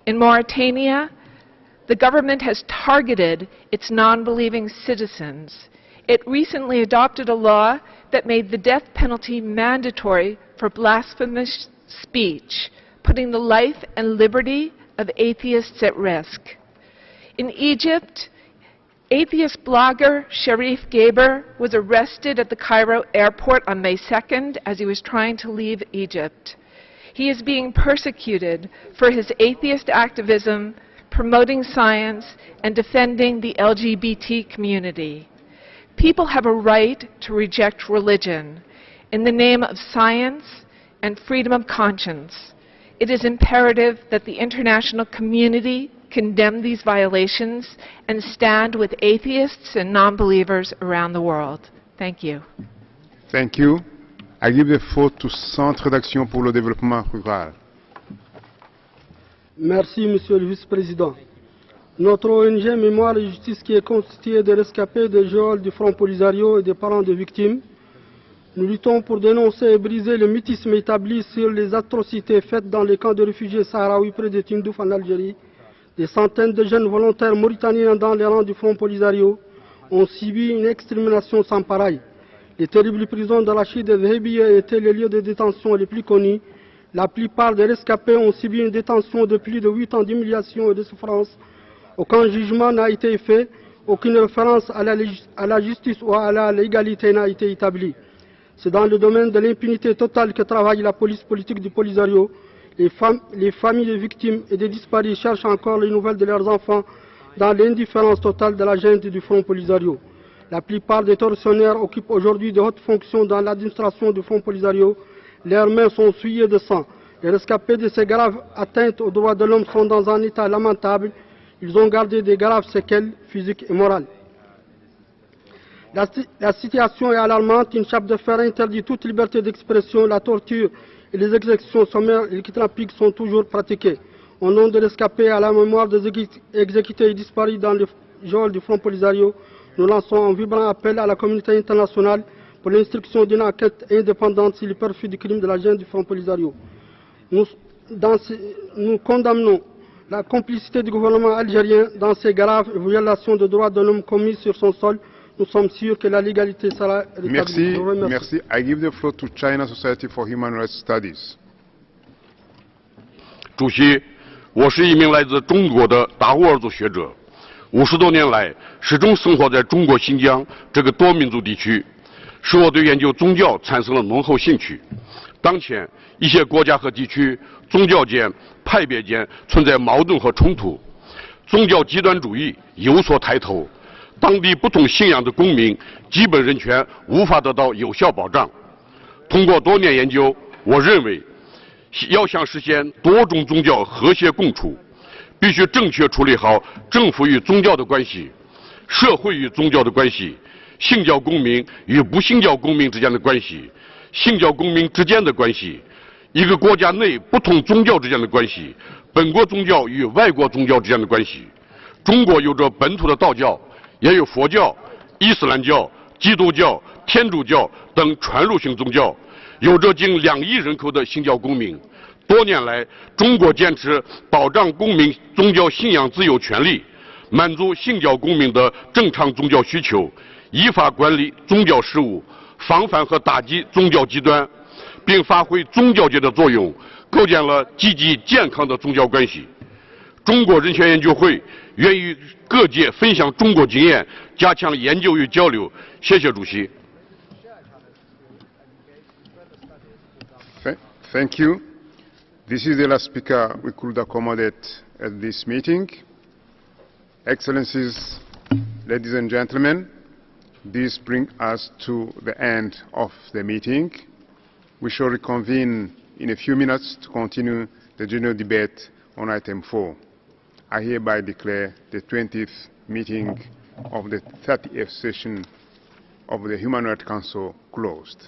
Speaker 12: In Mauritania, the government has targeted its non-believing citizens. It recently adopted a law that made the death penalty mandatory for blasphemous speech, putting the life and liberty of atheists at risk. In Egypt, atheist blogger Sharif Gaber was arrested at the Cairo airport on May 2nd as he was trying to leave Egypt. He is being persecuted for his atheist activism, promoting science, and defending the LGBT community. People have a right to reject religion in the name of science and freedom of conscience. It is imperative that the international community condemn these violations and stand with atheists and non-believers around the world. Thank you.
Speaker 1: Thank you. I give the floor to Centre d'action pour le développement rural.
Speaker 13: Merci, Monsieur le Vice-président. Notre ONG Mémoire et Justice, qui est constituée de rescapés de geôles du Front Polisario et des parents de victimes, nous luttons pour dénoncer et briser le mutisme établi sur les atrocités faites dans les camps de réfugiés sahraouis près de Tindouf en Algérie. Des centaines de jeunes volontaires mauritaniens dans les rangs du Front Polisario ont subi une extermination sans pareil. Les terribles prisons de Rachid et Zhébiya étaient les lieux de détention les plus connus. La plupart des rescapés ont subi une détention de plus de 8 ans d'humiliation et de souffrance. Aucun jugement n'a été fait, aucune référence à la justice ou à la légalité n'a été établie. C'est dans le domaine de l'impunité totale que travaille la police politique du Polisario. Les familles des victimes et des disparus cherchent encore les nouvelles de leurs enfants dans l'indifférence totale de la junte du Front Polisario. La plupart des tortionnaires occupent aujourd'hui de hautes fonctions dans l'administration du Front Polisario. Leurs mains sont souillées de sang. Les rescapés de ces graves atteintes aux droits de l'homme sont dans un état lamentable. Ils ont gardé des graves séquelles physiques et morales. La situation est alarmante. Une chape de fer interdit toute liberté d'expression. La torture et les exécutions sommaires et les kidnappings sont toujours pratiquées. Au nom de rescapés, à la mémoire des exécutés et disparus dans les geôles du Front Polisario, nous lançons un vibrant appel à la communauté internationale pour l'instruction d'une enquête indépendante sur les perfs du crime de la junte du Front Polisario. Nous condamnons la complicité du gouvernement algérien dans ces graves violations de droits de l'homme commises sur son sol. Nous sommes sûrs que la légalité sera rétablie.
Speaker 1: Merci. I give the floor to China Society for Human Rights Studies.
Speaker 14: 主席，我是一名来自中国的达斡尔族学者，50多年来始终生活在中国新疆这个多民族地区，使我对研究宗教产生了浓厚兴趣。当前，一些国家和地区宗教间、派别间存在矛盾和冲突，宗教极端主义有所抬头，当地不同信仰的公民基本人权无法得到有效保障。通过多年研究，我认为要想实现多种宗教和谐共处，必须正确处理好政府与宗教的关系、社会与宗教的关系、信教公民与不信教公民之间的关系、信教公民之间的关系、一个国家内不同宗教之间的关系、本国宗教与外国宗教之间的关系。中国有着本土的道教，也有佛教、伊斯兰教、基督教、天主教等传入性宗教，有着近2亿人口的信教公民。多年来，中国坚持保障公民宗教信仰自由权利，满足信教公民的正常宗教需求，依法管理宗教事务，防范和打击宗教极端，并发挥宗教界的作用，构建了积极健康的宗教关系。中国人权研究会愿与各界分享中国经验，加强研究与交流。谢谢主席。
Speaker 1: Thank you. This is the last speaker we could accommodate at this meeting. Excellencies, ladies and gentlemen, this brings us to the end of the meeting. We shall reconvene in a few minutes to continue the general debate on item 4. I hereby declare the 20th meeting of the 30th session of the Human Rights Council closed.